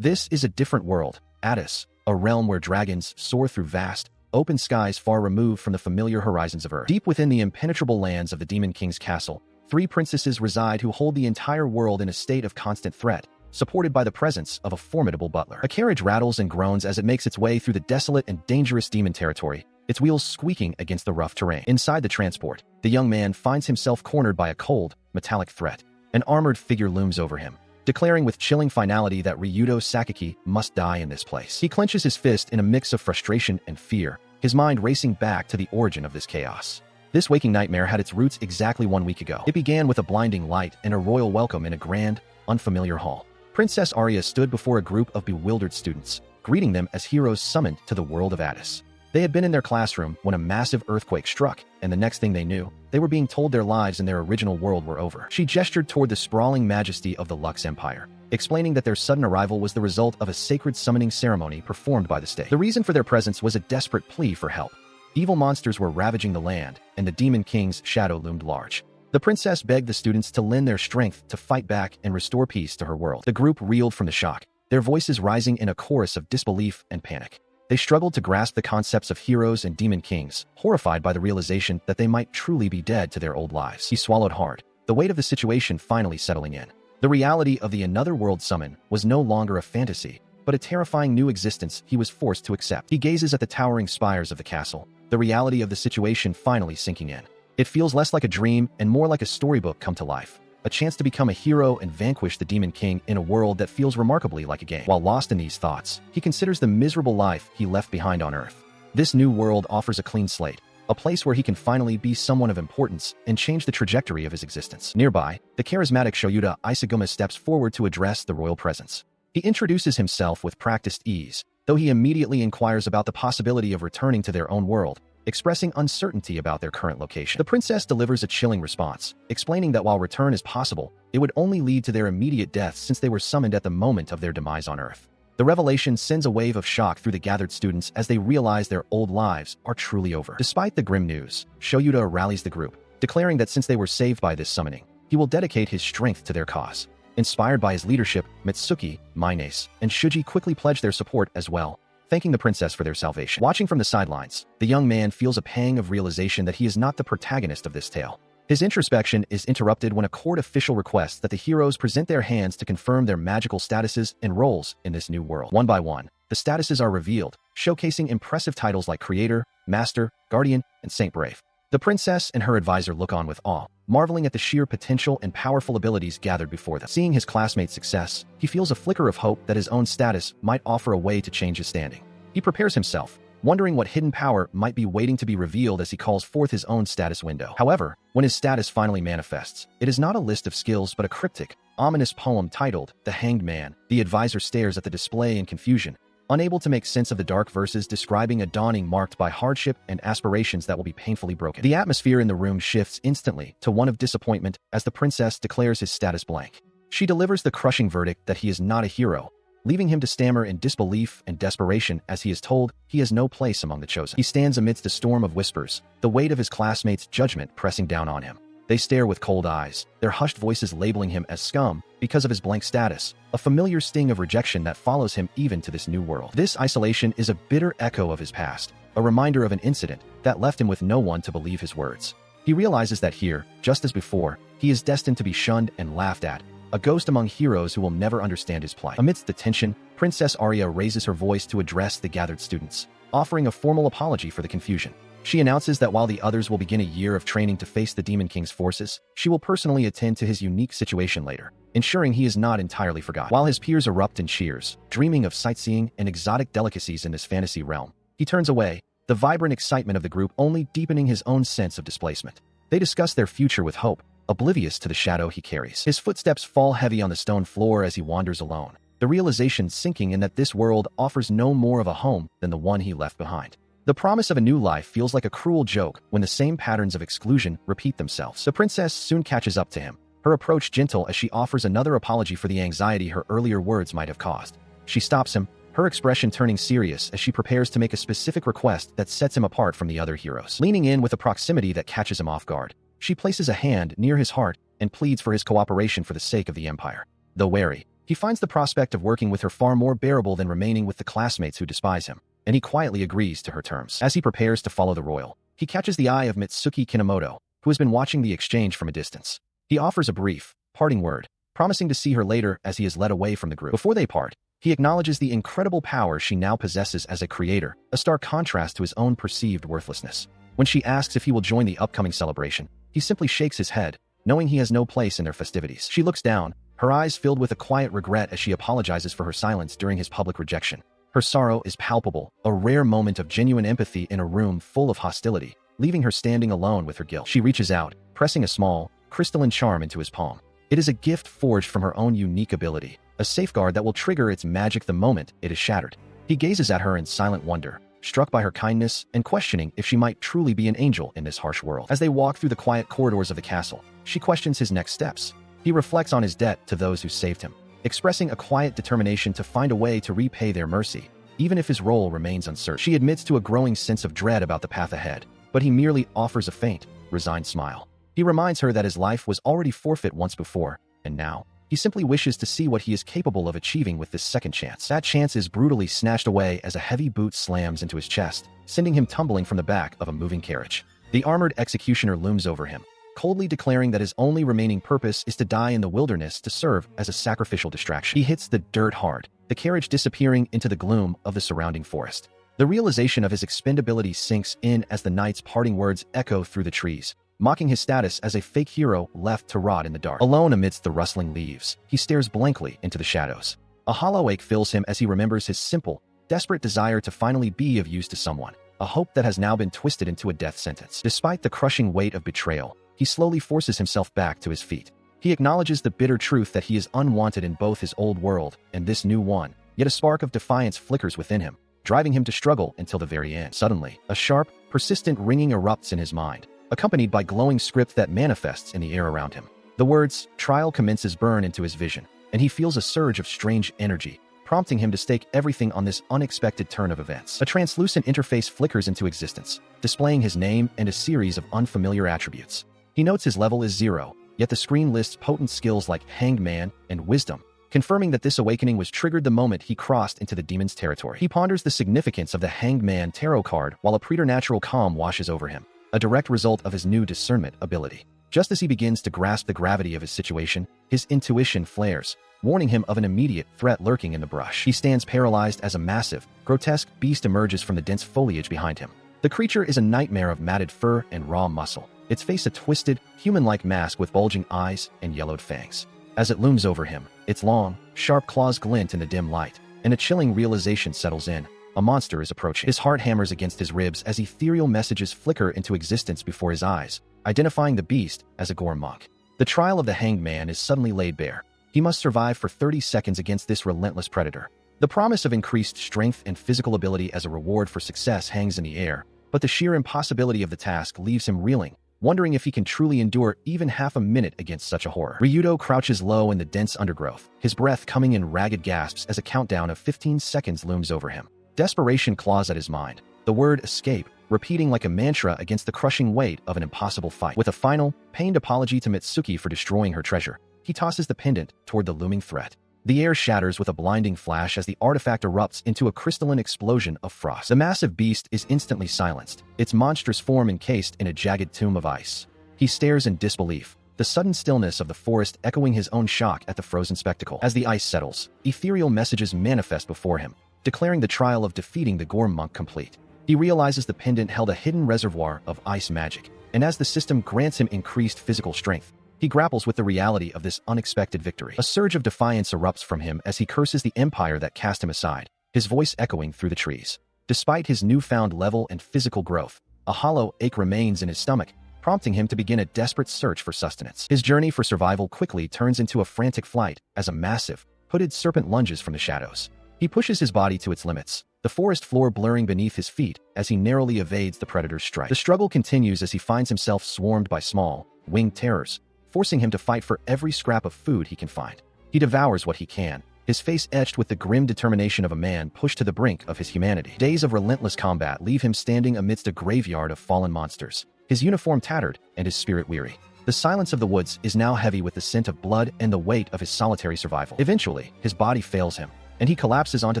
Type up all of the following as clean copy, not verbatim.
This is a different world, Addis, a realm where dragons soar through vast, open skies far removed from the familiar horizons of Earth. Deep within the impenetrable lands of the Demon King's castle, three princesses reside who hold the entire world in a state of constant threat, supported by the presence of a formidable butler. A carriage rattles and groans as it makes its way through the desolate and dangerous demon territory, its wheels squeaking against the rough terrain. Inside the transport, the young man finds himself cornered by a cold, metallic threat. An armored figure looms over him, declaring with chilling finality that Ryudo Sakaki must die in this place. He clenches his fist in a mix of frustration and fear, his mind racing back to the origin of this chaos. This waking nightmare had its roots exactly 1 week ago. It began with a blinding light and a royal welcome in a grand, unfamiliar hall. Princess Arya stood before a group of bewildered students, greeting them as heroes summoned to the world of Addis. They had been in their classroom when a massive earthquake struck, and the next thing they knew, they were being told their lives in their original world were over. She gestured toward the sprawling majesty of the Lux Empire, explaining that their sudden arrival was the result of a sacred summoning ceremony performed by the state. The reason for their presence was a desperate plea for help. Evil monsters were ravaging the land, and the Demon King's shadow loomed large. The princess begged the students to lend their strength to fight back and restore peace to her world. The group reeled from the shock, their voices rising in a chorus of disbelief and panic. They struggled to grasp the concepts of heroes and demon kings, horrified by the realization that they might truly be dead to their old lives. He swallowed hard, the weight of the situation finally settling in. The reality of the Another World summon was no longer a fantasy, but a terrifying new existence he was forced to accept. He gazes at the towering spires of the castle, the reality of the situation finally sinking in. It feels less like a dream and more like a storybook come to life. A chance to become a hero and vanquish the Demon King in a world that feels remarkably like a game. While lost in these thoughts, he considers the miserable life he left behind on Earth. This new world offers a clean slate, a place where he can finally be someone of importance and change the trajectory of his existence. Nearby, the charismatic Shoyuta Isaguma steps forward to address the royal presence. He introduces himself with practiced ease, though he immediately inquires about the possibility of returning to their own world, expressing uncertainty about their current location. The princess delivers a chilling response, explaining that while return is possible, it would only lead to their immediate death since they were summoned at the moment of their demise on Earth. The revelation sends a wave of shock through the gathered students as they realize their old lives are truly over. Despite the grim news, Shoyuta rallies the group, declaring that since they were saved by this summoning, he will dedicate his strength to their cause. Inspired by his leadership, Mitsuki, Minace, and Shuji quickly pledge their support as well, thanking the princess for their salvation. Watching from the sidelines, the young man feels a pang of realization that he is not the protagonist of this tale. His introspection is interrupted when a court official requests that the heroes present their hands to confirm their magical statuses and roles in this new world. One by one, the statuses are revealed, showcasing impressive titles like Creator, Master, Guardian, and Saint Brave. The princess and her advisor look on with awe, marveling at the sheer potential and powerful abilities gathered before them. Seeing his classmate's success, he feels a flicker of hope that his own status might offer a way to change his standing. He prepares himself, wondering what hidden power might be waiting to be revealed as he calls forth his own status window. However, when his status finally manifests, it is not a list of skills but a cryptic, ominous poem titled, The Hanged Man. The advisor stares at the display in confusion, unable to make sense of the dark verses describing a dawning marked by hardship and aspirations that will be painfully broken. The atmosphere in the room shifts instantly to one of disappointment as the princess declares his status blank. She delivers the crushing verdict that he is not a hero, leaving him to stammer in disbelief and desperation as he is told he has no place among the chosen. He stands amidst a storm of whispers, the weight of his classmates' judgment pressing down on him. They stare with cold eyes, their hushed voices labeling him as scum because of his blank status, a familiar sting of rejection that follows him even to this new world. This isolation is a bitter echo of his past, a reminder of an incident that left him with no one to believe his words. He realizes that here, just as before, he is destined to be shunned and laughed at, a ghost among heroes who will never understand his plight. Amidst the tension, Princess Arya raises her voice to address the gathered students, offering a formal apology for the confusion. She announces that while the others will begin a year of training to face the Demon King's forces, she will personally attend to his unique situation later, ensuring he is not entirely forgotten. While his peers erupt in cheers, dreaming of sightseeing and exotic delicacies in this fantasy realm, he turns away, the vibrant excitement of the group only deepening his own sense of displacement. They discuss their future with hope, oblivious to the shadow he carries. His footsteps fall heavy on the stone floor as he wanders alone, the realization sinking in that this world offers no more of a home than the one he left behind. The promise of a new life feels like a cruel joke when the same patterns of exclusion repeat themselves. The princess soon catches up to him, her approach gentle as she offers another apology for the anxiety her earlier words might have caused. She stops him, her expression turning serious as she prepares to make a specific request that sets him apart from the other heroes. Leaning in with a proximity that catches him off guard, she places a hand near his heart and pleads for his cooperation for the sake of the Empire. Though wary, He finds the prospect of working with her far more bearable than remaining with the classmates who despise him, and he quietly agrees to her terms. As he prepares to follow the royal, he catches the eye of Mitsuki Kinomoto, who has been watching the exchange from a distance. He offers a brief, parting word, promising to see her later as he is led away from the group. Before they part, he acknowledges the incredible power she now possesses as a creator, a stark contrast to his own perceived worthlessness. When she asks if he will join the upcoming celebration, he simply shakes his head, knowing he has no place in their festivities. She looks down, her eyes filled with a quiet regret as she apologizes for her silence during his public rejection. Her sorrow is palpable, a rare moment of genuine empathy in a room full of hostility, leaving her standing alone with her guilt. She reaches out, pressing a small, crystalline charm into his palm. It is a gift forged from her own unique ability, a safeguard that will trigger its magic the moment it is shattered. He gazes at her in silent wonder, struck by her kindness and questioning if she might truly be an angel in this harsh world. As they walk through the quiet corridors of the castle, she questions his next steps. He reflects on his debt to those who saved him, expressing a quiet determination to find a way to repay their mercy, even if his role remains uncertain. She admits to a growing sense of dread about the path ahead, but he merely offers a faint, resigned smile. He reminds her that his life was already forfeit once before, and now, he simply wishes to see what he is capable of achieving with this second chance. That chance is brutally snatched away as a heavy boot slams into his chest, sending him tumbling from the back of a moving carriage. The armored executioner looms over him, coldly declaring that his only remaining purpose is to die in the wilderness to serve as a sacrificial distraction. He hits the dirt hard, the carriage disappearing into the gloom of the surrounding forest. The realization of his expendability sinks in as the knight's parting words echo through the trees, mocking his status as a fake hero left to rot in the dark. Alone amidst the rustling leaves, he stares blankly into the shadows. A hollow ache fills him as he remembers his simple, desperate desire to finally be of use to someone, a hope that has now been twisted into a death sentence. Despite the crushing weight of betrayal, he slowly forces himself back to his feet. He acknowledges the bitter truth that he is unwanted in both his old world and this new one, yet a spark of defiance flickers within him, driving him to struggle until the very end. Suddenly, a sharp, persistent ringing erupts in his mind, accompanied by glowing script that manifests in the air around him. The words, "Trial commences" burn into his vision, and he feels a surge of strange energy, prompting him to stake everything on this unexpected turn of events. A translucent interface flickers into existence, displaying his name and a series of unfamiliar attributes. He notes his level is 0, yet the screen lists potent skills like Hanged Man and Wisdom, confirming that this awakening was triggered the moment he crossed into the demon's territory. He ponders the significance of the Hanged Man tarot card while a preternatural calm washes over him, a direct result of his new discernment ability. Just as he begins to grasp the gravity of his situation, his intuition flares, warning him of an immediate threat lurking in the brush. He stands paralyzed as a massive, grotesque beast emerges from the dense foliage behind him. The creature is a nightmare of matted fur and raw muscle, its face a twisted, human-like mask with bulging eyes and yellowed fangs. As it looms over him, its long, sharp claws glint in the dim light, and a chilling realization settles in. A monster is approaching. His heart hammers against his ribs as ethereal messages flicker into existence before his eyes, identifying the beast as a gore monk. The trial of the Hanged Man is suddenly laid bare. He must survive for 30 seconds against this relentless predator. The promise of increased strength and physical ability as a reward for success hangs in the air, but the sheer impossibility of the task leaves him reeling, wondering if he can truly endure even half a minute against such a horror. Ryudo crouches low in the dense undergrowth, his breath coming in ragged gasps as a countdown of 15 seconds looms over him. Desperation claws at his mind, the word escape repeating like a mantra against the crushing weight of an impossible fight. With a final, pained apology to Mitsuki for destroying her treasure, he tosses the pendant toward the looming threat. The air shatters with a blinding flash as the artifact erupts into a crystalline explosion of frost. The massive beast is instantly silenced, its monstrous form encased in a jagged tomb of ice. He stares in disbelief, the sudden stillness of the forest echoing his own shock at the frozen spectacle. As the ice settles, ethereal messages manifest before him, declaring the trial of defeating the Gore Monk complete. He realizes the pendant held a hidden reservoir of ice magic, and as the system grants him increased physical strength, he grapples with the reality of this unexpected victory. A surge of defiance erupts from him as he curses the empire that cast him aside, his voice echoing through the trees. Despite his newfound level and physical growth, a hollow ache remains in his stomach, prompting him to begin a desperate search for sustenance. His journey for survival quickly turns into a frantic flight as a massive, hooded serpent lunges from the shadows. He pushes his body to its limits, the forest floor blurring beneath his feet as he narrowly evades the predator's strike. The struggle continues as he finds himself swarmed by small, winged terrors, forcing him to fight for every scrap of food he can find. He devours what he can, his face etched with the grim determination of a man pushed to the brink of his humanity. Days of relentless combat leave him standing amidst a graveyard of fallen monsters, his uniform tattered and his spirit weary. The silence of the woods is now heavy with the scent of blood and the weight of his solitary survival. Eventually, his body fails him, and he collapses onto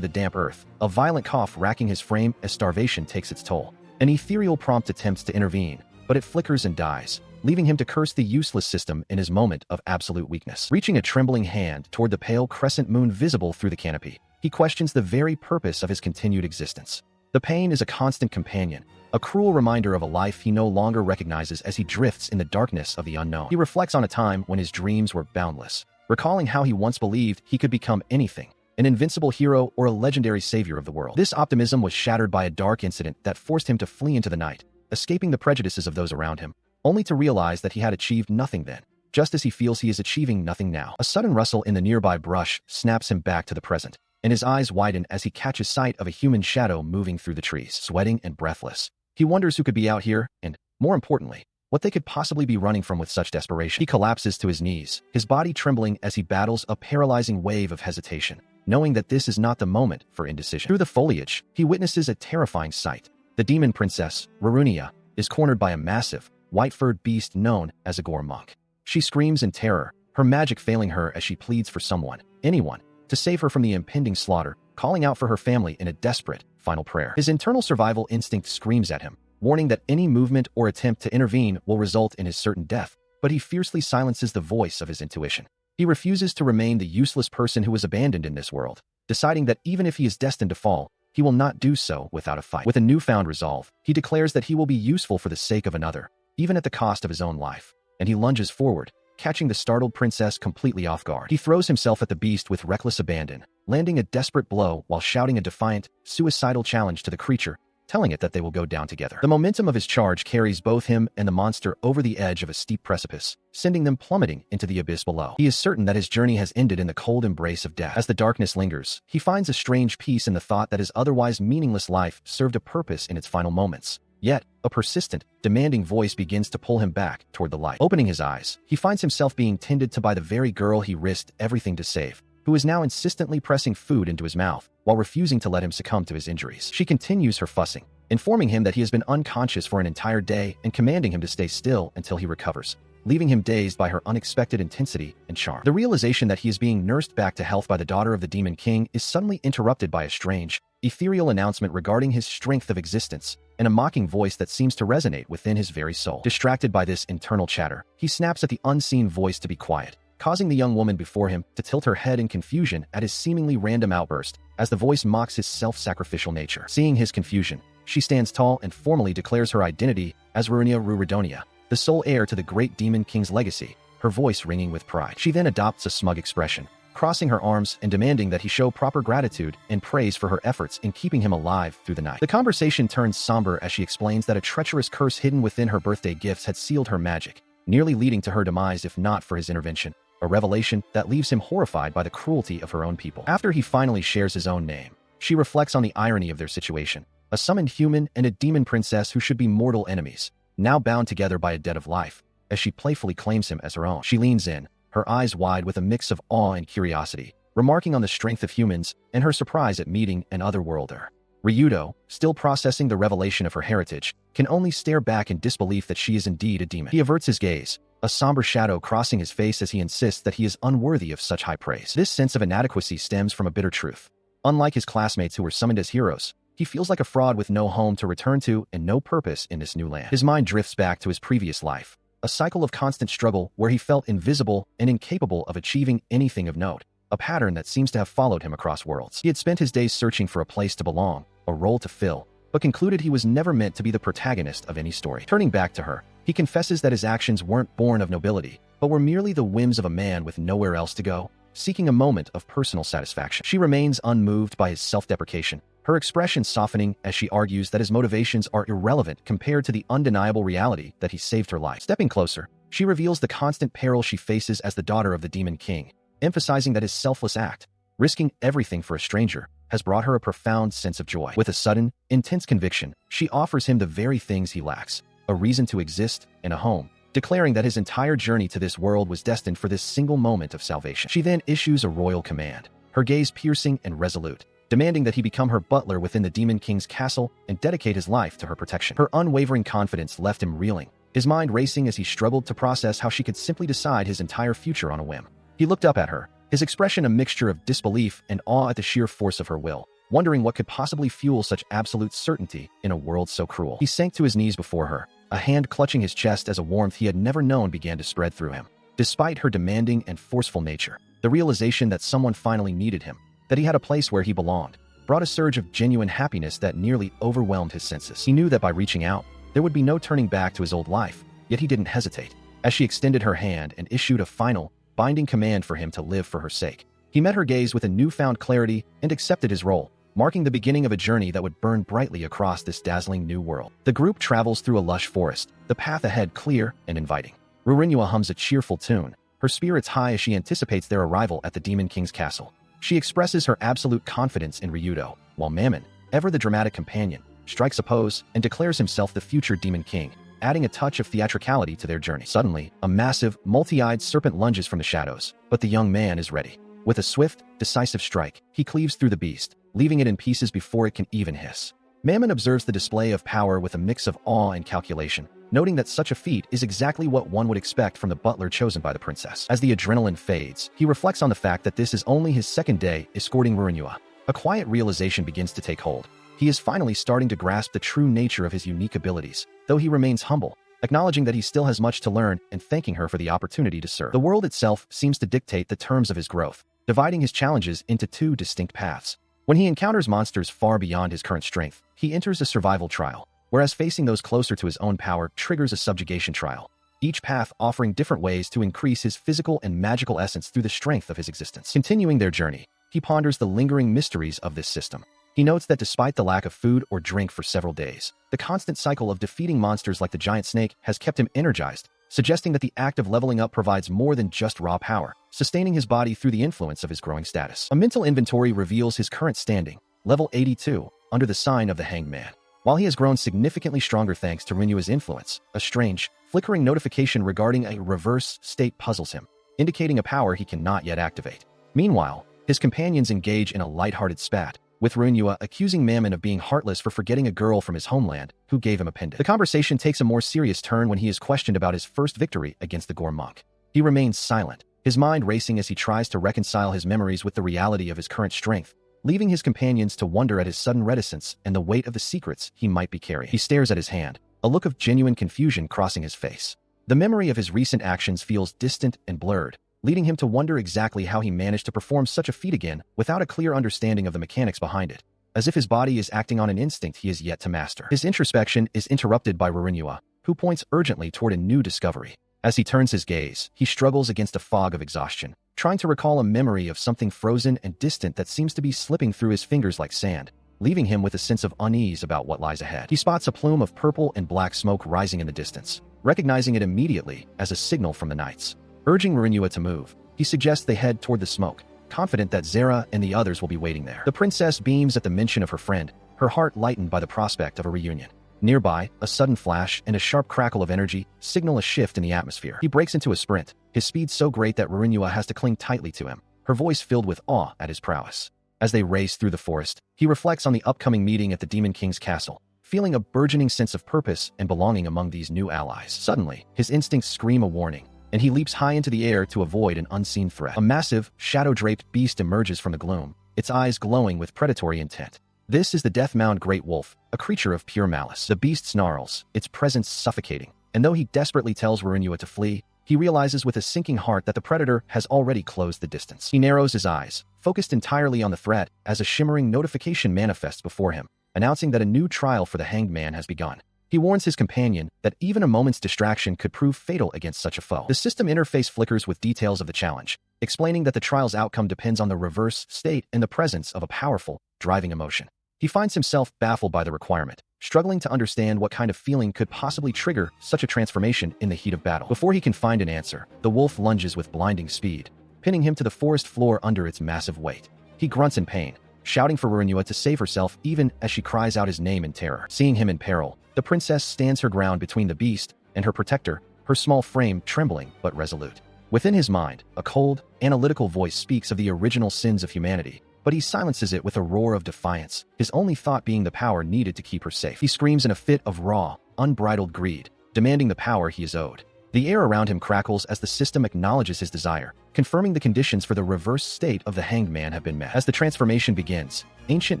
the damp earth, a violent cough racking his frame as starvation takes its toll. An ethereal prompt attempts to intervene, but it flickers and dies, leaving him to curse the useless system in his moment of absolute weakness. Reaching a trembling hand toward the pale crescent moon visible through the canopy, he questions the very purpose of his continued existence. The pain is a constant companion, a cruel reminder of a life he no longer recognizes as he drifts in the darkness of the unknown. He reflects on a time when his dreams were boundless, recalling how he once believed he could become anything, an invincible hero or a legendary savior of the world. This optimism was shattered by a dark incident that forced him to flee into the night, escaping the prejudices of those around him, only to realize that he had achieved nothing then, just as he feels he is achieving nothing now. A sudden rustle in the nearby brush snaps him back to the present, and his eyes widen as he catches sight of a human shadow moving through the trees. Sweating and breathless, he wonders who could be out here and, more importantly, what they could possibly be running from with such desperation. He collapses to his knees, his body trembling as he battles a paralyzing wave of hesitation, knowing that this is not the moment for indecision. Through the foliage, he witnesses a terrifying sight. The demon princess, Rurunia, is cornered by a massive, white-furred beast known as a gore monk. She screams in terror, her magic failing her as she pleads for someone, anyone, to save her from the impending slaughter, calling out for her family in a desperate, final prayer. His internal survival instinct screams at him, warning that any movement or attempt to intervene will result in his certain death, but he fiercely silences the voice of his intuition. He refuses to remain the useless person who was abandoned in this world, deciding that even if he is destined to fall, he will not do so without a fight. With a newfound resolve, he declares that he will be useful for the sake of another, even at the cost of his own life, and he lunges forward, catching the startled princess completely off guard. He throws himself at the beast with reckless abandon, landing a desperate blow while shouting a defiant, suicidal challenge to the creature, telling it that they will go down together. The momentum of his charge carries both him and the monster over the edge of a steep precipice, sending them plummeting into the abyss below. He is certain that his journey has ended in the cold embrace of death. As the darkness lingers, he finds a strange peace in the thought that his otherwise meaningless life served a purpose in its final moments. Yet, a persistent, demanding voice begins to pull him back toward the light. Opening his eyes, he finds himself being tended to by the very girl he risked everything to save, who is now insistently pressing food into his mouth while refusing to let him succumb to his injuries. She continues her fussing, informing him that he has been unconscious for an entire day and commanding him to stay still until he recovers, leaving him dazed by her unexpected intensity and charm. The realization that he is being nursed back to health by the daughter of the Demon King is suddenly interrupted by a strange, ethereal announcement regarding his strength of existence, and a mocking voice that seems to resonate within his very soul. Distracted by this internal chatter, he snaps at the unseen voice to be quiet, causing the young woman before him to tilt her head in confusion at his seemingly random outburst, as the voice mocks his self-sacrificial nature. Seeing his confusion, she stands tall and formally declares her identity as Rurunia Rurudonia, the sole heir to the great Demon King's legacy, her voice ringing with pride. She then adopts a smug expression, crossing her arms and demanding that he show proper gratitude and praise for her efforts in keeping him alive through the night. The conversation turns somber as she explains that a treacherous curse hidden within her birthday gifts had sealed her magic, nearly leading to her demise if not for his intervention, a revelation that leaves him horrified by the cruelty of her own people. After he finally shares his own name, she reflects on the irony of their situation, a summoned human and a demon princess who should be mortal enemies, now bound together by a debt of life, as she playfully claims him as her own. She leans in, her eyes wide with a mix of awe and curiosity, remarking on the strength of humans and her surprise at meeting an otherworlder. Ryudo, still processing the revelation of her heritage, can only stare back in disbelief that she is indeed a demon. He averts his gaze, a somber shadow crossing his face as he insists that he is unworthy of such high praise. This sense of inadequacy stems from a bitter truth. Unlike his classmates who were summoned as heroes, he feels like a fraud with no home to return to and no purpose in this new land. His mind drifts back to his previous life, a cycle of constant struggle where he felt invisible and incapable of achieving anything of note, a pattern that seems to have followed him across worlds. He had spent his days searching for a place to belong, a role to fill, but concluded he was never meant to be the protagonist of any story. Turning back to her, he confesses that his actions weren't born of nobility, but were merely the whims of a man with nowhere else to go, seeking a moment of personal satisfaction. She remains unmoved by his self-deprecation, her expression softening as she argues that his motivations are irrelevant compared to the undeniable reality that he saved her life. Stepping closer, she reveals the constant peril she faces as the daughter of the Demon King, emphasizing that his selfless act, risking everything for a stranger, has brought her a profound sense of joy. With a sudden, intense conviction, she offers him the very things he lacks, a reason to exist and a home, declaring that his entire journey to this world was destined for this single moment of salvation. She then issues a royal command, her gaze piercing and resolute, demanding that he become her butler within the Demon King's castle and dedicate his life to her protection. Her unwavering confidence left him reeling, his mind racing as he struggled to process how she could simply decide his entire future on a whim. He looked up at her, his expression a mixture of disbelief and awe at the sheer force of her will, wondering what could possibly fuel such absolute certainty in a world so cruel. He sank to his knees before her, a hand clutching his chest as a warmth he had never known began to spread through him. Despite her demanding and forceful nature, the realization that someone finally needed him, that he had a place where he belonged, brought a surge of genuine happiness that nearly overwhelmed his senses. He knew that by reaching out, there would be no turning back to his old life, yet he didn't hesitate. As she extended her hand and issued a final, binding command for him to live for her sake, he met her gaze with a newfound clarity and accepted his role, marking the beginning of a journey that would burn brightly across this dazzling new world. The group travels through a lush forest, the path ahead clear and inviting. Rurinua hums a cheerful tune, her spirits high as she anticipates their arrival at the Demon King's castle. She expresses her absolute confidence in Ryudo, while Mammon, ever the dramatic companion, strikes a pose and declares himself the future Demon King, adding a touch of theatricality to their journey. Suddenly, a massive, multi-eyed serpent lunges from the shadows, but the young man is ready. With a swift, decisive strike, he cleaves through the beast, leaving it in pieces before it can even hiss. Mammon observes the display of power with a mix of awe and calculation, noting that such a feat is exactly what one would expect from the butler chosen by the princess. As the adrenaline fades, he reflects on the fact that this is only his second day escorting Rurinua. A quiet realization begins to take hold. He is finally starting to grasp the true nature of his unique abilities, though he remains humble, acknowledging that he still has much to learn and thanking her for the opportunity to serve. The world itself seems to dictate the terms of his growth, dividing his challenges into two distinct paths. When he encounters monsters far beyond his current strength, he enters a survival trial, whereas facing those closer to his own power triggers a subjugation trial, each path offering different ways to increase his physical and magical essence through the strength of his existence. Continuing their journey, he ponders the lingering mysteries of this system. He notes that despite the lack of food or drink for several days, the constant cycle of defeating monsters like the giant snake has kept him energized, suggesting that the act of leveling up provides more than just raw power, sustaining his body through the influence of his growing status. A mental inventory reveals his current standing, level 82, under the sign of the Hanged Man. While he has grown significantly stronger thanks to Rinua's influence, a strange, flickering notification regarding a reverse state puzzles him, indicating a power he cannot yet activate. Meanwhile, his companions engage in a lighthearted spat, with Rinua accusing Mammon of being heartless for forgetting a girl from his homeland who gave him a pendant. The conversation takes a more serious turn when he is questioned about his first victory against the Gore monk. He remains silent, his mind racing as he tries to reconcile his memories with the reality of his current strength, leaving his companions to wonder at his sudden reticence and the weight of the secrets he might be carrying. He stares at his hand, a look of genuine confusion crossing his face. The memory of his recent actions feels distant and blurred, leading him to wonder exactly how he managed to perform such a feat again without a clear understanding of the mechanics behind it, as if his body is acting on an instinct he is yet to master. His introspection is interrupted by Rurinua, who points urgently toward a new discovery. As he turns his gaze, he struggles against a fog of exhaustion, trying to recall a memory of something frozen and distant that seems to be slipping through his fingers like sand, leaving him with a sense of unease about what lies ahead. He spots a plume of purple and black smoke rising in the distance, recognizing it immediately as a signal from the knights. Urging Rurinua to move, he suggests they head toward the smoke, confident that Zera and the others will be waiting there. The princess beams at the mention of her friend, her heart lightened by the prospect of a reunion. Nearby, a sudden flash and a sharp crackle of energy signal a shift in the atmosphere. He breaks into a sprint, his speed so great that Rurinua has to cling tightly to him, her voice filled with awe at his prowess. As they race through the forest, he reflects on the upcoming meeting at the Demon King's castle, feeling a burgeoning sense of purpose and belonging among these new allies. Suddenly, his instincts scream a warning, and he leaps high into the air to avoid an unseen threat. A massive, shadow-draped beast emerges from the gloom, its eyes glowing with predatory intent. This is the death-mound great wolf, a creature of pure malice. The beast snarls, its presence suffocating, and though he desperately tells Rurinua to flee, he realizes with a sinking heart that the predator has already closed the distance. He narrows his eyes, focused entirely on the threat, as a shimmering notification manifests before him, announcing that a new trial for the Hanged Man has begun. He warns his companion that even a moment's distraction could prove fatal against such a foe. The system interface flickers with details of the challenge, explaining that the trial's outcome depends on the reverse state and the presence of a powerful, driving emotion. He finds himself baffled by the requirement, struggling to understand what kind of feeling could possibly trigger such a transformation in the heat of battle. Before he can find an answer, the wolf lunges with blinding speed, pinning him to the forest floor under its massive weight. He grunts in pain, shouting for Rurinua to save herself even as she cries out his name in terror. Seeing him in peril, the princess stands her ground between the beast and her protector, her small frame trembling but resolute. Within his mind, a cold, analytical voice speaks of the original sins of humanity, but he silences it with a roar of defiance, his only thought being the power needed to keep her safe. He screams in a fit of raw, unbridled greed, demanding the power he is owed. The air around him crackles as the system acknowledges his desire, confirming the conditions for the reverse state of the hanged man have been met. As the transformation begins, ancient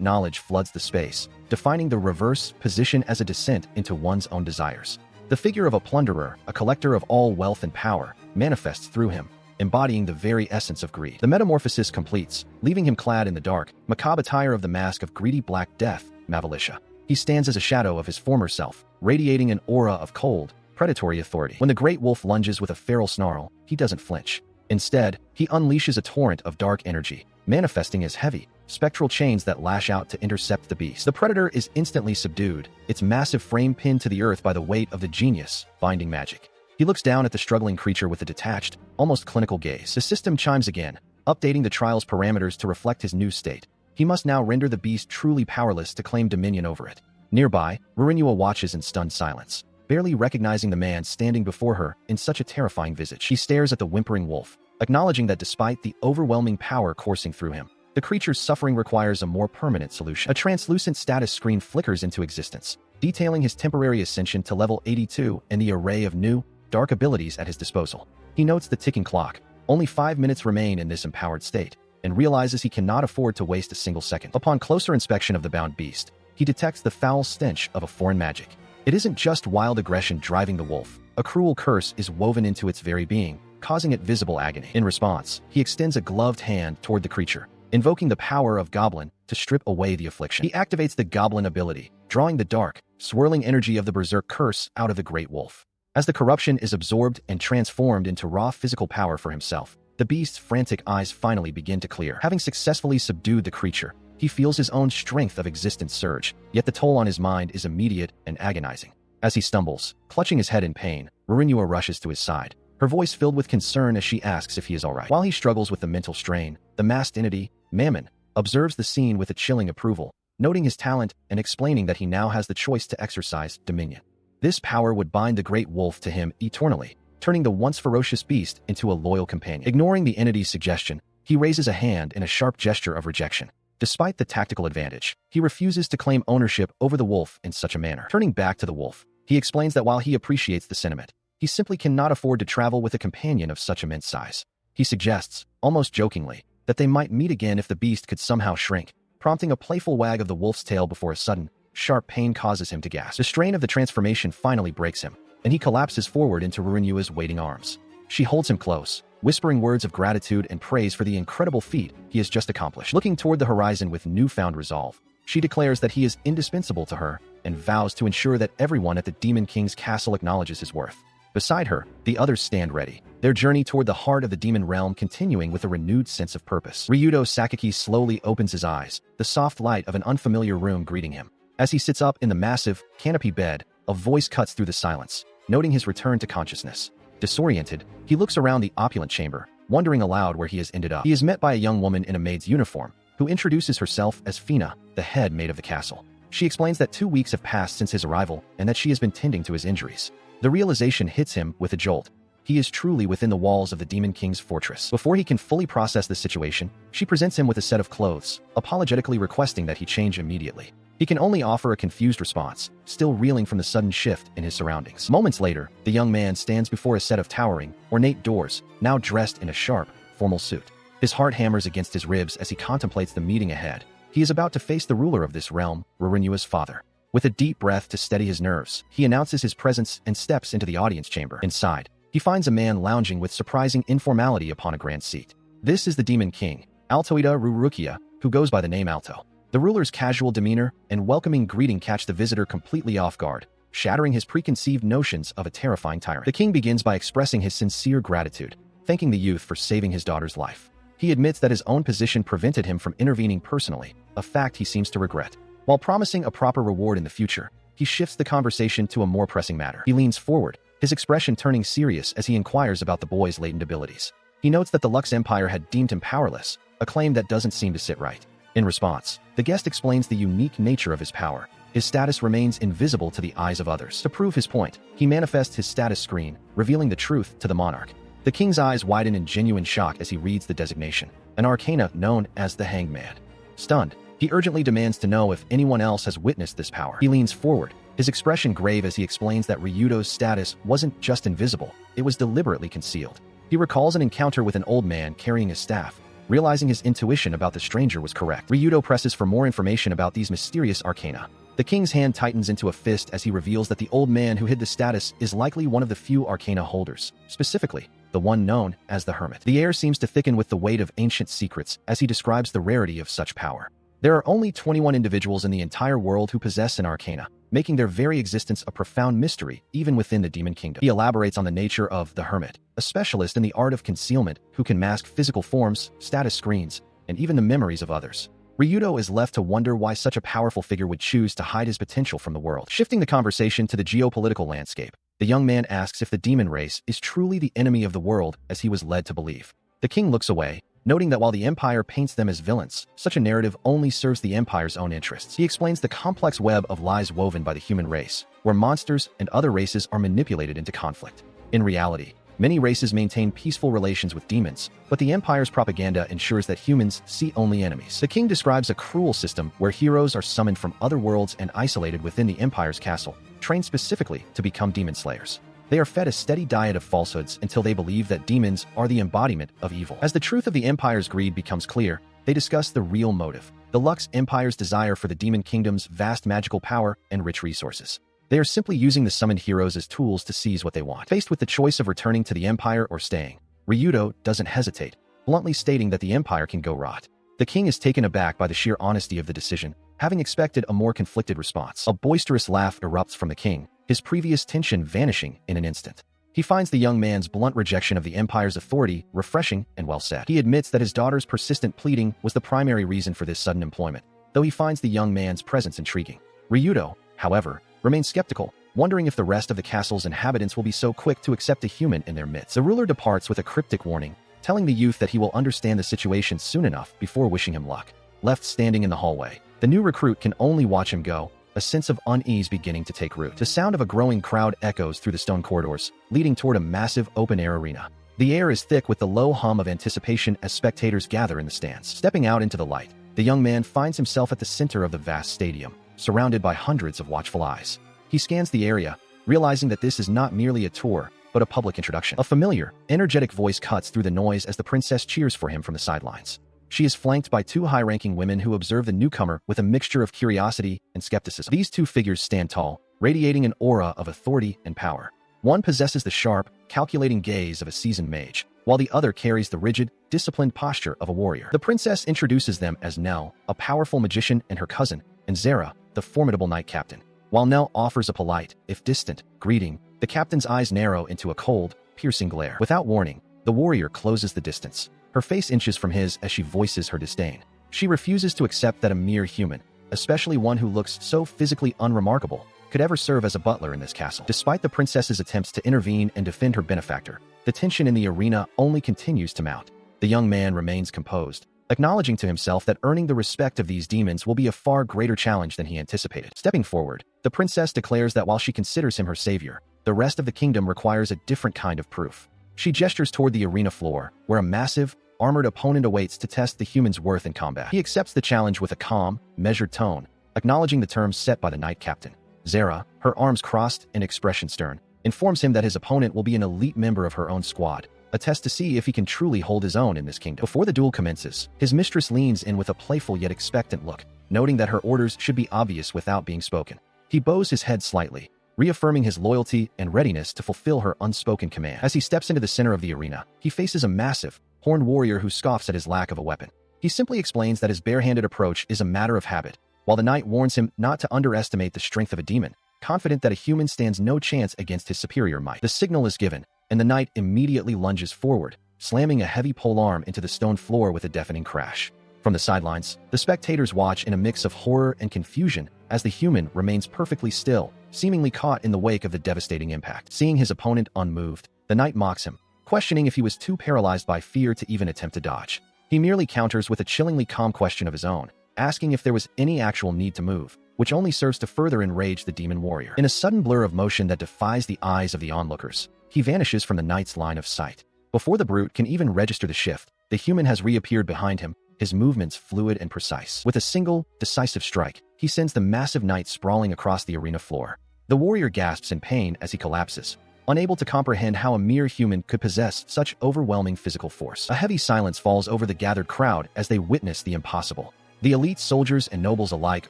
knowledge floods the space, defining the reverse position as a descent into one's own desires. The figure of a plunderer, a collector of all wealth and power, manifests through him, embodying the very essence of greed. The metamorphosis completes, leaving him clad in the dark, macabre attire of the mask of greedy black death, Mavalicia. He stands as a shadow of his former self, radiating an aura of cold, predatory authority. When the great wolf lunges with a feral snarl, he doesn't flinch. Instead, he unleashes a torrent of dark energy, manifesting as heavy, spectral chains that lash out to intercept the beast. The predator is instantly subdued, its massive frame pinned to the earth by the weight of the genius, binding magic. He looks down at the struggling creature with a detached, almost clinical gaze. The system chimes again, updating the trial's parameters to reflect his new state. He must now render the beast truly powerless to claim dominion over it. Nearby, Rurinua watches in stunned silence, barely recognizing the man standing before her in such a terrifying visage. She stares at the whimpering wolf, acknowledging that despite the overwhelming power coursing through him, the creature's suffering requires a more permanent solution. A translucent status screen flickers into existence, detailing his temporary ascension to level 82 and the array of new, dark abilities at his disposal. He notes the ticking clock. Only 5 minutes remain in this empowered state, and realizes he cannot afford to waste a single second. Upon closer inspection of the bound beast, he detects the foul stench of a foreign magic. It isn't just wild aggression driving the wolf. A cruel curse is woven into its very being, causing it visible agony. In response, he extends a gloved hand toward the creature, invoking the power of Goblin to strip away the affliction. He activates the Goblin ability, drawing the dark, swirling energy of the berserk curse out of the great wolf. As the corruption is absorbed and transformed into raw physical power for himself, the beast's frantic eyes finally begin to clear. Having successfully subdued the creature, he feels his own strength of existence surge, yet the toll on his mind is immediate and agonizing. As he stumbles, clutching his head in pain, Rurinua rushes to his side, her voice filled with concern as she asks if he is all right. While he struggles with the mental strain, the masked entity, Mammon, observes the scene with a chilling approval, noting his talent and explaining that he now has the choice to exercise dominion. This power would bind the great wolf to him eternally, turning the once ferocious beast into a loyal companion. Ignoring the entity's suggestion, he raises a hand in a sharp gesture of rejection. Despite the tactical advantage, he refuses to claim ownership over the wolf in such a manner. Turning back to the wolf, he explains that while he appreciates the sentiment, he simply cannot afford to travel with a companion of such immense size. He suggests, almost jokingly, that they might meet again if the beast could somehow shrink, prompting a playful wag of the wolf's tail before a sudden, sharp pain causes him to gasp. The strain of the transformation finally breaks him, and he collapses forward into Rurinua's waiting arms. She holds him close, whispering words of gratitude and praise for the incredible feat he has just accomplished. Looking toward the horizon with newfound resolve, she declares that he is indispensable to her and vows to ensure that everyone at the Demon King's castle acknowledges his worth. Beside her, the others stand ready, their journey toward the heart of the demon realm continuing with a renewed sense of purpose. Ryudo Sakaki slowly opens his eyes, the soft light of an unfamiliar room greeting him. As he sits up in the massive, canopy bed, a voice cuts through the silence, noting his return to consciousness. Disoriented, he looks around the opulent chamber, wondering aloud where he has ended up. He is met by a young woman in a maid's uniform, who introduces herself as Fina, the head maid of the castle. She explains that 2 weeks have passed since his arrival and that she has been tending to his injuries. The realization hits him with a jolt. He is truly within the walls of the Demon King's fortress. Before he can fully process the situation, she presents him with a set of clothes, apologetically requesting that he change immediately. He can only offer a confused response, still reeling from the sudden shift in his surroundings. Moments later, the young man stands before a set of towering, ornate doors, now dressed in a sharp, formal suit. His heart hammers against his ribs as he contemplates the meeting ahead. He is about to face the ruler of this realm, Rurinua's father. With a deep breath to steady his nerves, he announces his presence and steps into the audience chamber. Inside, he finds a man lounging with surprising informality upon a grand seat. This is the Demon King, Altoida Rurukia, who goes by the name Alto. The ruler's casual demeanor and welcoming greeting catch the visitor completely off guard, shattering his preconceived notions of a terrifying tyrant. The king begins by expressing his sincere gratitude, thanking the youth for saving his daughter's life. He admits that his own position prevented him from intervening personally, a fact he seems to regret. While promising a proper reward in the future, he shifts the conversation to a more pressing matter. He leans forward, his expression turning serious as he inquires about the boy's latent abilities. He notes that the Lux Empire had deemed him powerless, a claim that doesn't seem to sit right. In response, the guest explains the unique nature of his power. His status remains invisible to the eyes of others. To prove his point, he manifests his status screen, revealing the truth to the monarch. The king's eyes widen in genuine shock as he reads the designation, an arcana known as the Hanged Man. Stunned, he He urgently demands to know if anyone else has witnessed this power. He leans forward, his expression grave as he explains that Ryudo's status wasn't just invisible, it was deliberately concealed. He recalls an encounter with an old man carrying his staff, realizing his intuition about the stranger was correct. Ryudo presses for more information about these mysterious arcana. The king's hand tightens into a fist as he reveals that the old man who hid the status is likely one of the few arcana holders, specifically, the one known as the Hermit. The air seems to thicken with the weight of ancient secrets as he describes the rarity of such power. There are only 21 individuals in the entire world who possess an arcana, making their very existence a profound mystery even within the Demon Kingdom. He elaborates on the nature of the Hermit, a specialist in the art of concealment who can mask physical forms, status screens, and even the memories of others. Ryudo is left to wonder why such a powerful figure would choose to hide his potential from the world. Shifting the conversation to the geopolitical landscape, the young man asks if the demon race is truly the enemy of the world as he was led to believe. The king looks away, noting that while the Empire paints them as villains, such a narrative only serves the Empire's own interests. He explains the complex web of lies woven by the human race, where monsters and other races are manipulated into conflict. In reality, many races maintain peaceful relations with demons, but the Empire's propaganda ensures that humans see only enemies. The king describes a cruel system where heroes are summoned from other worlds and isolated within the Empire's castle, trained specifically to become demon slayers. They are fed a steady diet of falsehoods until they believe that demons are the embodiment of evil. As the truth of the Empire's greed becomes clear, they discuss the real motive: the Lux Empire's desire for the Demon Kingdom's vast magical power and rich resources. They are simply using the summoned heroes as tools to seize what they want. Faced with the choice of returning to the Empire or staying, Ryudo doesn't hesitate, bluntly stating that the Empire can go rot. The king is taken aback by the sheer honesty of the decision, having expected a more conflicted response. A boisterous laugh erupts from the king, his previous tension vanishing in an instant. He finds the young man's blunt rejection of the Empire's authority refreshing and well said. He admits that his daughter's persistent pleading was the primary reason for this sudden employment, though he finds the young man's presence intriguing. Ryudo, however, remains skeptical, wondering if the rest of the castle's inhabitants will be so quick to accept a human in their midst. The ruler departs with a cryptic warning, telling the youth that he will understand the situation soon enough before wishing him luck. Left standing in the hallway, the new recruit can only watch him go, a sense of unease beginning to take root. The sound of a growing crowd echoes through the stone corridors, leading toward a massive open-air arena. The air is thick with the low hum of anticipation as spectators gather in the stands. Stepping out into the light, the young man finds himself at the center of the vast stadium, surrounded by hundreds of watchful eyes. He scans the area, realizing that this is not merely a tour, but a public introduction. A familiar, energetic voice cuts through the noise as the princess cheers for him from the sidelines. She is flanked by two high-ranking women who observe the newcomer with a mixture of curiosity and skepticism. These two figures stand tall, radiating an aura of authority and power. One possesses the sharp, calculating gaze of a seasoned mage, while the other carries the rigid, disciplined posture of a warrior. The princess introduces them as Nell, a powerful magician, and her cousin, and Zara, the formidable knight captain. While Nell offers a polite, if distant, greeting, the captain's eyes narrow into a cold, piercing glare. Without warning, the warrior closes the distance. Her face inches from his as she voices her disdain. She refuses to accept that a mere human, especially one who looks so physically unremarkable, could ever serve as a butler in this castle. Despite the princess's attempts to intervene and defend her benefactor, the tension in the arena only continues to mount. The young man remains composed, acknowledging to himself that earning the respect of these demons will be a far greater challenge than he anticipated. Stepping forward, the princess declares that while she considers him her savior, the rest of the kingdom requires a different kind of proof. She gestures toward the arena floor, where a massive, armored opponent awaits to test the human's worth in combat. He accepts the challenge with a calm, measured tone, acknowledging the terms set by the knight captain. Zara, her arms crossed and expression stern, informs him that his opponent will be an elite member of her own squad, a test to see if he can truly hold his own in this kingdom. Before the duel commences, his mistress leans in with a playful yet expectant look, noting that her orders should be obvious without being spoken. He bows his head slightly, reaffirming his loyalty and readiness to fulfill her unspoken command. As he steps into the center of the arena, he faces a massive, horned warrior who scoffs at his lack of a weapon. He simply explains that his barehanded approach is a matter of habit, while the knight warns him not to underestimate the strength of a demon, confident that a human stands no chance against his superior might. The signal is given, and the knight immediately lunges forward, slamming a heavy polearm into the stone floor with a deafening crash. From the sidelines, the spectators watch in a mix of horror and confusion as the human remains perfectly still, seemingly caught in the wake of the devastating impact. Seeing his opponent unmoved, the knight mocks him, questioning if he was too paralyzed by fear to even attempt to dodge. He merely counters with a chillingly calm question of his own, asking if there was any actual need to move, which only serves to further enrage the demon warrior. In a sudden blur of motion that defies the eyes of the onlookers, he vanishes from the knight's line of sight. Before the brute can even register the shift, the human has reappeared behind him, his movements fluid and precise. With a single, decisive strike, he sends the massive knight sprawling across the arena floor. The warrior gasps in pain as he collapses, unable to comprehend how a mere human could possess such overwhelming physical force. A heavy silence falls over the gathered crowd as they witness the impossible. The elite soldiers and nobles alike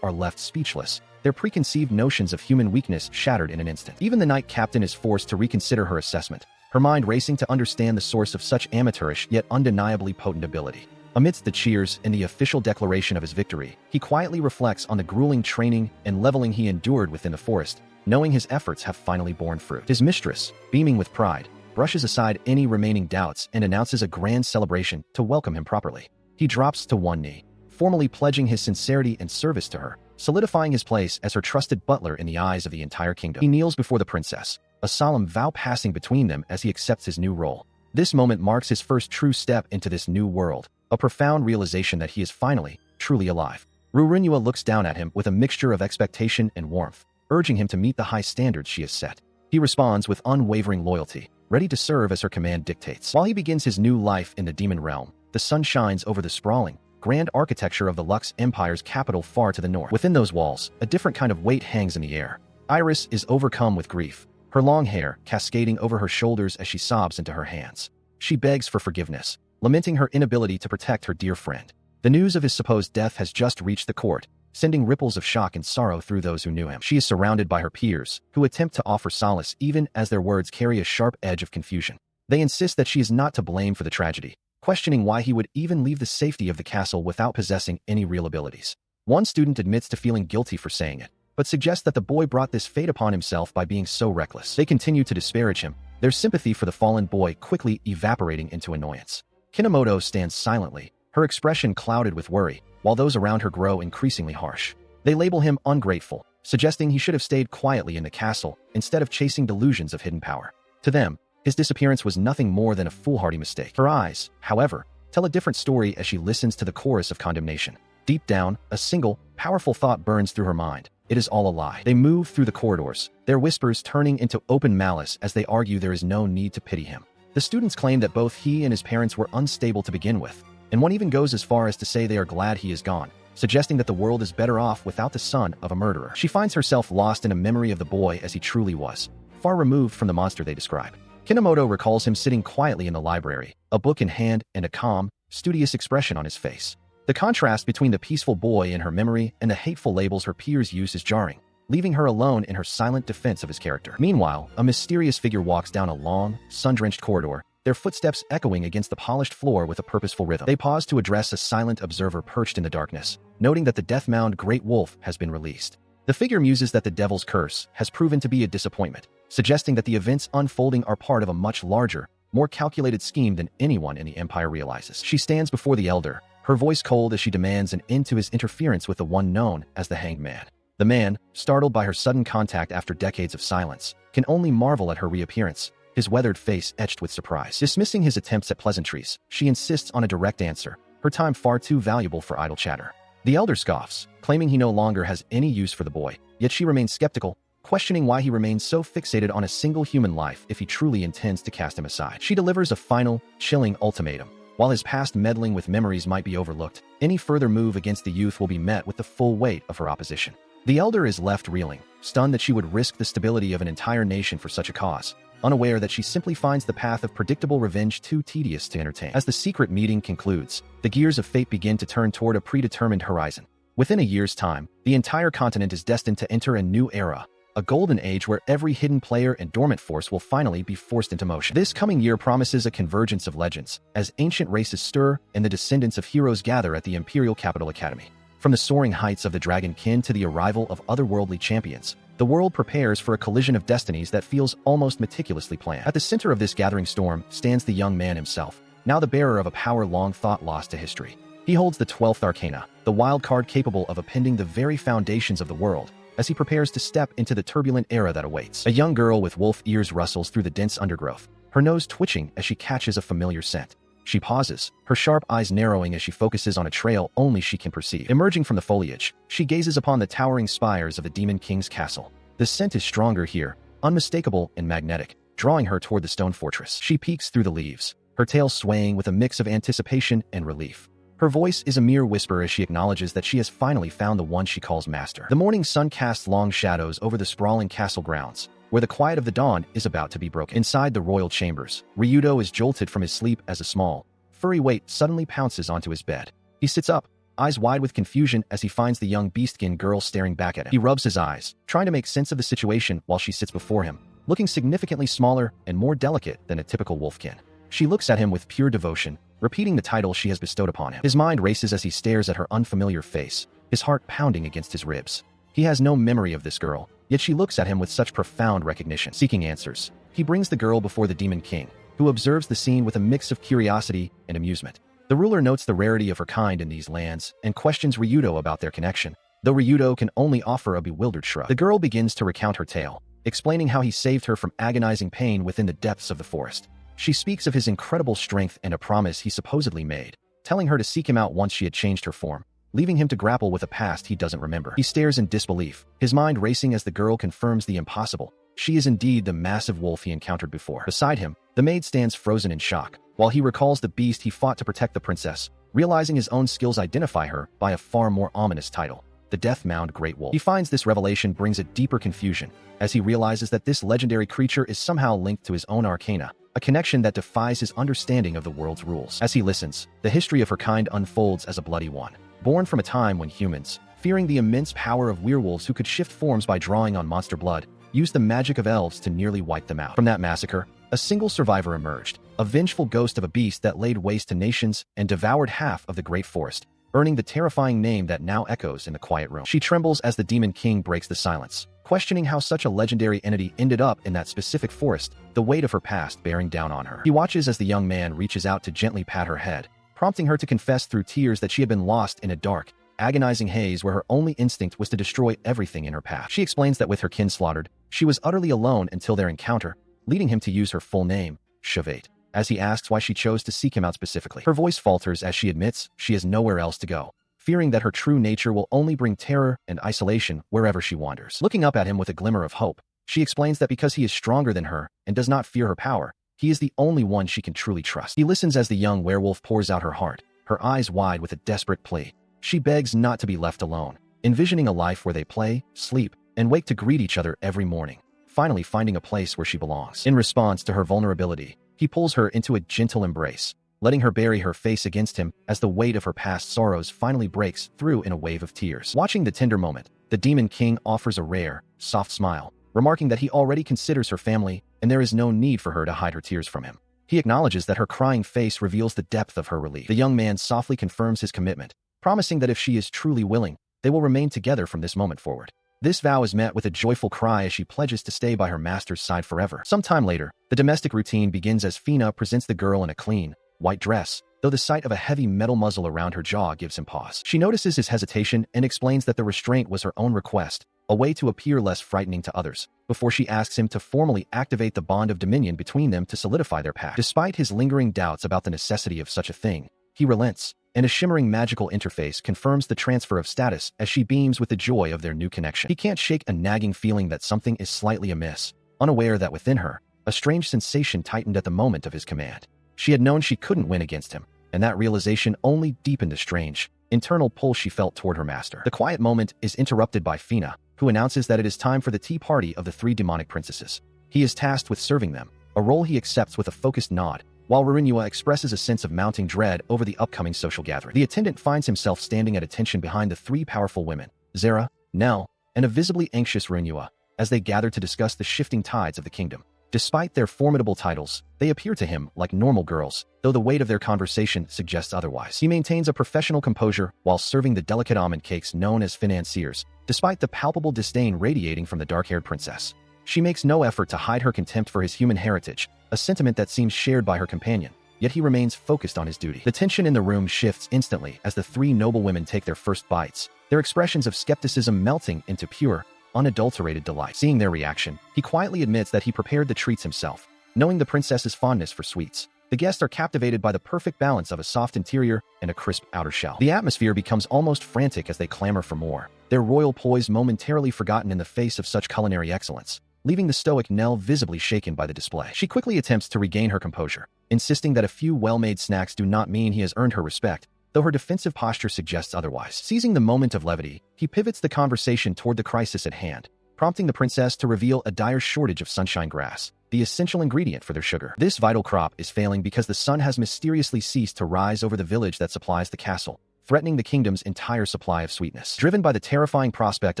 are left speechless, their preconceived notions of human weakness shattered in an instant. Even the knight captain is forced to reconsider her assessment, her mind racing to understand the source of such amateurish yet undeniably potent ability. Amidst the cheers and the official declaration of his victory, he quietly reflects on the grueling training and leveling he endured within the forest, knowing his efforts have finally borne fruit. His mistress, beaming with pride, brushes aside any remaining doubts and announces a grand celebration to welcome him properly. He drops to one knee, formally pledging his sincerity and service to her, solidifying his place as her trusted butler in the eyes of the entire kingdom. He kneels before the princess, a solemn vow passing between them as he accepts his new role. This moment marks his first true step into this new world, a profound realization that he is finally, truly alive. Rurinua looks down at him with a mixture of expectation and warmth, urging him to meet the high standards she has set. He responds with unwavering loyalty, ready to serve as her command dictates. While he begins his new life in the demon realm, the sun shines over the sprawling, grand architecture of the Lux Empire's capital far to the north. Within those walls, a different kind of weight hangs in the air. Iris is overcome with grief, her long hair cascading over her shoulders as she sobs into her hands. She begs for forgiveness, lamenting her inability to protect her dear friend. The news of his supposed death has just reached the court, sending ripples of shock and sorrow through those who knew him. She is surrounded by her peers, who attempt to offer solace even as their words carry a sharp edge of confusion. They insist that she is not to blame for the tragedy, questioning why he would even leave the safety of the castle without possessing any real abilities. One student admits to feeling guilty for saying it, but suggests that the boy brought this fate upon himself by being so reckless. They continue to disparage him, their sympathy for the fallen boy quickly evaporating into annoyance. Kinomoto stands silently, her expression clouded with worry, while those around her grow increasingly harsh. They label him ungrateful, suggesting he should have stayed quietly in the castle instead of chasing delusions of hidden power. To them, his disappearance was nothing more than a foolhardy mistake. Her eyes, however, tell a different story as she listens to the chorus of condemnation. Deep down, a single, powerful thought burns through her mind. It is all a lie. They move through the corridors, their whispers turning into open malice as they argue there is no need to pity him. The students claim that both he and his parents were unstable to begin with, and one even goes as far as to say they are glad he is gone, suggesting that the world is better off without the son of a murderer. She finds herself lost in a memory of the boy as he truly was, far removed from the monster they describe. Kinomoto recalls him sitting quietly in the library, a book in hand and a calm, studious expression on his face. The contrast between the peaceful boy in her memory and the hateful labels her peers use is jarring, leaving her alone in her silent defense of his character. Meanwhile, a mysterious figure walks down a long, sun-drenched corridor, their footsteps echoing against the polished floor with a purposeful rhythm. They pause to address a silent observer perched in the darkness, noting that the death-mound Great Wolf has been released. The figure muses that the Devil's Curse has proven to be a disappointment, suggesting that the events unfolding are part of a much larger, more calculated scheme than anyone in the Empire realizes. She stands before the Elder, her voice cold as she demands an end to his interference with the one known as the Hanged Man. The man, startled by her sudden contact after decades of silence, can only marvel at her reappearance, his weathered face etched with surprise. Dismissing his attempts at pleasantries, she insists on a direct answer, her time far too valuable for idle chatter. The Elder scoffs, claiming he no longer has any use for the boy, yet she remains skeptical, questioning why he remains so fixated on a single human life if he truly intends to cast him aside. She delivers a final, chilling ultimatum. While his past meddling with memories might be overlooked, any further move against the youth will be met with the full weight of her opposition. The Elder is left reeling, stunned that she would risk the stability of an entire nation for such a cause, unaware that she simply finds the path of predictable revenge too tedious to entertain. As the secret meeting concludes, the gears of fate begin to turn toward a predetermined horizon. Within a year's time, the entire continent is destined to enter a new era, a golden age where every hidden player and dormant force will finally be forced into motion. This coming year promises a convergence of legends, as ancient races stir and the descendants of heroes gather at the Imperial Capital Academy. From the soaring heights of the Dragon Kin to the arrival of otherworldly champions, the world prepares for a collision of destinies that feels almost meticulously planned. At the center of this gathering storm stands the young man himself, now the bearer of a power long thought lost to history. He holds the 12th Arcana, the wild card capable of upending the very foundations of the world, as he prepares to step into the turbulent era that awaits. A young girl with wolf ears rustles through the dense undergrowth, her nose twitching as she catches a familiar scent. She pauses, her sharp eyes narrowing as she focuses on a trail only she can perceive. Emerging from the foliage, she gazes upon the towering spires of the Demon King's castle. The scent is stronger here, unmistakable and magnetic, drawing her toward the stone fortress. She peeks through the leaves, her tail swaying with a mix of anticipation and relief. Her voice is a mere whisper as she acknowledges that she has finally found the one she calls master. The morning sun casts long shadows over the sprawling castle grounds, where the quiet of the dawn is about to be broken. Inside the royal chambers, Ryudo is jolted from his sleep as a small, furry weight suddenly pounces onto his bed. He sits up, eyes wide with confusion as he finds the young beastkin girl staring back at him. He rubs his eyes, trying to make sense of the situation while she sits before him, looking significantly smaller and more delicate than a typical wolfkin. She looks at him with pure devotion, repeating the title she has bestowed upon him. His mind races as he stares at her unfamiliar face, his heart pounding against his ribs. He has no memory of this girl, yet she looks at him with such profound recognition. Seeking answers, he brings the girl before the Demon King, who observes the scene with a mix of curiosity and amusement. The ruler notes the rarity of her kind in these lands and questions Ryudo about their connection, though Ryudo can only offer a bewildered shrug. The girl begins to recount her tale, explaining how he saved her from agonizing pain within the depths of the forest. She speaks of his incredible strength and a promise he supposedly made, telling her to seek him out once she had changed her form, leaving him to grapple with a past he doesn't remember. He stares in disbelief, his mind racing as the girl confirms the impossible. She is indeed the massive wolf he encountered before. Beside him, the maid stands frozen in shock, while he recalls the beast he fought to protect the princess, realizing his own skills identify her by a far more ominous title, the Death-Mound Great Wolf. He finds this revelation brings a deeper confusion, as he realizes that this legendary creature is somehow linked to his own arcana, a connection that defies his understanding of the world's rules. As he listens, the history of her kind unfolds as a bloody one, born from a time when humans, fearing the immense power of werewolves who could shift forms by drawing on monster blood, used the magic of elves to nearly wipe them out. From that massacre, a single survivor emerged, a vengeful ghost of a beast that laid waste to nations and devoured half of the great forest, earning the terrifying name that now echoes in the quiet room. She trembles as the Demon King breaks the silence, questioning how such a legendary entity ended up in that specific forest, the weight of her past bearing down on her. He watches as the young man reaches out to gently pat her head, prompting her to confess through tears that she had been lost in a dark, agonizing haze where her only instinct was to destroy everything in her path. She explains that with her kin slaughtered, she was utterly alone until their encounter, leading him to use her full name, Shavate, as he asks why she chose to seek him out specifically. Her voice falters as she admits she has nowhere else to go, fearing that her true nature will only bring terror and isolation wherever she wanders. Looking up at him with a glimmer of hope, she explains that because he is stronger than her and does not fear her power, he is the only one she can truly trust. He listens as the young werewolf pours out her heart, her eyes wide with a desperate plea. She begs not to be left alone, envisioning a life where they play, sleep, and wake to greet each other every morning, finally finding a place where she belongs. In response to her vulnerability, he pulls her into a gentle embrace, letting her bury her face against him as the weight of her past sorrows finally breaks through in a wave of tears. Watching the tender moment, the Demon King offers a rare, soft smile, remarking that he already considers her family and there is no need for her to hide her tears from him. He acknowledges that her crying face reveals the depth of her relief. The young man softly confirms his commitment, promising that if she is truly willing, they will remain together from this moment forward. This vow is met with a joyful cry as she pledges to stay by her master's side forever. Some time later, the domestic routine begins as Fina presents the girl in a clean, white dress, though the sight of a heavy metal muzzle around her jaw gives him pause. She notices his hesitation and explains that the restraint was her own request, a way to appear less frightening to others, before she asks him to formally activate the bond of dominion between them to solidify their pact. Despite his lingering doubts about the necessity of such a thing, he relents, and a shimmering magical interface confirms the transfer of status as she beams with the joy of their new connection. He can't shake a nagging feeling that something is slightly amiss, unaware that within her, a strange sensation tightened at the moment of his command. She had known she couldn't win against him, and that realization only deepened a strange, internal pull she felt toward her master. The quiet moment is interrupted by Fina, who announces that it is time for the tea party of the three demonic princesses. He is tasked with serving them, a role he accepts with a focused nod, while Ruinua expresses a sense of mounting dread over the upcoming social gathering. The attendant finds himself standing at attention behind the three powerful women, Zera, Nell, and a visibly anxious Ruinua, as they gather to discuss the shifting tides of the kingdom. Despite their formidable titles, they appear to him like normal girls, though the weight of their conversation suggests otherwise. He maintains a professional composure while serving the delicate almond cakes known as financiers, despite the palpable disdain radiating from the dark-haired princess. She makes no effort to hide her contempt for his human heritage, a sentiment that seems shared by her companion, yet he remains focused on his duty. The tension in the room shifts instantly as the three noble women take their first bites, their expressions of skepticism melting into pure, unadulterated delight. Seeing their reaction, he quietly admits that he prepared the treats himself, knowing the princess's fondness for sweets. The guests are captivated by the perfect balance of a soft interior and a crisp outer shell. The atmosphere becomes almost frantic as they clamor for more, their royal poise momentarily forgotten in the face of such culinary excellence, leaving the stoic Nell visibly shaken by the display. She quickly attempts to regain her composure, insisting that a few well-made snacks do not mean he has earned her respect, though her defensive posture suggests otherwise. Seizing the moment of levity, he pivots the conversation toward the crisis at hand, prompting the princess to reveal a dire shortage of sunshine grass, the essential ingredient for their sugar. This vital crop is failing because the sun has mysteriously ceased to rise over the village that supplies the castle, threatening the kingdom's entire supply of sweetness. Driven by the terrifying prospect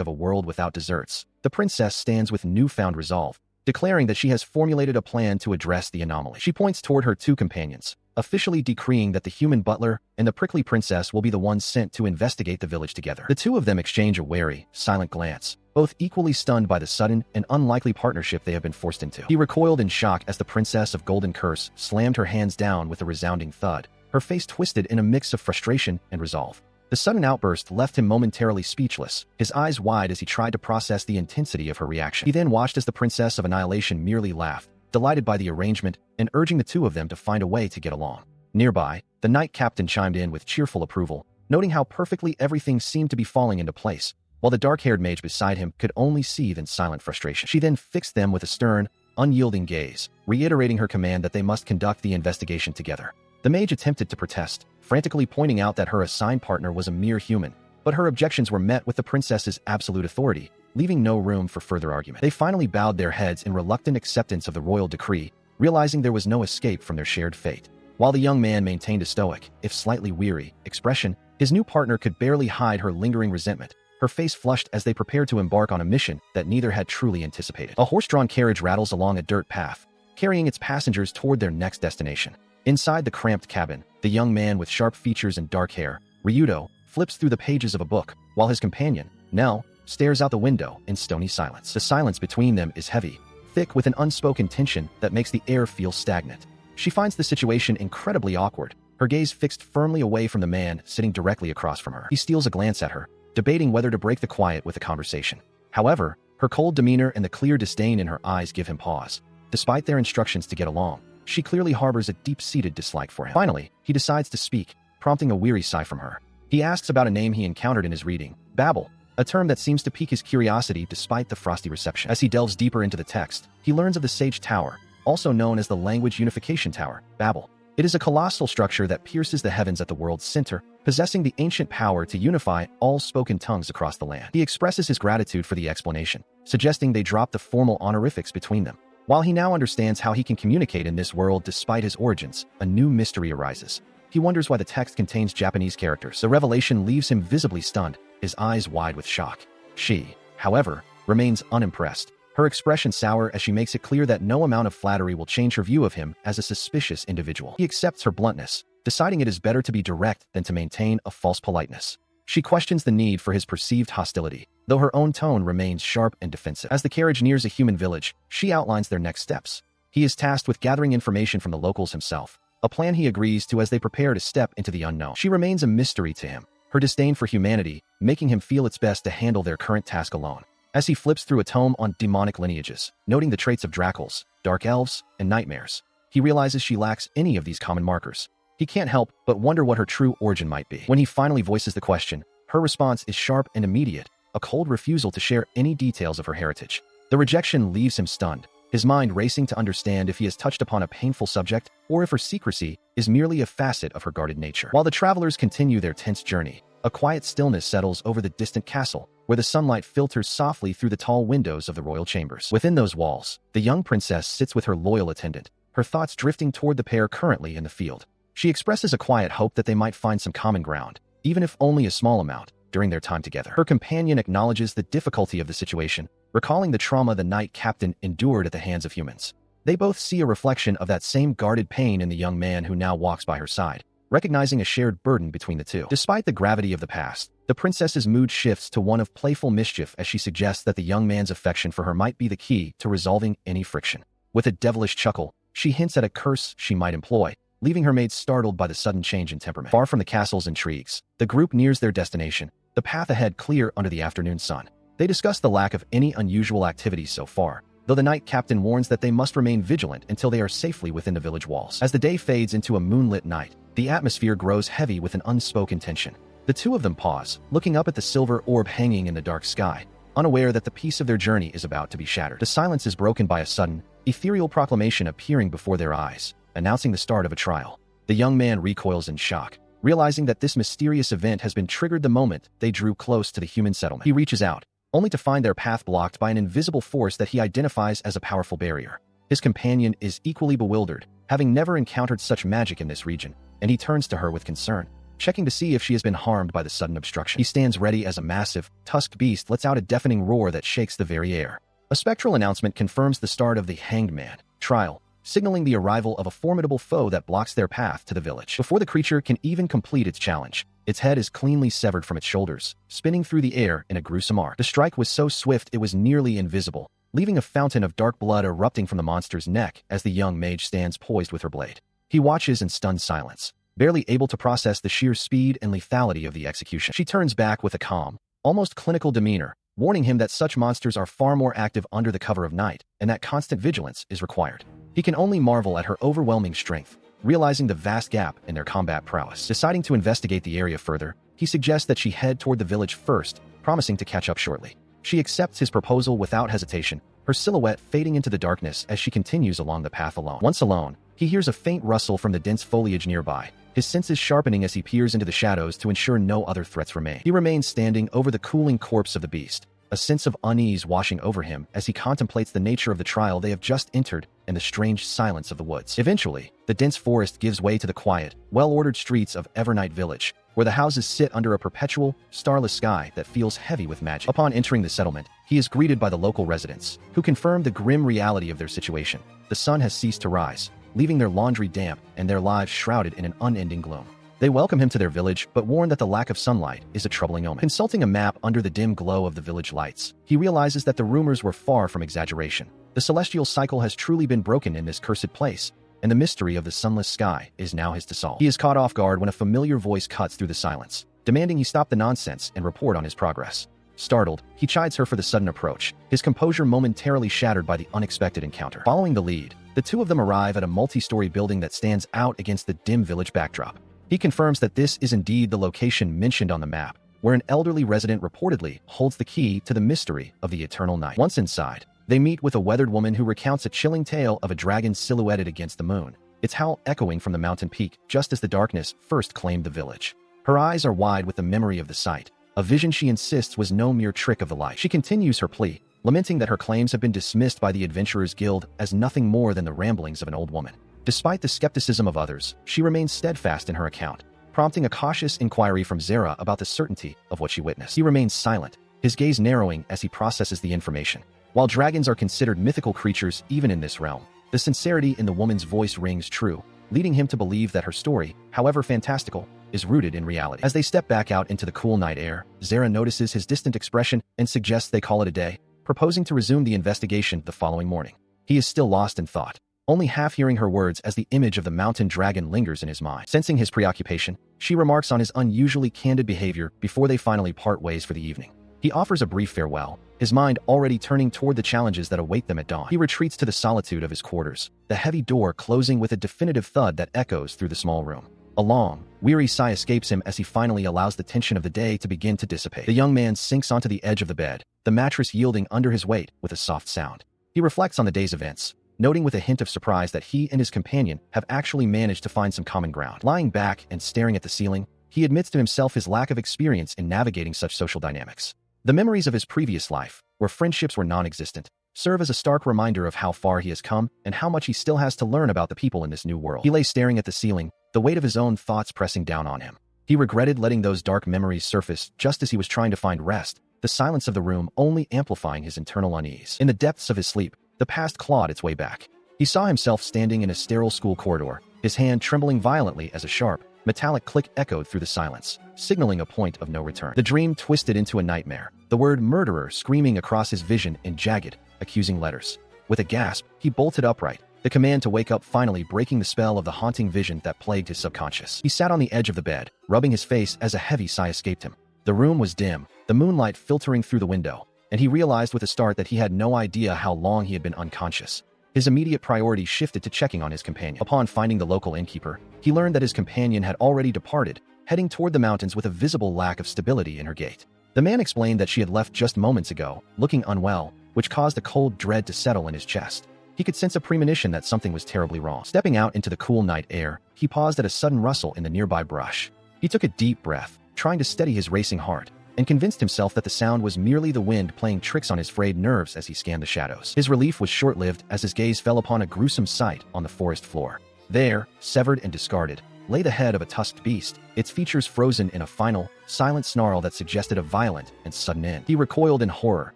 of a world without desserts, the princess stands with newfound resolve, declaring that she has formulated a plan to address the anomaly. She points toward her two companions, officially decreeing that the human butler and the prickly princess will be the ones sent to investigate the village together. The two of them exchange a wary, silent glance, both equally stunned by the sudden and unlikely partnership they have been forced into. He recoiled in shock as the princess of Golden Curse slammed her hands down with a resounding thud, her face twisted in a mix of frustration and resolve. The sudden outburst left him momentarily speechless, his eyes wide as he tried to process the intensity of her reaction. He then watched as the Princess of Annihilation merely laughed, delighted by the arrangement and urging the two of them to find a way to get along. Nearby, the knight captain chimed in with cheerful approval, noting how perfectly everything seemed to be falling into place, while the dark-haired mage beside him could only seethe in silent frustration. She then fixed them with a stern, unyielding gaze, reiterating her command that they must conduct the investigation together. The mage attempted to protest, frantically pointing out that her assigned partner was a mere human, but her objections were met with the princess's absolute authority, leaving no room for further argument. They finally bowed their heads in reluctant acceptance of the royal decree, realizing there was no escape from their shared fate. While the young man maintained a stoic, if slightly weary, expression, his new partner could barely hide her lingering resentment, her face flushed as they prepared to embark on a mission that neither had truly anticipated. A horse-drawn carriage rattles along a dirt path, carrying its passengers toward their next destination. Inside the cramped cabin, the young man with sharp features and dark hair, Ryudo, flips through the pages of a book, while his companion, Nell, stares out the window in stony silence. The silence between them is heavy, thick with an unspoken tension that makes the air feel stagnant. She finds the situation incredibly awkward, her gaze fixed firmly away from the man sitting directly across from her. He steals a glance at her, debating whether to break the quiet with a conversation. However, her cold demeanor and the clear disdain in her eyes give him pause. Despite their instructions to get along, she clearly harbors a deep-seated dislike for him. Finally, he decides to speak, prompting a weary sigh from her. He asks about a name he encountered in his reading, Babel, a term that seems to pique his curiosity despite the frosty reception. As he delves deeper into the text, he learns of the Sage Tower, also known as the Language Unification Tower, Babel. It is a colossal structure that pierces the heavens at the world's center, possessing the ancient power to unify all spoken tongues across the land. He expresses his gratitude for the explanation, suggesting they drop the formal honorifics between them. While he now understands how he can communicate in this world despite his origins, a new mystery arises. He wonders why the text contains Japanese characters. The revelation leaves him visibly stunned, his eyes wide with shock. She, however, remains unimpressed, her expression sour as she makes it clear that no amount of flattery will change her view of him as a suspicious individual. He accepts her bluntness, deciding it is better to be direct than to maintain a false politeness. She questions the need for his perceived hostility, though her own tone remains sharp and defensive. As the carriage nears a human village, she outlines their next steps. He is tasked with gathering information from the locals himself, a plan he agrees to as they prepare to step into the unknown. She remains a mystery to him, her disdain for humanity making him feel it's best to handle their current task alone. As he flips through a tome on demonic lineages, noting the traits of Dracals, dark elves, and nightmares, he realizes she lacks any of these common markers. He can't help but wonder what her true origin might be. When he finally voices the question, her response is sharp and immediate, a cold refusal to share any details of her heritage. The rejection leaves him stunned, his mind racing to understand if he has touched upon a painful subject or if her secrecy is merely a facet of her guarded nature. While the travelers continue their tense journey, a quiet stillness settles over the distant castle, where the sunlight filters softly through the tall windows of the royal chambers. Within those walls, the young princess sits with her loyal attendant, her thoughts drifting toward the pair currently in the field. She expresses a quiet hope that they might find some common ground, even if only a small amount, during their time together. Her companion acknowledges the difficulty of the situation, recalling the trauma the knight captain endured at the hands of humans. They both see a reflection of that same guarded pain in the young man who now walks by her side, recognizing a shared burden between the two. Despite the gravity of the past, the princess's mood shifts to one of playful mischief as she suggests that the young man's affection for her might be the key to resolving any friction. With a devilish chuckle, she hints at a curse she might employ, leaving her maid startled by the sudden change in temperament. Far from the castle's intrigues, the group nears their destination, the path ahead clear under the afternoon sun. They discuss the lack of any unusual activities so far, though the knight captain warns that they must remain vigilant until they are safely within the village walls. As the day fades into a moonlit night, the atmosphere grows heavy with an unspoken tension. The two of them pause, looking up at the silver orb hanging in the dark sky, unaware that the peace of their journey is about to be shattered. The silence is broken by a sudden, ethereal proclamation appearing before their eyes, announcing the start of a trial. The young man recoils in shock, realizing that this mysterious event has been triggered the moment they drew close to the human settlement. He reaches out, only to find their path blocked by an invisible force that he identifies as a powerful barrier. His companion is equally bewildered, having never encountered such magic in this region, and he turns to her with concern, checking to see if she has been harmed by the sudden obstruction. He stands ready as a massive, tusked beast lets out a deafening roar that shakes the very air. A spectral announcement confirms the start of the Hanged Man trial, signaling the arrival of a formidable foe that blocks their path to the village. Before the creature can even complete its challenge, its head is cleanly severed from its shoulders, spinning through the air in a gruesome arc. The strike was so swift it was nearly invisible, leaving a fountain of dark blood erupting from the monster's neck as the young mage stands poised with her blade. He watches in stunned silence, barely able to process the sheer speed and lethality of the execution. She turns back with a calm, almost clinical demeanor, warning him that such monsters are far more active under the cover of night, and that constant vigilance is required. He can only marvel at her overwhelming strength, realizing the vast gap in their combat prowess. Deciding to investigate the area further, he suggests that she head toward the village first, promising to catch up shortly. She accepts his proposal without hesitation, her silhouette fading into the darkness as she continues along the path alone. Once alone, he hears a faint rustle from the dense foliage nearby, his senses sharpening as he peers into the shadows to ensure no other threats remain. He remains standing over the cooling corpse of the beast, a sense of unease washing over him as he contemplates the nature of the trial they have just entered and the strange silence of the woods. Eventually, the dense forest gives way to the quiet, well-ordered streets of Evernight Village, where the houses sit under a perpetual, starless sky that feels heavy with magic. Upon entering the settlement, he is greeted by the local residents, who confirm the grim reality of their situation. The sun has ceased to rise, leaving their laundry damp and their lives shrouded in an unending gloom. They welcome him to their village, but warn that the lack of sunlight is a troubling omen. Consulting a map under the dim glow of the village lights, he realizes that the rumors were far from exaggeration. The celestial cycle has truly been broken in this cursed place, and the mystery of the sunless sky is now his to solve. He is caught off guard when a familiar voice cuts through the silence, demanding he stop the nonsense and report on his progress. Startled, he chides her for the sudden approach, his composure momentarily shattered by the unexpected encounter. Following the lead, the two of them arrive at a multi-story building that stands out against the dim village backdrop. He confirms that this is indeed the location mentioned on the map, where an elderly resident reportedly holds the key to the mystery of the eternal night. Once inside, they meet with a weathered woman who recounts a chilling tale of a dragon silhouetted against the moon, its howl echoing from the mountain peak just as the darkness first claimed the village. Her eyes are wide with the memory of the sight, a vision she insists was no mere trick of the light. She continues her plea, lamenting that her claims have been dismissed by the Adventurers Guild as nothing more than the ramblings of an old woman. Despite the skepticism of others, she remains steadfast in her account, prompting a cautious inquiry from Zera about the certainty of what she witnessed. He remains silent, his gaze narrowing as he processes the information. While dragons are considered mythical creatures even in this realm, the sincerity in the woman's voice rings true, leading him to believe that her story, however fantastical, is rooted in reality. As they step back out into the cool night air, Zera notices his distant expression and suggests they call it a day, proposing to resume the investigation the following morning. He is still lost in thought, only half hearing her words as the image of the mountain dragon lingers in his mind. Sensing his preoccupation, she remarks on his unusually candid behavior before they finally part ways for the evening. He offers a brief farewell, his mind already turning toward the challenges that await them at dawn. He retreats to the solitude of his quarters, the heavy door closing with a definitive thud that echoes through the small room. A long, weary sigh escapes him as he finally allows the tension of the day to begin to dissipate. The young man sinks onto the edge of the bed, the mattress yielding under his weight with a soft sound. He reflects on the day's events, noting with a hint of surprise that he and his companion have actually managed to find some common ground. Lying back and staring at the ceiling, he admits to himself his lack of experience in navigating such social dynamics. The memories of his previous life, where friendships were non-existent, serve as a stark reminder of how far he has come and how much he still has to learn about the people in this new world. He lay staring at the ceiling, the weight of his own thoughts pressing down on him. He regretted letting those dark memories surface just as he was trying to find rest, the silence of the room only amplifying his internal unease. In the depths of his sleep, the past clawed its way back. He saw himself standing in a sterile school corridor, his hand trembling violently as a sharp, metallic click echoed through the silence, signaling a point of no return. The dream twisted into a nightmare, the word murderer screaming across his vision in jagged, accusing letters. With a gasp, he bolted upright, the command to wake up finally breaking the spell of the haunting vision that plagued his subconscious. He sat on the edge of the bed, rubbing his face as a heavy sigh escaped him. The room was dim, the moonlight filtering through the window, and he realized with a start that he had no idea how long he had been unconscious. His immediate priority shifted to checking on his companion. Upon finding the local innkeeper, he learned that his companion had already departed, heading toward the mountains with a visible lack of stability in her gait. The man explained that she had left just moments ago, looking unwell, which caused a cold dread to settle in his chest. He could sense a premonition that something was terribly wrong. Stepping out into the cool night air, he paused at a sudden rustle in the nearby brush. He took a deep breath, trying to steady his racing heart, and convinced himself that the sound was merely the wind playing tricks on his frayed nerves as he scanned the shadows. His relief was short-lived as his gaze fell upon a gruesome sight on the forest floor. There, severed and discarded, lay the head of a tusked beast, its features frozen in a final, silent snarl that suggested a violent and sudden end. He recoiled in horror,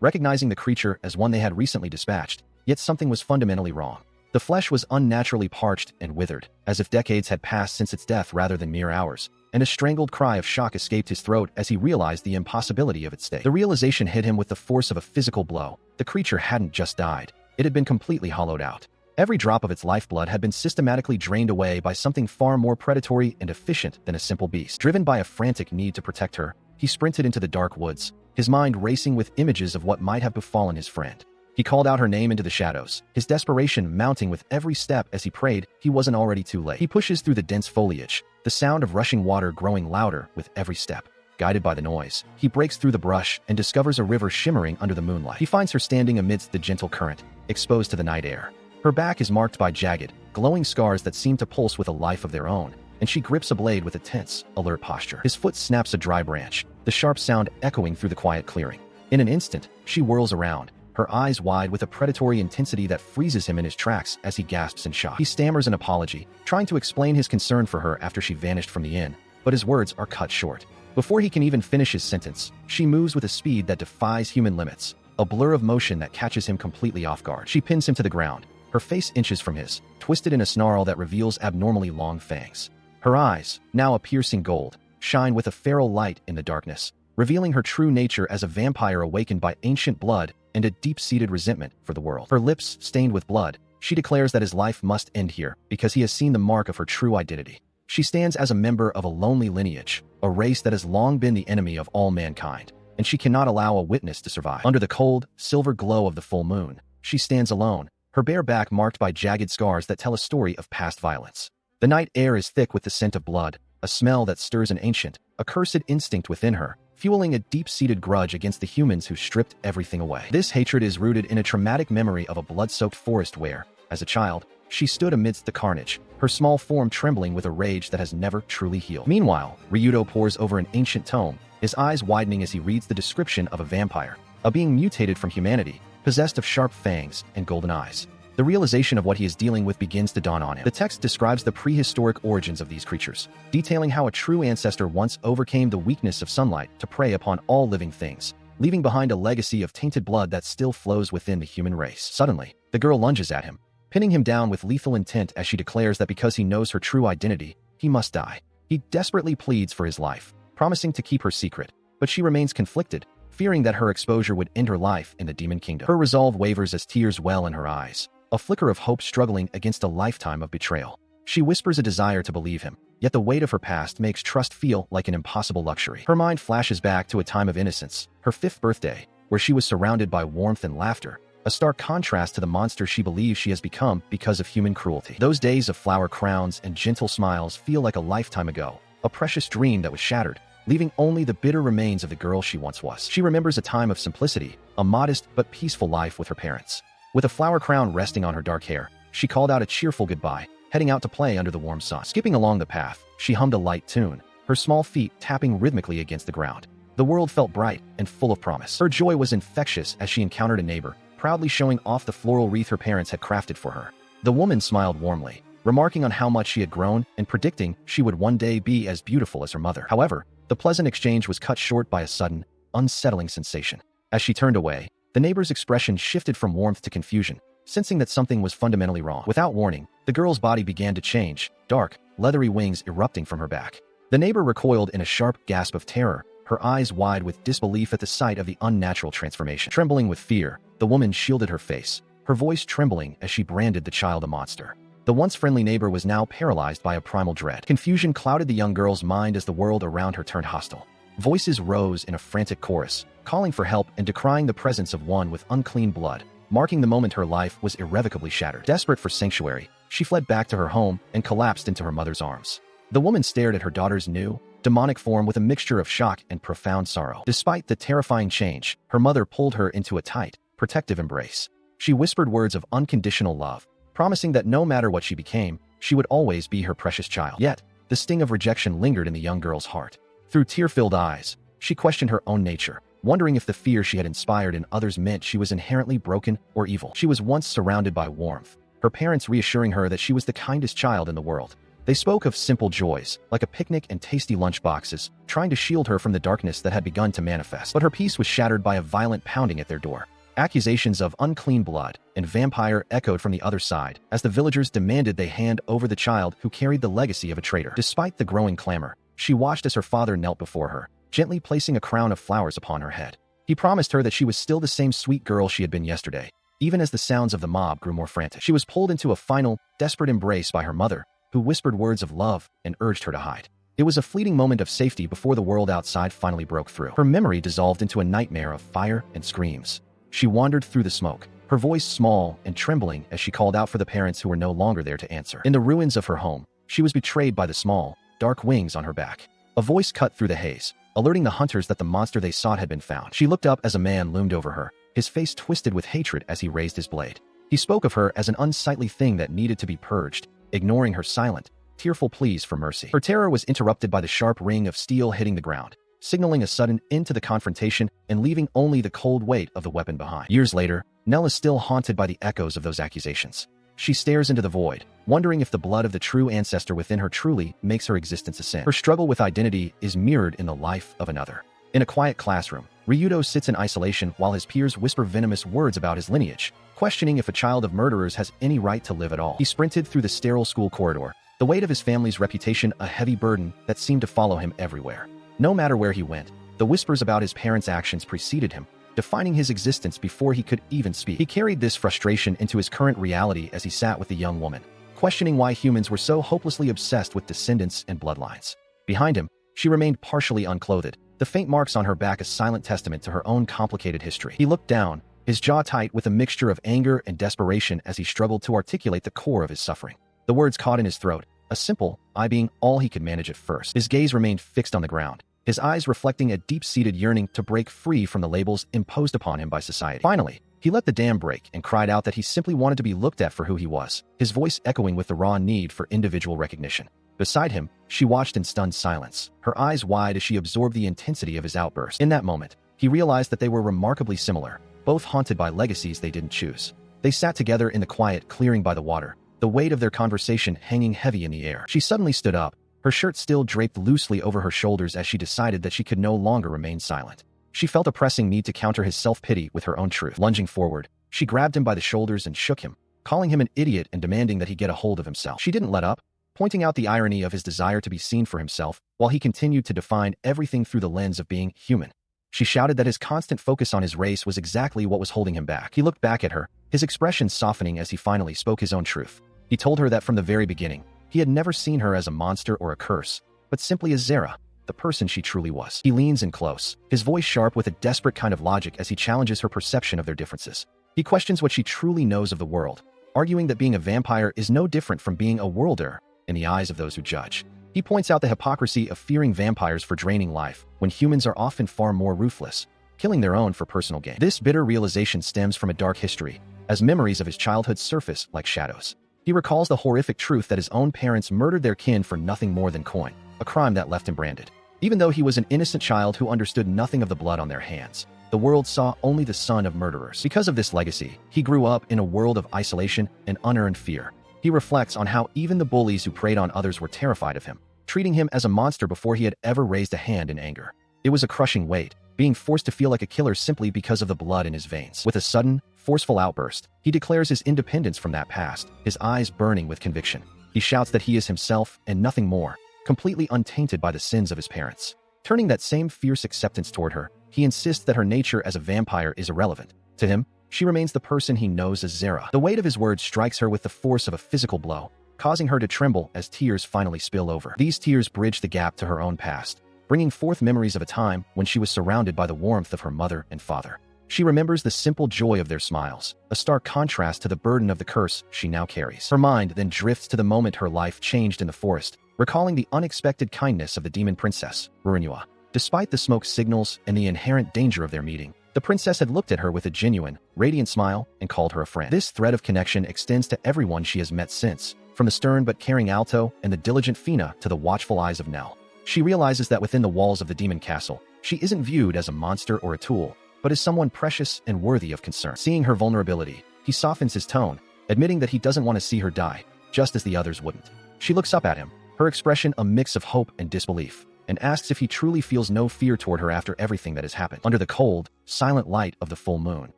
recognizing the creature as one they had recently dispatched, yet something was fundamentally wrong. The flesh was unnaturally parched and withered, as if decades had passed since its death rather than mere hours, and a strangled cry of shock escaped his throat as he realized the impossibility of its state. The realization hit him with the force of a physical blow. The creature hadn't just died. It had been completely hollowed out. Every drop of its lifeblood had been systematically drained away by something far more predatory and efficient than a simple beast. Driven by a frantic need to protect her, he sprinted into the dark woods, his mind racing with images of what might have befallen his friend. He called out her name into the shadows, his desperation mounting with every step as he prayed he wasn't already too late. He pushes through the dense foliage, the sound of rushing water growing louder with every step. Guided by the noise, he breaks through the brush and discovers a river shimmering under the moonlight. He finds her standing amidst the gentle current, exposed to the night air. Her back is marked by jagged, glowing scars that seem to pulse with a life of their own, and she grips a blade with a tense, alert posture. His foot snaps a dry branch, the sharp sound echoing through the quiet clearing. In an instant, she whirls around, her eyes wide with a predatory intensity that freezes him in his tracks as he gasps in shock. He stammers an apology, trying to explain his concern for her after she vanished from the inn, but his words are cut short. Before he can even finish his sentence, she moves with a speed that defies human limits, a blur of motion that catches him completely off guard. She pins him to the ground, her face inches from his, twisted in a snarl that reveals abnormally long fangs. Her eyes, now a piercing gold, shine with a feral light in the darkness, revealing her true nature as a vampire awakened by ancient blood and a deep-seated resentment for the world. Her lips stained with blood, she declares that his life must end here because he has seen the mark of her true identity. She stands as a member of a lonely lineage, a race that has long been the enemy of all mankind, and she cannot allow a witness to survive. Under the cold, silver glow of the full moon, she stands alone, her bare back marked by jagged scars that tell a story of past violence. The night air is thick with the scent of blood, a smell that stirs an ancient, accursed instinct within her, fueling a deep-seated grudge against the humans who stripped everything away. This hatred is rooted in a traumatic memory of a blood-soaked forest where, as a child, she stood amidst the carnage, her small form trembling with a rage that has never truly healed. Meanwhile, Ryudo pores over an ancient tome, his eyes widening as he reads the description of a vampire, a being mutated from humanity, possessed of sharp fangs and golden eyes. The realization of what he is dealing with begins to dawn on him. The text describes the prehistoric origins of these creatures, detailing how a true ancestor once overcame the weakness of sunlight to prey upon all living things, leaving behind a legacy of tainted blood that still flows within the human race. Suddenly, the girl lunges at him, pinning him down with lethal intent as she declares that because he knows her true identity, he must die. He desperately pleads for his life, promising to keep her secret, but she remains conflicted, fearing that her exposure would end her life in the Demon Kingdom. Her resolve wavers as tears well in her eyes, a flicker of hope struggling against a lifetime of betrayal. She whispers a desire to believe him, yet the weight of her past makes trust feel like an impossible luxury. Her mind flashes back to a time of innocence, her 5th birthday, where she was surrounded by warmth and laughter, a stark contrast to the monster she believes she has become because of human cruelty. Those days of flower crowns and gentle smiles feel like a lifetime ago, a precious dream that was shattered, leaving only the bitter remains of the girl she once was. She remembers a time of simplicity, a modest but peaceful life with her parents. With a flower crown resting on her dark hair, she called out a cheerful goodbye, heading out to play under the warm sun. Skipping along the path, she hummed a light tune, her small feet tapping rhythmically against the ground. The world felt bright and full of promise. Her joy was infectious as she encountered a neighbor, proudly showing off the floral wreath her parents had crafted for her. The woman smiled warmly, remarking on how much she had grown and predicting she would one day be as beautiful as her mother. However, the pleasant exchange was cut short by a sudden, unsettling sensation. As she turned away, the neighbor's expression shifted from warmth to confusion, sensing that something was fundamentally wrong. Without warning, the girl's body began to change, dark, leathery wings erupting from her back. The neighbor recoiled in a sharp gasp of terror, her eyes wide with disbelief at the sight of the unnatural transformation. Trembling with fear, the woman shielded her face, her voice trembling as she branded the child a monster. The once friendly neighbor was now paralyzed by a primal dread. Confusion clouded the young girl's mind as the world around her turned hostile. Voices rose in a frantic chorus, calling for help and decrying the presence of one with unclean blood, marking the moment her life was irrevocably shattered. Desperate for sanctuary, she fled back to her home and collapsed into her mother's arms. The woman stared at her daughter's new, demonic form with a mixture of shock and profound sorrow. Despite the terrifying change, her mother pulled her into a tight, protective embrace. She whispered words of unconditional love, promising that no matter what she became, she would always be her precious child. Yet, The sting of rejection lingered in the young girl's heart. Through tear-filled eyes, she questioned her own nature, wondering if the fear she had inspired in others meant she was inherently broken or evil. She was once surrounded by warmth, her parents reassuring her that she was the kindest child in the world. They spoke of simple joys, like a picnic and tasty lunchboxes, trying to shield her from the darkness that had begun to manifest. But her peace was shattered by a violent pounding at their door. Accusations of unclean blood and vampire echoed from the other side, as the villagers demanded they hand over the child who carried the legacy of a traitor. Despite the growing clamor, she watched as her father knelt before her, gently placing a crown of flowers upon her head. He promised her that she was still the same sweet girl she had been yesterday, even as the sounds of the mob grew more frantic. She was pulled into a final, desperate embrace by her mother, who whispered words of love and urged her to hide. It was a fleeting moment of safety before the world outside finally broke through. Her memory dissolved into a nightmare of fire and screams. She wandered through the smoke, her voice small and trembling as she called out for the parents who were no longer there to answer. In the ruins of her home, she was betrayed by the small, dark wings on her back. A voice cut through the haze, alerting the hunters that the monster they sought had been found. She looked up as a man loomed over her, his face twisted with hatred as he raised his blade. He spoke of her as an unsightly thing that needed to be purged, ignoring her silent, tearful pleas for mercy. Her terror was interrupted by the sharp ring of steel hitting the ground, signaling a sudden end to the confrontation and leaving only the cold weight of the weapon behind. Years later, Nell is still haunted by the echoes of those accusations. She stares into the void, wondering if the blood of the true ancestor within her truly makes her existence a sin. Her struggle with identity is mirrored in the life of another. In a quiet classroom, Ryudo sits in isolation while his peers whisper venomous words about his lineage, questioning if a child of murderers has any right to live at all. He sprinted through the sterile school corridor, the weight of his family's reputation a heavy burden that seemed to follow him everywhere. No matter where he went, the whispers about his parents' actions preceded him, defining his existence before he could even speak. He carried this frustration into his current reality as he sat with the young woman, questioning why humans were so hopelessly obsessed with descendants and bloodlines. Behind him, she remained partially unclothed, the faint marks on her back a silent testament to her own complicated history. He looked down, his jaw tight with a mixture of anger and desperation as he struggled to articulate the core of his suffering. The words caught in his throat, a simple "I" being all he could manage at first. His gaze remained fixed on the ground, his eyes reflecting a deep-seated yearning to break free from the labels imposed upon him by society. Finally, he let the dam break and cried out that he simply wanted to be looked at for who he was, his voice echoing with the raw need for individual recognition. Beside him, she watched in stunned silence, her eyes wide as she absorbed the intensity of his outburst. In that moment, he realized that they were remarkably similar, both haunted by legacies they didn't choose. They sat together in the quiet clearing by the water, the weight of their conversation hanging heavy in the air. She suddenly stood up, her shirt still draped loosely over her shoulders as she decided that she could no longer remain silent. She felt a pressing need to counter his self-pity with her own truth. Lunging forward, she grabbed him by the shoulders and shook him, calling him an idiot and demanding that he get a hold of himself. She didn't let up, pointing out the irony of his desire to be seen for himself while he continued to define everything through the lens of being human. She shouted that his constant focus on his race was exactly what was holding him back. He looked back at her, his expression softening as he finally spoke his own truth. He told her that from the very beginning, he had never seen her as a monster or a curse, but simply as Zara, the person she truly was. He leans in close, his voice sharp with a desperate kind of logic as he challenges her perception of their differences. He questions what she truly knows of the world, arguing that being a vampire is no different from being a worlder in the eyes of those who judge. He points out the hypocrisy of fearing vampires for draining life when humans are often far more ruthless, killing their own for personal gain. This bitter realization stems from a dark history, as memories of his childhood surface like shadows. He recalls the horrific truth that his own parents murdered their kin for nothing more than coin, a crime that left him branded. Even though he was an innocent child who understood nothing of the blood on their hands, the world saw only the son of murderers. Because of this legacy, he grew up in a world of isolation and unearned fear. He reflects on how even the bullies who preyed on others were terrified of him, treating him as a monster before he had ever raised a hand in anger. It was a crushing weight, being forced to feel like a killer simply because of the blood in his veins. With a sudden, forceful outburst, he declares his independence from that past, his eyes burning with conviction. He shouts that he is himself and nothing more, completely untainted by the sins of his parents. Turning that same fierce acceptance toward her, he insists that her nature as a vampire is irrelevant. To him, she remains the person he knows as Zara. The weight of his words strikes her with the force of a physical blow, causing her to tremble as tears finally spill over. These tears bridge the gap to her own past, bringing forth memories of a time when she was surrounded by the warmth of her mother and father. She remembers the simple joy of their smiles, a stark contrast to the burden of the curse she now carries. Her mind then drifts to the moment her life changed in the forest, recalling the unexpected kindness of the demon princess, manhwa. Despite the smoke signals and the inherent danger of their meeting, the princess had looked at her with a genuine, radiant smile and called her a friend. This thread of connection extends to everyone she has met since, from the stern but caring Alto and the diligent Fina to the watchful eyes of Nell. She realizes that within the walls of the demon castle, she isn't viewed as a monster or a tool, but as someone precious and worthy of concern. Seeing her vulnerability, he softens his tone, admitting that he doesn't want to see her die, just as the others wouldn't. She looks up at him, her expression a mix of hope and disbelief, and asks if he truly feels no fear toward her after everything that has happened. Under the cold, silent light of the full moon,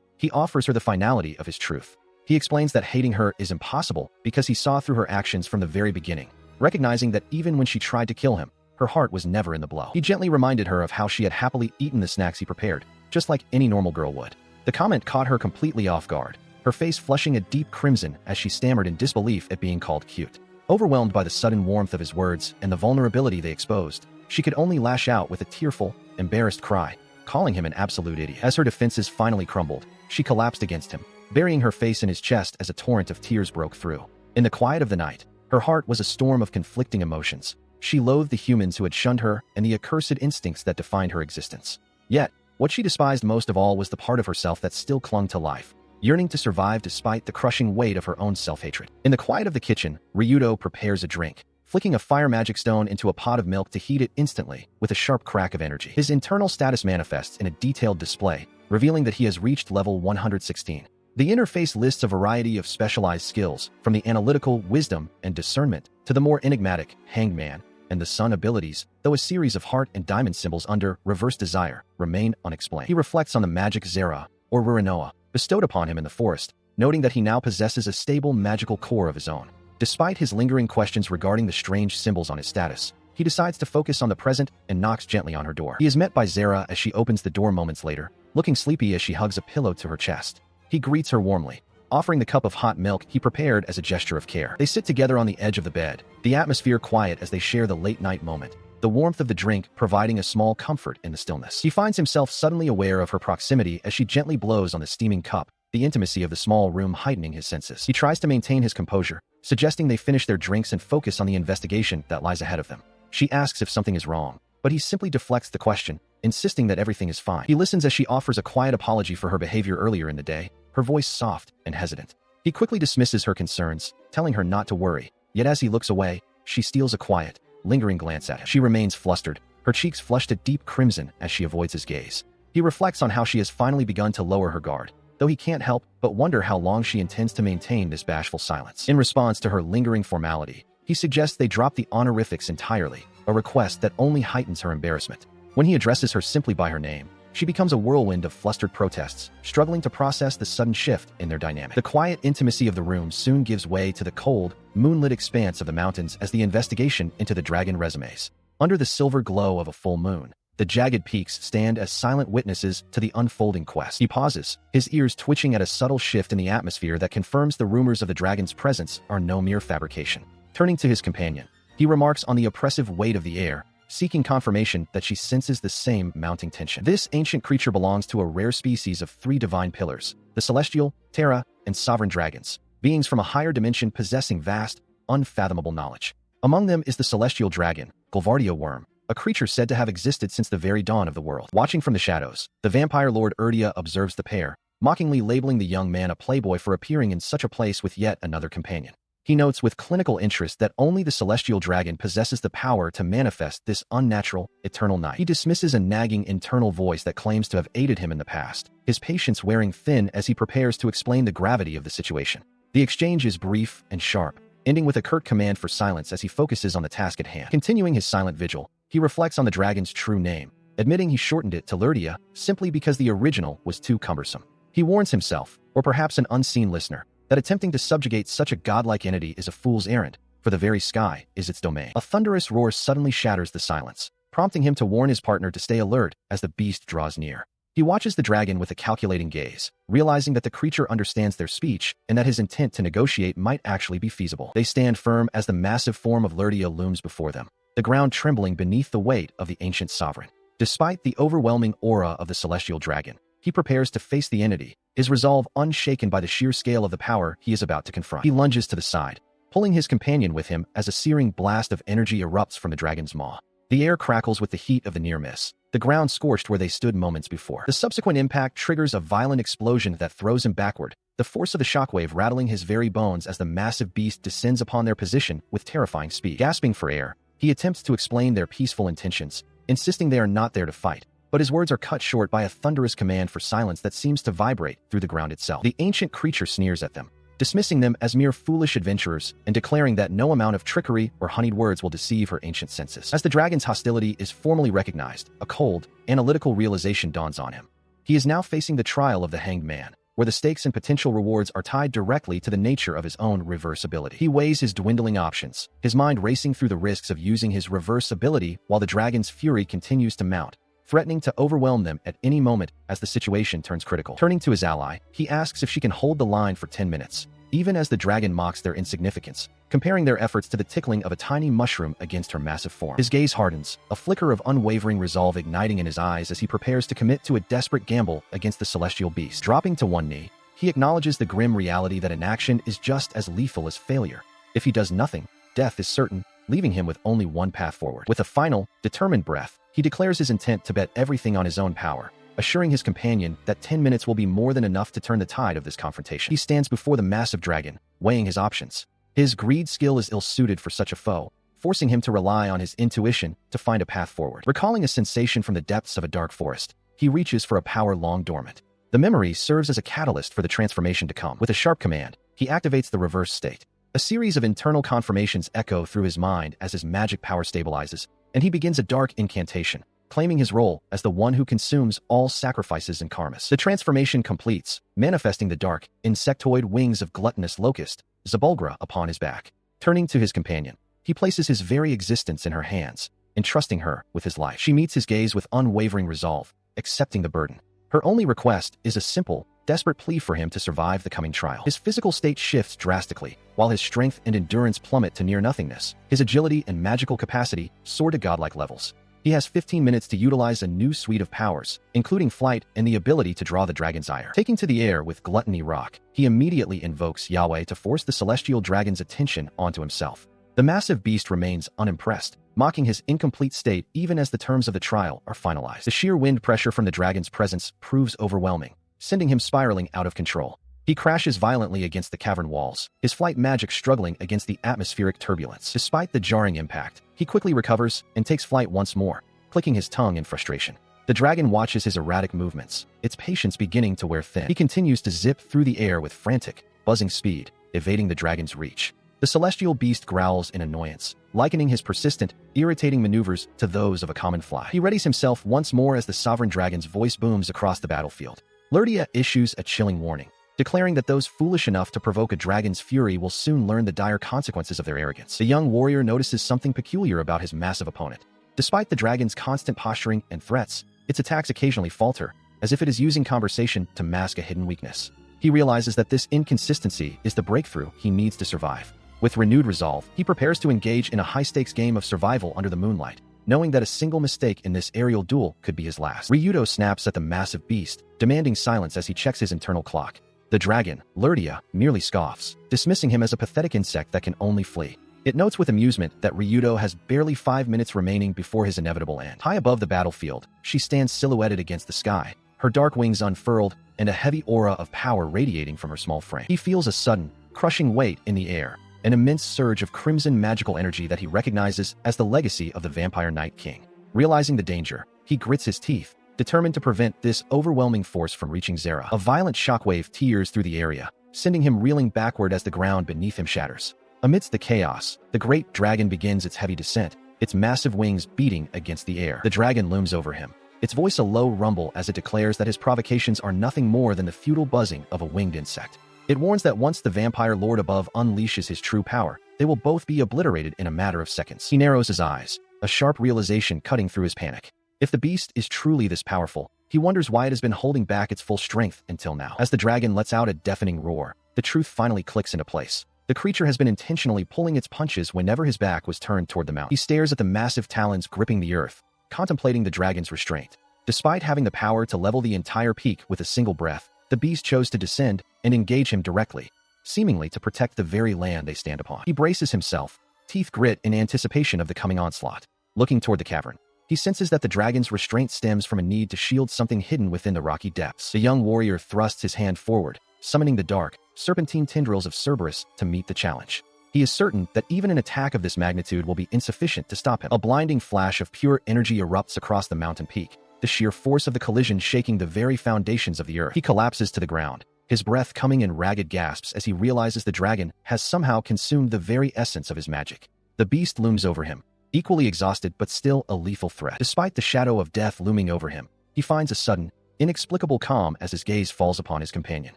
he offers her the finality of his truth. He explains that hating her is impossible because he saw through her actions from the very beginning, recognizing that even when she tried to kill him, her heart was never in the blow. He gently reminded her of how she had happily eaten the snacks he prepared, just like any normal girl would. The comment caught her completely off guard, her face flushing a deep crimson as she stammered in disbelief at being called cute. Overwhelmed by the sudden warmth of his words and the vulnerability they exposed, she could only lash out with a tearful, embarrassed cry, calling him an absolute idiot. As her defenses finally crumbled, she collapsed against him, burying her face in his chest as a torrent of tears broke through. In the quiet of the night, her heart was a storm of conflicting emotions. She loathed the humans who had shunned her and the accursed instincts that defined her existence. Yet, what she despised most of all was the part of herself that still clung to life, yearning to survive despite the crushing weight of her own self-hatred. In the quiet of the kitchen, Ryudo prepares a drink, flicking a fire magic stone into a pot of milk to heat it instantly with a sharp crack of energy. His internal status manifests in a detailed display, revealing that he has reached level 116. The interface lists a variety of specialized skills, from the analytical wisdom and discernment to the more enigmatic hangman and the sun abilities, though a series of heart and diamond symbols under reverse desire remain unexplained. He reflects on the magic Zera, or Ruranoa, bestowed upon him in the forest, noting that he now possesses a stable magical core of his own. Despite his lingering questions regarding the strange symbols on his status, he decides to focus on the present and knocks gently on her door. He is met by Zera as she opens the door moments later, looking sleepy as she hugs a pillow to her chest. He greets her warmly, offering the cup of hot milk he prepared as a gesture of care. They sit together on the edge of the bed, the atmosphere quiet as they share the late-night moment, the warmth of the drink providing a small comfort in the stillness. He finds himself suddenly aware of her proximity as she gently blows on the steaming cup, the intimacy of the small room heightening his senses. He tries to maintain his composure, suggesting they finish their drinks and focus on the investigation that lies ahead of them. She asks if something is wrong, but he simply deflects the question, insisting that everything is fine. He listens as she offers a quiet apology for her behavior earlier in the day, her voice soft and hesitant. He quickly dismisses her concerns, telling her not to worry, yet as he looks away, she steals a quiet, lingering glance at him. She remains flustered, her cheeks flushed a deep crimson as she avoids his gaze. He reflects on how she has finally begun to lower her guard, though he can't help but wonder how long she intends to maintain this bashful silence. In response to her lingering formality, he suggests they drop the honorifics entirely, a request that only heightens her embarrassment. When he addresses her simply by her name, she becomes a whirlwind of flustered protests, struggling to process the sudden shift in their dynamic. The quiet intimacy of the room soon gives way to the cold, moonlit expanse of the mountains as the investigation into the dragon resumes. Under the silver glow of a full moon, the jagged peaks stand as silent witnesses to the unfolding quest. He pauses, his ears twitching at a subtle shift in the atmosphere that confirms the rumors of the dragon's presence are no mere fabrication. Turning to his companion, he remarks on the oppressive weight of the air, seeking confirmation that she senses the same mounting tension. This ancient creature belongs to a rare species of 3 divine pillars, the celestial, terra, and sovereign dragons, beings from a higher dimension possessing vast, unfathomable knowledge. Among them is the celestial dragon, Gulvardia worm, a creature said to have existed since the very dawn of the world. Watching from the shadows, the vampire lord Erdia observes the pair, mockingly labeling the young man a playboy for appearing in such a place with yet another companion. He notes with clinical interest that only the celestial dragon possesses the power to manifest this unnatural, eternal night. He dismisses a nagging internal voice that claims to have aided him in the past, his patience wearing thin as he prepares to explain the gravity of the situation. The exchange is brief and sharp, ending with a curt command for silence as he focuses on the task at hand. Continuing his silent vigil, he reflects on the dragon's true name, admitting he shortened it to Lurdia simply because the original was too cumbersome. He warns himself, or perhaps an unseen listener, that attempting to subjugate such a godlike entity is a fool's errand, for the very sky is its domain. A thunderous roar suddenly shatters the silence, prompting him to warn his partner to stay alert as the beast draws near. He watches the dragon with a calculating gaze, realizing that the creature understands their speech and that his intent to negotiate might actually be feasible. They stand firm as the massive form of Lurdia looms before them, the ground trembling beneath the weight of the ancient sovereign. Despite the overwhelming aura of the celestial dragon, he prepares to face the entity, his resolve unshaken by the sheer scale of the power he is about to confront. He lunges to the side, pulling his companion with him as a searing blast of energy erupts from the dragon's maw. The air crackles with the heat of the near miss, the ground scorched where they stood moments before. The subsequent impact triggers a violent explosion that throws him backward, the force of the shockwave rattling his very bones as the massive beast descends upon their position with terrifying speed. Gasping for air, he attempts to explain their peaceful intentions, insisting they are not there to fight. But his words are cut short by a thunderous command for silence that seems to vibrate through the ground itself. The ancient creature sneers at them, dismissing them as mere foolish adventurers and declaring that no amount of trickery or honeyed words will deceive her ancient senses. As the dragon's hostility is formally recognized, a cold, analytical realization dawns on him. He is now facing the trial of the hanged man, where the stakes and potential rewards are tied directly to the nature of his own reverse ability. He weighs his dwindling options, his mind racing through the risks of using his reverse ability while the dragon's fury continues to mount, threatening to overwhelm them at any moment as the situation turns critical. Turning to his ally, he asks if she can hold the line for 10 minutes, even as the dragon mocks their insignificance, comparing their efforts to the tickling of a tiny mushroom against her massive form. His gaze hardens, a flicker of unwavering resolve igniting in his eyes as he prepares to commit to a desperate gamble against the celestial beast. Dropping to one knee, he acknowledges the grim reality that inaction is just as lethal as failure. If he does nothing, death is certain, leaving him with only one path forward. With a final, determined breath, he declares his intent to bet everything on his own power, assuring his companion that 10 minutes will be more than enough to turn the tide of this confrontation. He stands before the massive dragon, weighing his options. His greed skill is ill-suited for such a foe, forcing him to rely on his intuition to find a path forward. Recalling a sensation from the depths of a dark forest, he reaches for a power long dormant. The memory serves as a catalyst for the transformation to come. With a sharp command, he activates the reverse state. A series of internal confirmations echo through his mind as his magic power stabilizes, and he begins a dark incantation, claiming his role as the one who consumes all sacrifices and karmas. The transformation completes, manifesting the dark, insectoid wings of gluttonous locust, Zabulgra, upon his back. Turning to his companion, he places his very existence in her hands, entrusting her with his life. She meets his gaze with unwavering resolve, accepting the burden. Her only request is a simple, desperate plea for him to survive the coming trial. His physical state shifts drastically, while his strength and endurance plummet to near nothingness. His agility and magical capacity soar to godlike levels. He has 15 minutes to utilize a new suite of powers, including flight and the ability to draw the dragon's ire. Taking to the air with Gluttony Rock, he immediately invokes Yahweh to force the celestial dragon's attention onto himself. The massive beast remains unimpressed, mocking his incomplete state even as the terms of the trial are finalized. The sheer wind pressure from the dragon's presence proves overwhelming, sending him spiraling out of control. He crashes violently against the cavern walls, his flight magic struggling against the atmospheric turbulence. Despite the jarring impact, he quickly recovers and takes flight once more, clicking his tongue in frustration. The dragon watches his erratic movements, its patience beginning to wear thin. He continues to zip through the air with frantic, buzzing speed, evading the dragon's reach. The celestial beast growls in annoyance, likening his persistent, irritating maneuvers to those of a common fly. He readies himself once more as the sovereign dragon's voice booms across the battlefield. Lurdia issues a chilling warning, declaring that those foolish enough to provoke a dragon's fury will soon learn the dire consequences of their arrogance. The young warrior notices something peculiar about his massive opponent. Despite the dragon's constant posturing and threats, its attacks occasionally falter, as if it is using conversation to mask a hidden weakness. He realizes that this inconsistency is the breakthrough he needs to survive. With renewed resolve, he prepares to engage in a high-stakes game of survival under the moonlight, knowing that a single mistake in this aerial duel could be his last. Ryudo snaps at the massive beast, demanding silence as he checks his internal clock. The dragon, Lurdia, merely scoffs, dismissing him as a pathetic insect that can only flee. It notes with amusement that Ryudo has barely 5 minutes remaining before his inevitable end. High above the battlefield, she stands silhouetted against the sky, her dark wings unfurled and a heavy aura of power radiating from her small frame. He feels a sudden, crushing weight in the air, an immense surge of crimson magical energy that he recognizes as the legacy of the Vampire Night King. Realizing the danger, he grits his teeth, determined to prevent this overwhelming force from reaching Zera. A violent shockwave tears through the area, sending him reeling backward as the ground beneath him shatters. Amidst the chaos, the great dragon begins its heavy descent, its massive wings beating against the air. The dragon looms over him, its voice a low rumble as it declares that his provocations are nothing more than the futile buzzing of a winged insect. It warns that once the vampire lord above unleashes his true power, they will both be obliterated in a matter of seconds. He narrows his eyes, a sharp realization cutting through his panic. If the beast is truly this powerful, he wonders why it has been holding back its full strength until now. As the dragon lets out a deafening roar, the truth finally clicks into place. The creature has been intentionally pulling its punches whenever his back was turned toward the mountain. He stares at the massive talons gripping the earth, contemplating the dragon's restraint. Despite having the power to level the entire peak with a single breath, the beast chose to descend and engage him directly, seemingly to protect the very land they stand upon. He braces himself, teeth grit in anticipation of the coming onslaught. Looking toward the cavern, he senses that the dragon's restraint stems from a need to shield something hidden within the rocky depths. The young warrior thrusts his hand forward, summoning the dark, serpentine tendrils of Cerberus to meet the challenge. He is certain that even an attack of this magnitude will be insufficient to stop him. A blinding flash of pure energy erupts across the mountain peak, the sheer force of the collision shaking the very foundations of the earth. He collapses to the ground, his breath coming in ragged gasps as he realizes the dragon has somehow consumed the very essence of his magic. The beast looms over him, equally exhausted but still a lethal threat. Despite the shadow of death looming over him, he finds a sudden, inexplicable calm as his gaze falls upon his companion.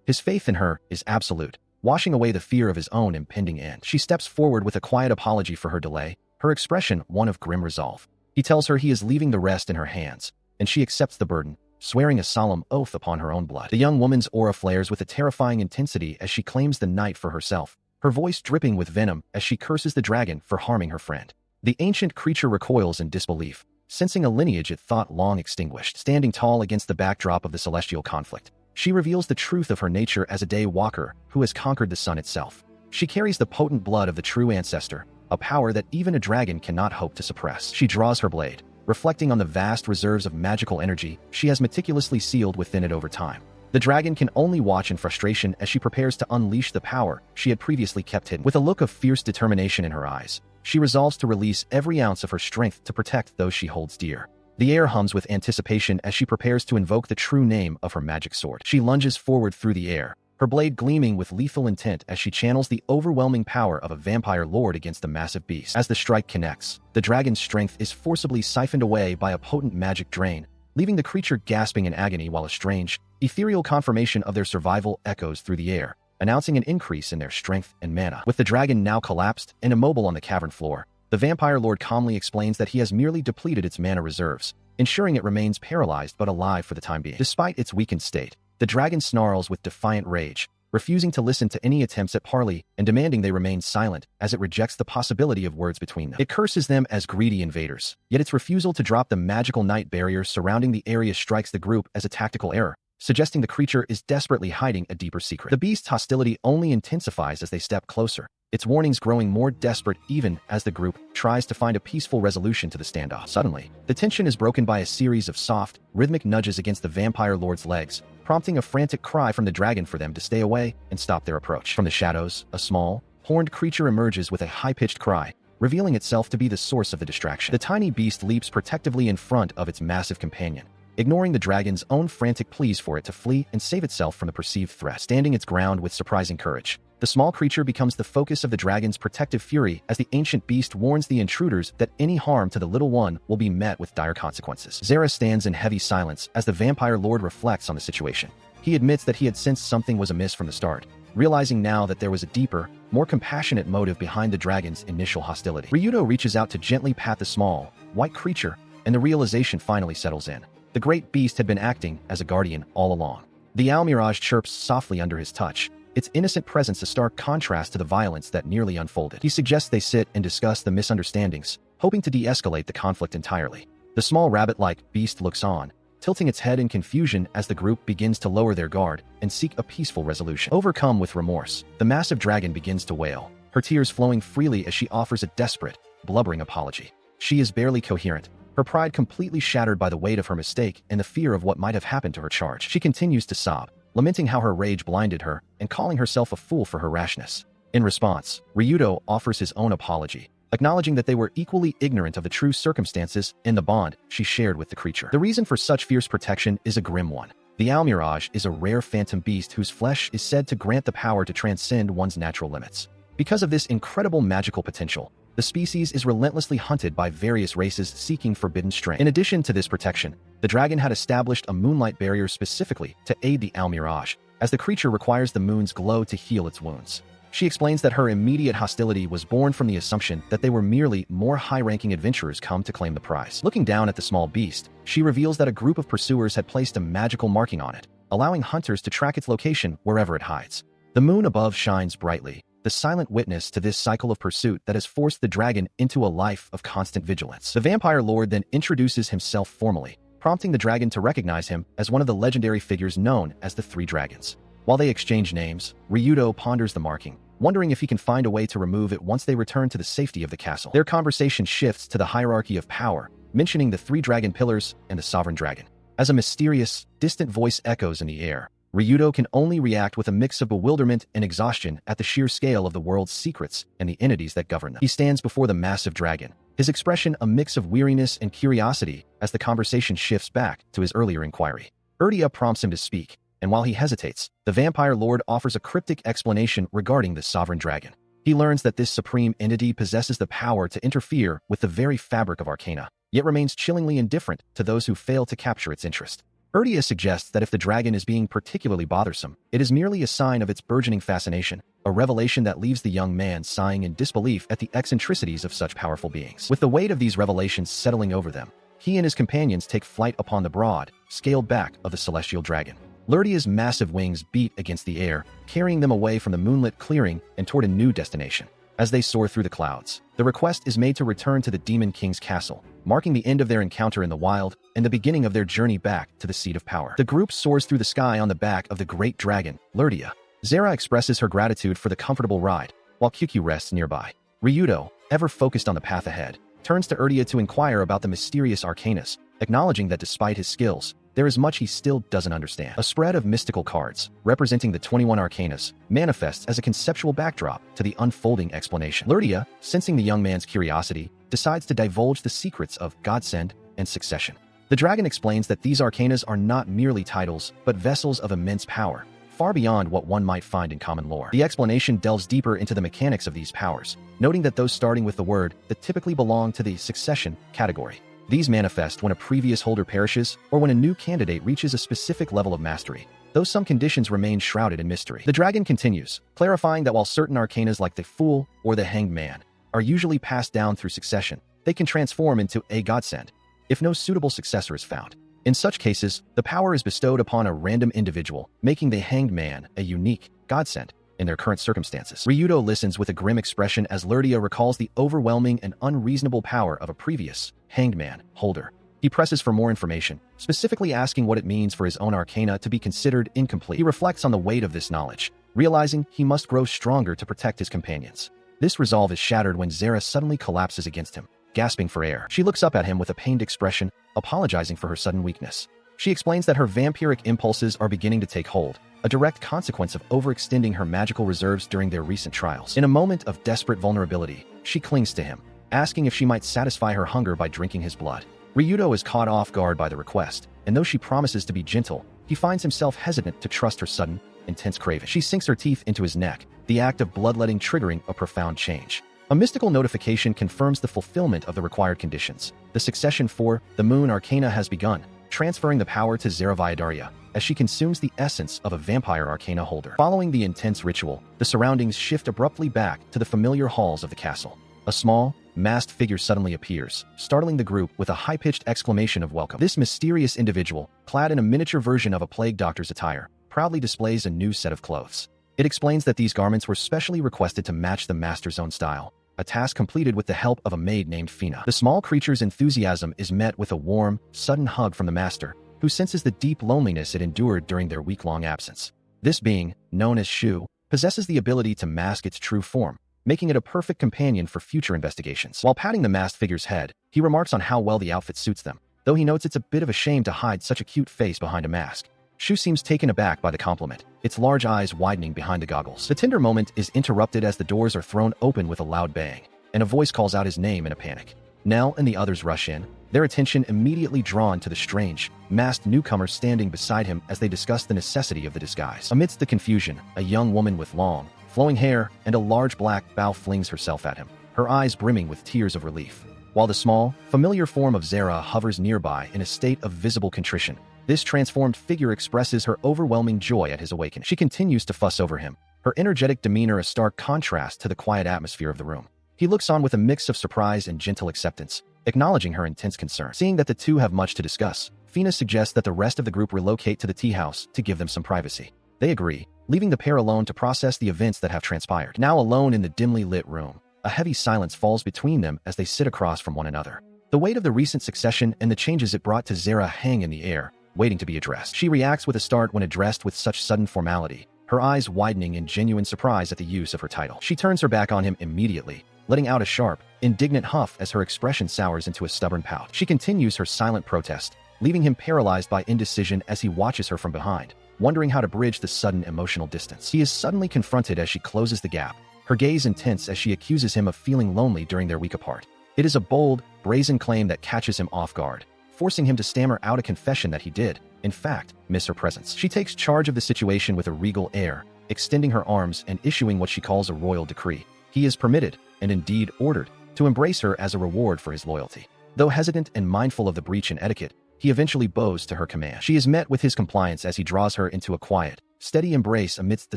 His faith in her is absolute, washing away the fear of his own impending end. She steps forward with a quiet apology for her delay, her expression one of grim resolve. He tells her he is leaving the rest in her hands, and she accepts the burden, swearing a solemn oath upon her own blood. The young woman's aura flares with a terrifying intensity as she claims the night for herself, her voice dripping with venom as she curses the dragon for harming her friend. The ancient creature recoils in disbelief, sensing a lineage it thought long extinguished. Standing tall against the backdrop of the celestial conflict, she reveals the truth of her nature as a day walker who has conquered the sun itself. She carries the potent blood of the true ancestor, a power that even a dragon cannot hope to suppress. She draws her blade, reflecting on the vast reserves of magical energy she has meticulously sealed within it over time. The dragon can only watch in frustration as she prepares to unleash the power she had previously kept hidden. With a look of fierce determination in her eyes, she resolves to release every ounce of her strength to protect those she holds dear. The air hums with anticipation as she prepares to invoke the true name of her magic sword. She lunges forward through the air, her blade gleaming with lethal intent as she channels the overwhelming power of a vampire lord against the massive beast. As the strike connects, the dragon's strength is forcibly siphoned away by a potent magic drain, leaving the creature gasping in agony while a strange, ethereal confirmation of their survival echoes through the air, announcing an increase in their strength and mana. With the dragon now collapsed and immobile on the cavern floor, the vampire lord calmly explains that he has merely depleted its mana reserves, ensuring it remains paralyzed but alive for the time being. Despite its weakened state, the dragon snarls with defiant rage, refusing to listen to any attempts at parley and demanding they remain silent as it rejects the possibility of words between them. It curses them as greedy invaders, yet its refusal to drop the magical night barrier surrounding the area strikes the group as a tactical error, suggesting the creature is desperately hiding a deeper secret. The beast's hostility only intensifies as they step closer, its warnings growing more desperate even as the group tries to find a peaceful resolution to the standoff. Suddenly, the tension is broken by a series of soft, rhythmic nudges against the vampire lord's legs, prompting a frantic cry from the dragon for them to stay away and stop their approach. From the shadows, a small, horned creature emerges with a high-pitched cry, revealing itself to be the source of the distraction. The tiny beast leaps protectively in front of its massive companion, ignoring the dragon's own frantic pleas for it to flee and save itself from the perceived threat. Standing its ground with surprising courage, the small creature becomes the focus of the dragon's protective fury as the ancient beast warns the intruders that any harm to the little one will be met with dire consequences. Zara stands in heavy silence as the vampire lord reflects on the situation. He admits that he had sensed something was amiss from the start, realizing now that there was a deeper, more compassionate motive behind the dragon's initial hostility. Ryudo reaches out to gently pat the small, white creature, and the realization finally settles in. The great beast had been acting as a guardian all along. The Almirage chirps softly under his touch, its innocent presence a stark contrast to the violence that nearly unfolded. He suggests they sit and discuss the misunderstandings, hoping to de-escalate the conflict entirely. The small rabbit-like beast looks on, tilting its head in confusion as the group begins to lower their guard and seek a peaceful resolution. Overcome with remorse, the massive dragon begins to wail, her tears flowing freely as she offers a desperate, blubbering apology. She is barely coherent, her pride completely shattered by the weight of her mistake and the fear of what might have happened to her charge. She continues to sob, lamenting how her rage blinded her and calling herself a fool for her rashness. In response, Ryudo offers his own apology, acknowledging that they were equally ignorant of the true circumstances and the bond she shared with the creature. The reason for such fierce protection is a grim one. The Almirage is a rare phantom beast whose flesh is said to grant the power to transcend one's natural limits. Because of this incredible magical potential, the species is relentlessly hunted by various races seeking forbidden strength. In addition to this protection, the dragon had established a moonlight barrier specifically to aid the Almirage, as the creature requires the moon's glow to heal its wounds. She explains that her immediate hostility was born from the assumption that they were merely more high-ranking adventurers come to claim the prize. Looking down at the small beast, she reveals that a group of pursuers had placed a magical marking on it, allowing hunters to track its location wherever it hides. The moon above shines brightly, the silent witness to this cycle of pursuit that has forced the dragon into a life of constant vigilance. The vampire lord then introduces himself formally, prompting the dragon to recognize him as one of the legendary figures known as the Three Dragons. While they exchange names, Ryudo ponders the marking, wondering if he can find a way to remove it once they return to the safety of the castle. Their conversation shifts to the hierarchy of power, mentioning the 3 dragon pillars and the sovereign dragon. As a mysterious, distant voice echoes in the air, Ryudo can only react with a mix of bewilderment and exhaustion at the sheer scale of the world's secrets and the entities that govern them. He stands before the massive dragon, his expression a mix of weariness and curiosity as the conversation shifts back to his earlier inquiry. Urdia prompts him to speak, and while he hesitates, the vampire lord offers a cryptic explanation regarding the sovereign dragon. He learns that this supreme entity possesses the power to interfere with the very fabric of arcana, yet remains chillingly indifferent to those who fail to capture its interest. Urdia suggests that if the dragon is being particularly bothersome, it is merely a sign of its burgeoning fascination, a revelation that leaves the young man sighing in disbelief at the eccentricities of such powerful beings. With the weight of these revelations settling over them, he and his companions take flight upon the broad, scaled back of the celestial dragon. Lurdia's massive wings beat against the air, carrying them away from the moonlit clearing and toward a new destination. As they soar through the clouds, the request is made to return to the Demon King's castle, marking the end of their encounter in the wild and the beginning of their journey back to the seat of power. The group soars through the sky on the back of the great dragon, Lurdia. Zera expresses her gratitude for the comfortable ride, while Kyukyu rests nearby. Ryudo, ever focused on the path ahead, turns to Urdia to inquire about the mysterious arcanas, acknowledging that despite his skills, there is much he still doesn't understand. A spread of mystical cards, representing the 21 arcanas, manifests as a conceptual backdrop to the unfolding explanation. Lurdia, sensing the young man's curiosity, decides to divulge the secrets of Godsend and Succession. The dragon explains that these arcanas are not merely titles, but vessels of immense power, far beyond what one might find in common lore. The explanation delves deeper into the mechanics of these powers, noting that those starting with the word that typically belong to the Succession category. These manifest when a previous holder perishes or when a new candidate reaches a specific level of mastery, though some conditions remain shrouded in mystery. The dragon continues, clarifying that while certain arcanas like the Fool or the Hanged Man are usually passed down through succession, they can transform into a godsend if no suitable successor is found. In such cases, the power is bestowed upon a random individual, making the Hanged Man a unique godsend in their current circumstances. Ryudo listens with a grim expression as Lurdia recalls the overwhelming and unreasonable power of a previous Hanged Man holder. He presses for more information, specifically asking what it means for his own arcana to be considered incomplete. He reflects on the weight of this knowledge, realizing he must grow stronger to protect his companions. This resolve is shattered when Zera suddenly collapses against him, gasping for air. She looks up at him with a pained expression, apologizing for her sudden weakness. She explains that her vampiric impulses are beginning to take hold, a direct consequence of overextending her magical reserves during their recent trials. In a moment of desperate vulnerability, she clings to him, asking if she might satisfy her hunger by drinking his blood. Ryudo is caught off guard by the request, and though she promises to be gentle, he finds himself hesitant to trust her sudden, intense craving. She sinks her teeth into his neck, the act of bloodletting triggering a profound change. A mystical notification confirms the fulfillment of the required conditions. The succession for the Moon Arcana has begun, transferring the power to Zera Viadaria, as she consumes the essence of a vampire arcana holder. Following the intense ritual, the surroundings shift abruptly back to the familiar halls of the castle. A small, masked figure suddenly appears, startling the group with a high-pitched exclamation of welcome. This mysterious individual, clad in a miniature version of a plague doctor's attire, proudly displays a new set of clothes. It explains that these garments were specially requested to match the master's own style, a task completed with the help of a maid named Fina. The small creature's enthusiasm is met with a warm, sudden hug from the master, who senses the deep loneliness it endured during their week-long absence. This being, known as Shu, possesses the ability to mask its true form, making it a perfect companion for future investigations. While patting the masked figure's head, he remarks on how well the outfit suits them, though he notes it's a bit of a shame to hide such a cute face behind a mask. Shu seems taken aback by the compliment, its large eyes widening behind the goggles. The tender moment is interrupted as the doors are thrown open with a loud bang, and a voice calls out his name in a panic. Nell and the others rush in, their attention immediately drawn to the strange, masked newcomer standing beside him as they discuss the necessity of the disguise. Amidst the confusion, a young woman with long, flowing hair and a large black bow flings herself at him, her eyes brimming with tears of relief. While the small, familiar form of Zera hovers nearby in a state of visible contrition, this transformed figure expresses her overwhelming joy at his awakening. She continues to fuss over him, her energetic demeanor a stark contrast to the quiet atmosphere of the room. He looks on with a mix of surprise and gentle acceptance, acknowledging her intense concern. Seeing that the two have much to discuss, Fina suggests that the rest of the group relocate to the tea house to give them some privacy. They agree, leaving the pair alone to process the events that have transpired. Now alone in the dimly lit room, a heavy silence falls between them as they sit across from one another. The weight of the recent succession and the changes it brought to Zera hang in the air, waiting to be addressed. She reacts with a start when addressed with such sudden formality, her her eyes widening in genuine surprise at the use of her title. She turns her back on him immediately, letting out a sharp, indignant huff as her expression sours into a stubborn pout. She continues her silent protest, leaving him paralyzed by indecision as he watches her from behind, wondering how to bridge the sudden emotional distance. He is suddenly confronted as she closes the gap, her gaze intense as she accuses him of feeling lonely during their week apart. It is a bold, brazen claim that catches him off guard, forcing him to stammer out a confession that he did, in fact, miss her presence. She takes charge of the situation with a regal air, extending her arms and issuing what she calls a royal decree. He is permitted, and indeed ordered, to embrace her as a reward for his loyalty. Though hesitant and mindful of the breach in etiquette, he eventually bows to her command. She is met with his compliance as he draws her into a quiet, steady embrace amidst the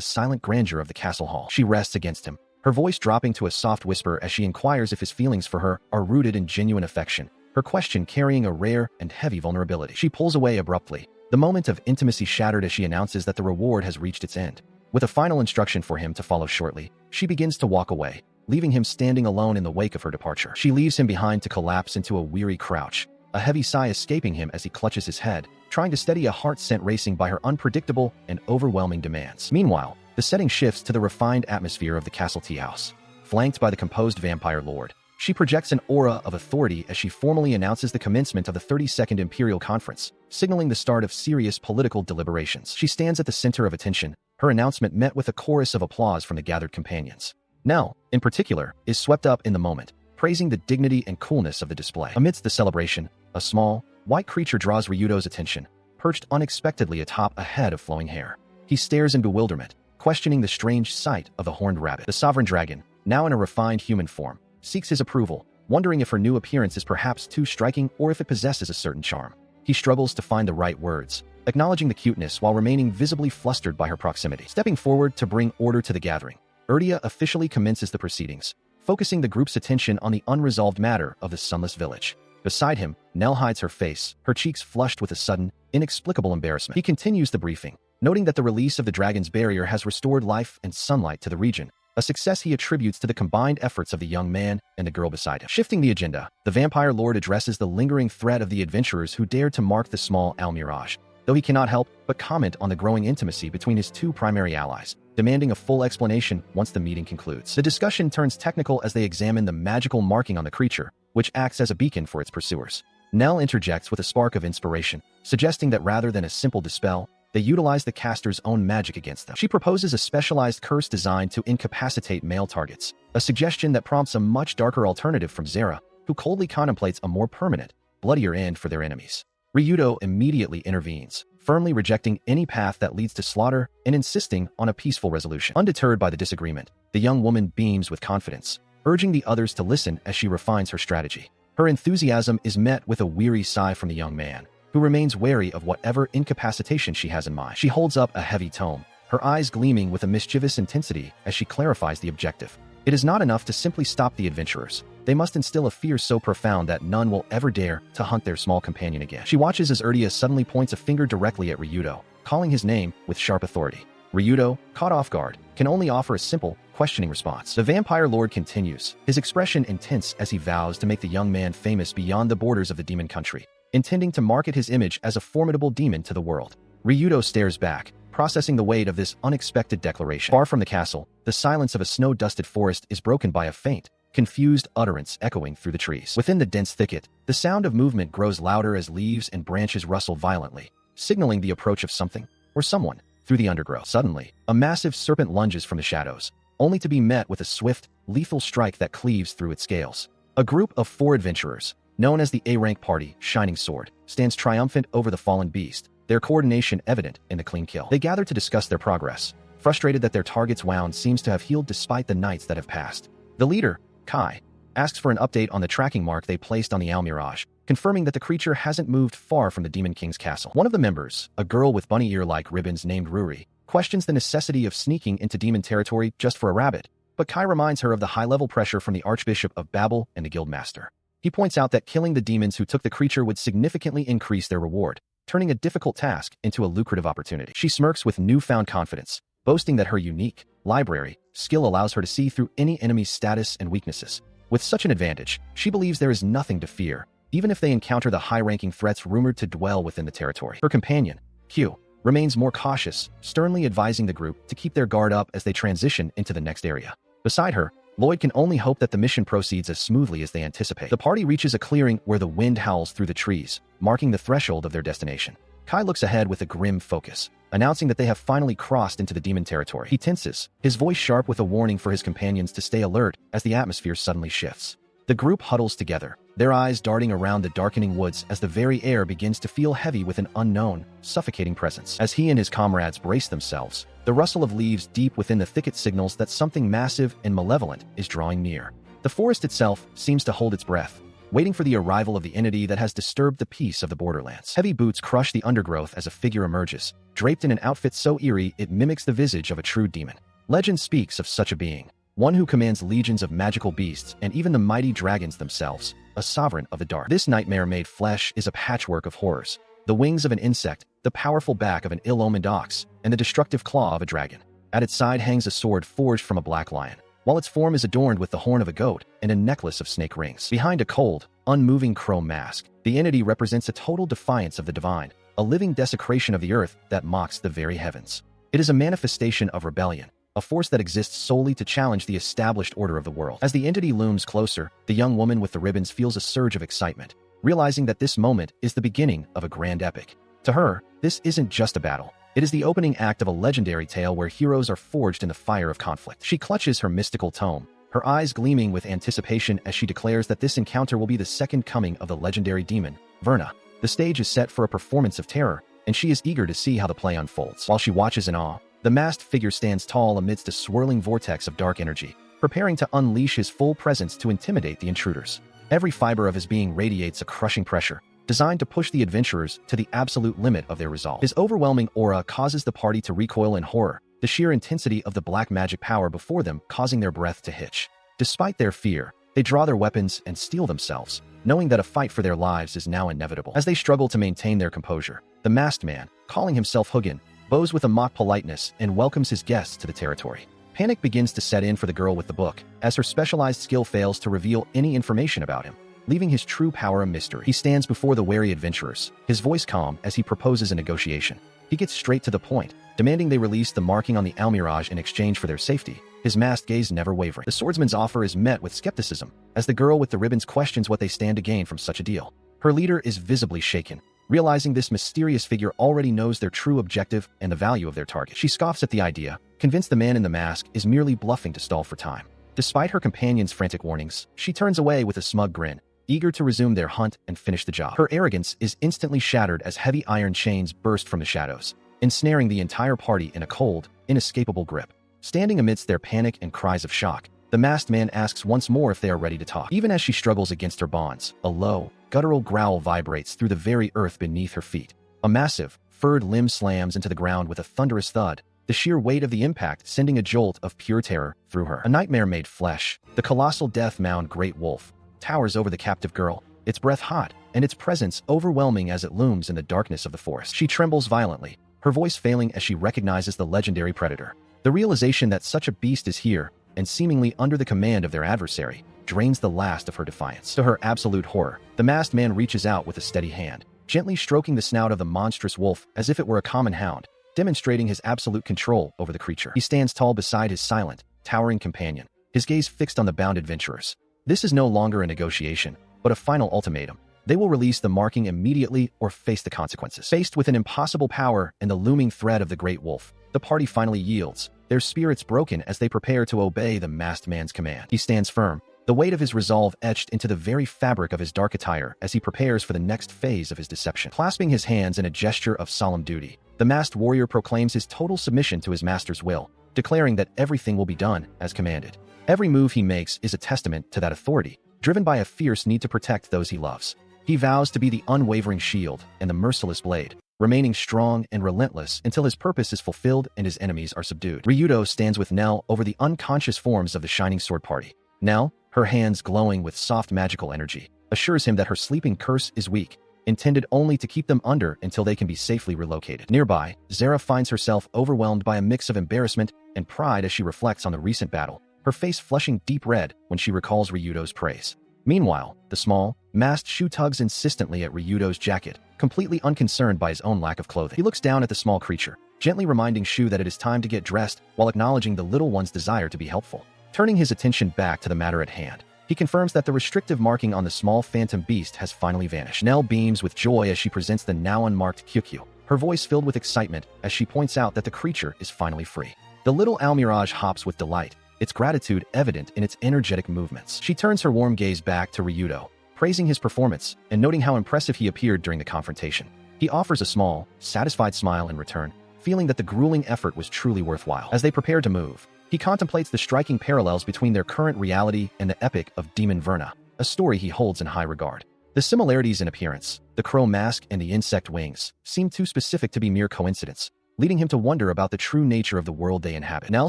silent grandeur of the castle hall. She rests against him, her voice dropping to a soft whisper as she inquires if his feelings for her are rooted in genuine affection, her question carrying a rare and heavy vulnerability. She pulls away abruptly, the moment of intimacy shattered as she announces that the reward has reached its end. With a final instruction for him to follow shortly, she begins to walk away, leaving him standing alone in the wake of her departure. She leaves him behind to collapse into a weary crouch, a heavy sigh escaping him as he clutches his head, trying to steady a heart sent racing by her unpredictable and overwhelming demands. Meanwhile, the setting shifts to the refined atmosphere of the castle tea house. Flanked by the composed vampire lord, she projects an aura of authority as she formally announces the commencement of the 32nd Imperial Conference, signaling the start of serious political deliberations. She stands at the center of attention, her announcement met with a chorus of applause from the gathered companions. Nell, in particular, is swept up in the moment, praising the dignity and coolness of the display. Amidst the celebration, a small, white creature draws Ryudo's attention, perched unexpectedly atop a head of flowing hair. He stares in bewilderment, questioning the strange sight of the horned rabbit. The sovereign dragon, now in a refined human form, seeks his approval, wondering if her new appearance is perhaps too striking or if it possesses a certain charm. He struggles to find the right words, acknowledging the cuteness while remaining visibly flustered by her proximity. Stepping forward to bring order to the gathering, Erdia officially commences the proceedings, focusing the group's attention on the unresolved matter of the Sunless Village. Beside him, Nell hides her face, her cheeks flushed with a sudden, inexplicable embarrassment. He continues the briefing, noting that the release of the dragon's barrier has restored life and sunlight to the region, a success he attributes to the combined efforts of the young man and the girl beside him. Shifting the agenda, the vampire lord addresses the lingering threat of the adventurers who dared to mark the small Almirage, though he cannot help but comment on the growing intimacy between his two primary allies, demanding a full explanation once the meeting concludes. The discussion turns technical as they examine the magical marking on the creature, which acts as a beacon for its pursuers. Nell interjects with a spark of inspiration, suggesting that rather than a simple dispel, they utilize the caster's own magic against them. She proposes a specialized curse designed to incapacitate male targets, a suggestion that prompts a much darker alternative from Zera, who coldly contemplates a more permanent, bloodier end for their enemies. Ryudo immediately intervenes, firmly rejecting any path that leads to slaughter and insisting on a peaceful resolution. Undeterred by the disagreement, the young woman beams with confidence, urging the others to listen as she refines her strategy. Her enthusiasm is met with a weary sigh from the young man, who remains wary of whatever incapacitation she has in mind. She holds up a heavy tome, her eyes gleaming with a mischievous intensity as she clarifies the objective. It is not enough to simply stop the adventurers. They must instill a fear so profound that none will ever dare to hunt their small companion again. She watches as Erdia suddenly points a finger directly at Ryudo, calling his name with sharp authority. Ryudo, caught off guard, can only offer a simple, questioning response. The vampire lord continues, his expression intense as he vows to make the young man famous beyond the borders of the demon country, intending to market his image as a formidable demon to the world. Ryudo stares back, processing the weight of this unexpected declaration. Far from the castle, the silence of a snow-dusted forest is broken by a faint, confused utterance echoing through the trees. Within the dense thicket, the sound of movement grows louder as leaves and branches rustle violently, signaling the approach of something, or someone, through the undergrowth. Suddenly, a massive serpent lunges from the shadows, only to be met with a swift, lethal strike that cleaves through its scales. A group of 4 adventurers, known as the A-Rank Party, Shining Sword, stands triumphant over the fallen beast, their coordination evident in the clean kill. They gather to discuss their progress, frustrated that their target's wound seems to have healed despite the nights that have passed. The leader, Kai, asks for an update on the tracking mark they placed on the Almirage, confirming that the creature hasn't moved far from the Demon King's castle. One of the members, a girl with bunny ear-like ribbons named Ruri, questions the necessity of sneaking into demon territory just for a rabbit, but Kai reminds her of the high-level pressure from the Archbishop of Babel and the Guildmaster. He points out that killing the demons who took the creature would significantly increase their reward, turning a difficult task into a lucrative opportunity. She smirks with newfound confidence, boasting that her unique library skill allows her to see through any enemy's status and weaknesses. With such an advantage, she believes there is nothing to fear, even if they encounter the high-ranking threats rumored to dwell within the territory. Her companion, Q, remains more cautious, sternly advising the group to keep their guard up as they transition into the next area. Beside her, Lloyd can only hope that the mission proceeds as smoothly as they anticipate. The party reaches a clearing where the wind howls through the trees, marking the threshold of their destination. Kai looks ahead with a grim focus, announcing that they have finally crossed into the demon territory. He tenses, his voice sharp with a warning for his companions to stay alert as the atmosphere suddenly shifts. The group huddles together, their eyes darting around the darkening woods as the very air begins to feel heavy with an unknown, suffocating presence. As he and his comrades brace themselves, the rustle of leaves deep within the thicket signals that something massive and malevolent is drawing near. The forest itself seems to hold its breath, waiting for the arrival of the entity that has disturbed the peace of the borderlands. Heavy boots crush the undergrowth as a figure emerges, draped in an outfit so eerie it mimics the visage of a true demon. Legend speaks of such a being, one who commands legions of magical beasts and even the mighty dragons themselves, a sovereign of the dark. This nightmare-made flesh is a patchwork of horrors. The wings of an insect, the powerful back of an ill-omened ox, and the destructive claw of a dragon. At its side hangs a sword forged from a black lion, while its form is adorned with the horn of a goat and a necklace of snake rings. Behind a cold, unmoving crow mask, the entity represents a total defiance of the divine, a living desecration of the earth that mocks the very heavens. It is a manifestation of rebellion, a force that exists solely to challenge the established order of the world. As the entity looms closer, the young woman with the ribbons feels a surge of excitement, realizing that this moment is the beginning of a grand epic. To her, this isn't just a battle. It is the opening act of a legendary tale where heroes are forged in the fire of conflict. She clutches her mystical tome, her eyes gleaming with anticipation as she declares that this encounter will be the second coming of the legendary demon, Verna. The stage is set for a performance of terror, and she is eager to see how the play unfolds. While she watches in awe, the masked figure stands tall amidst a swirling vortex of dark energy, preparing to unleash his full presence to intimidate the intruders. Every fiber of his being radiates a crushing pressure, designed to push the adventurers to the absolute limit of their resolve. His overwhelming aura causes the party to recoil in horror, the sheer intensity of the black magic power before them causing their breath to hitch. Despite their fear, they draw their weapons and steel themselves, knowing that a fight for their lives is now inevitable. As they struggle to maintain their composure, the masked man, calling himself Hugin, bows with a mock politeness and welcomes his guests to the territory. Panic begins to set in for the girl with the book, as her specialized skill fails to reveal any information about him, leaving his true power a mystery. He stands before the wary adventurers, his voice calm as he proposes a negotiation. He gets straight to the point, demanding they release the marking on the almirage in exchange for their safety, his masked gaze never wavering. The swordsman's offer is met with skepticism, as the girl with the ribbons questions what they stand to gain from such a deal. Her leader is visibly shaken, realizing this mysterious figure already knows their true objective and the value of their target. She scoffs at the idea, convinced the man in the mask is merely bluffing to stall for time. Despite her companion's frantic warnings, she turns away with a smug grin, eager to resume their hunt and finish the job. Her arrogance is instantly shattered as heavy iron chains burst from the shadows, ensnaring the entire party in a cold, inescapable grip. Standing amidst their panic and cries of shock, the masked man asks once more if they are ready to talk. Even as she struggles against her bonds, a low, guttural growl vibrates through the very earth beneath her feet. A massive, furred limb slams into the ground with a thunderous thud, the sheer weight of the impact sending a jolt of pure terror through her. A nightmare-made flesh, the colossal death mound Great Wolf, towers over the captive girl, its breath hot, and its presence overwhelming as it looms in the darkness of the forest. She trembles violently, her voice failing as she recognizes the legendary predator. The realization that such a beast is here, and seemingly under the command of their adversary, drains the last of her defiance. To her absolute horror, the masked man reaches out with a steady hand, gently stroking the snout of the monstrous wolf as if it were a common hound, demonstrating his absolute control over the creature. He stands tall beside his silent, towering companion, his gaze fixed on the bound adventurers. This is no longer a negotiation, but a final ultimatum. They will release the marking immediately or face the consequences. Faced with an impossible power and the looming threat of the Great Wolf, the party finally yields, their spirits broken as they prepare to obey the masked man's command. He stands firm, the weight of his resolve etched into the very fabric of his dark attire as he prepares for the next phase of his deception. Clasping his hands in a gesture of solemn duty, the masked warrior proclaims his total submission to his master's will, declaring that everything will be done as commanded. Every move he makes is a testament to that authority, driven by a fierce need to protect those he loves. He vows to be the unwavering shield and the merciless blade, remaining strong and relentless until his purpose is fulfilled and his enemies are subdued. Ryudo stands with Nell over the unconscious forms of the Shining Sword Party. Nell, her hands glowing with soft magical energy, assures him that her sleeping curse is weak, intended only to keep them under until they can be safely relocated. Nearby, Zara finds herself overwhelmed by a mix of embarrassment and pride as she reflects on the recent battle, her face flushing deep red when she recalls Ryudo's praise. Meanwhile, the small, masked Shu tugs insistently at Ryudo's jacket, completely unconcerned by his own lack of clothing. He looks down at the small creature, gently reminding Shu that it is time to get dressed while acknowledging the little one's desire to be helpful. Turning his attention back to the matter at hand, he confirms that the restrictive marking on the small phantom beast has finally vanished. Nell beams with joy as she presents the now unmarked Kyukyu, her voice filled with excitement as she points out that the creature is finally free. The little almirage hops with delight, its gratitude evident in its energetic movements. She turns her warm gaze back to Ryudo, praising his performance and noting how impressive he appeared during the confrontation. He offers a small, satisfied smile in return, feeling that the grueling effort was truly worthwhile. As they prepare to move, he contemplates the striking parallels between their current reality and the epic of Demon Verna, a story he holds in high regard. The similarities in appearance, the crow mask and the insect wings, seem too specific to be mere coincidence, leading him to wonder about the true nature of the world they inhabit. Nell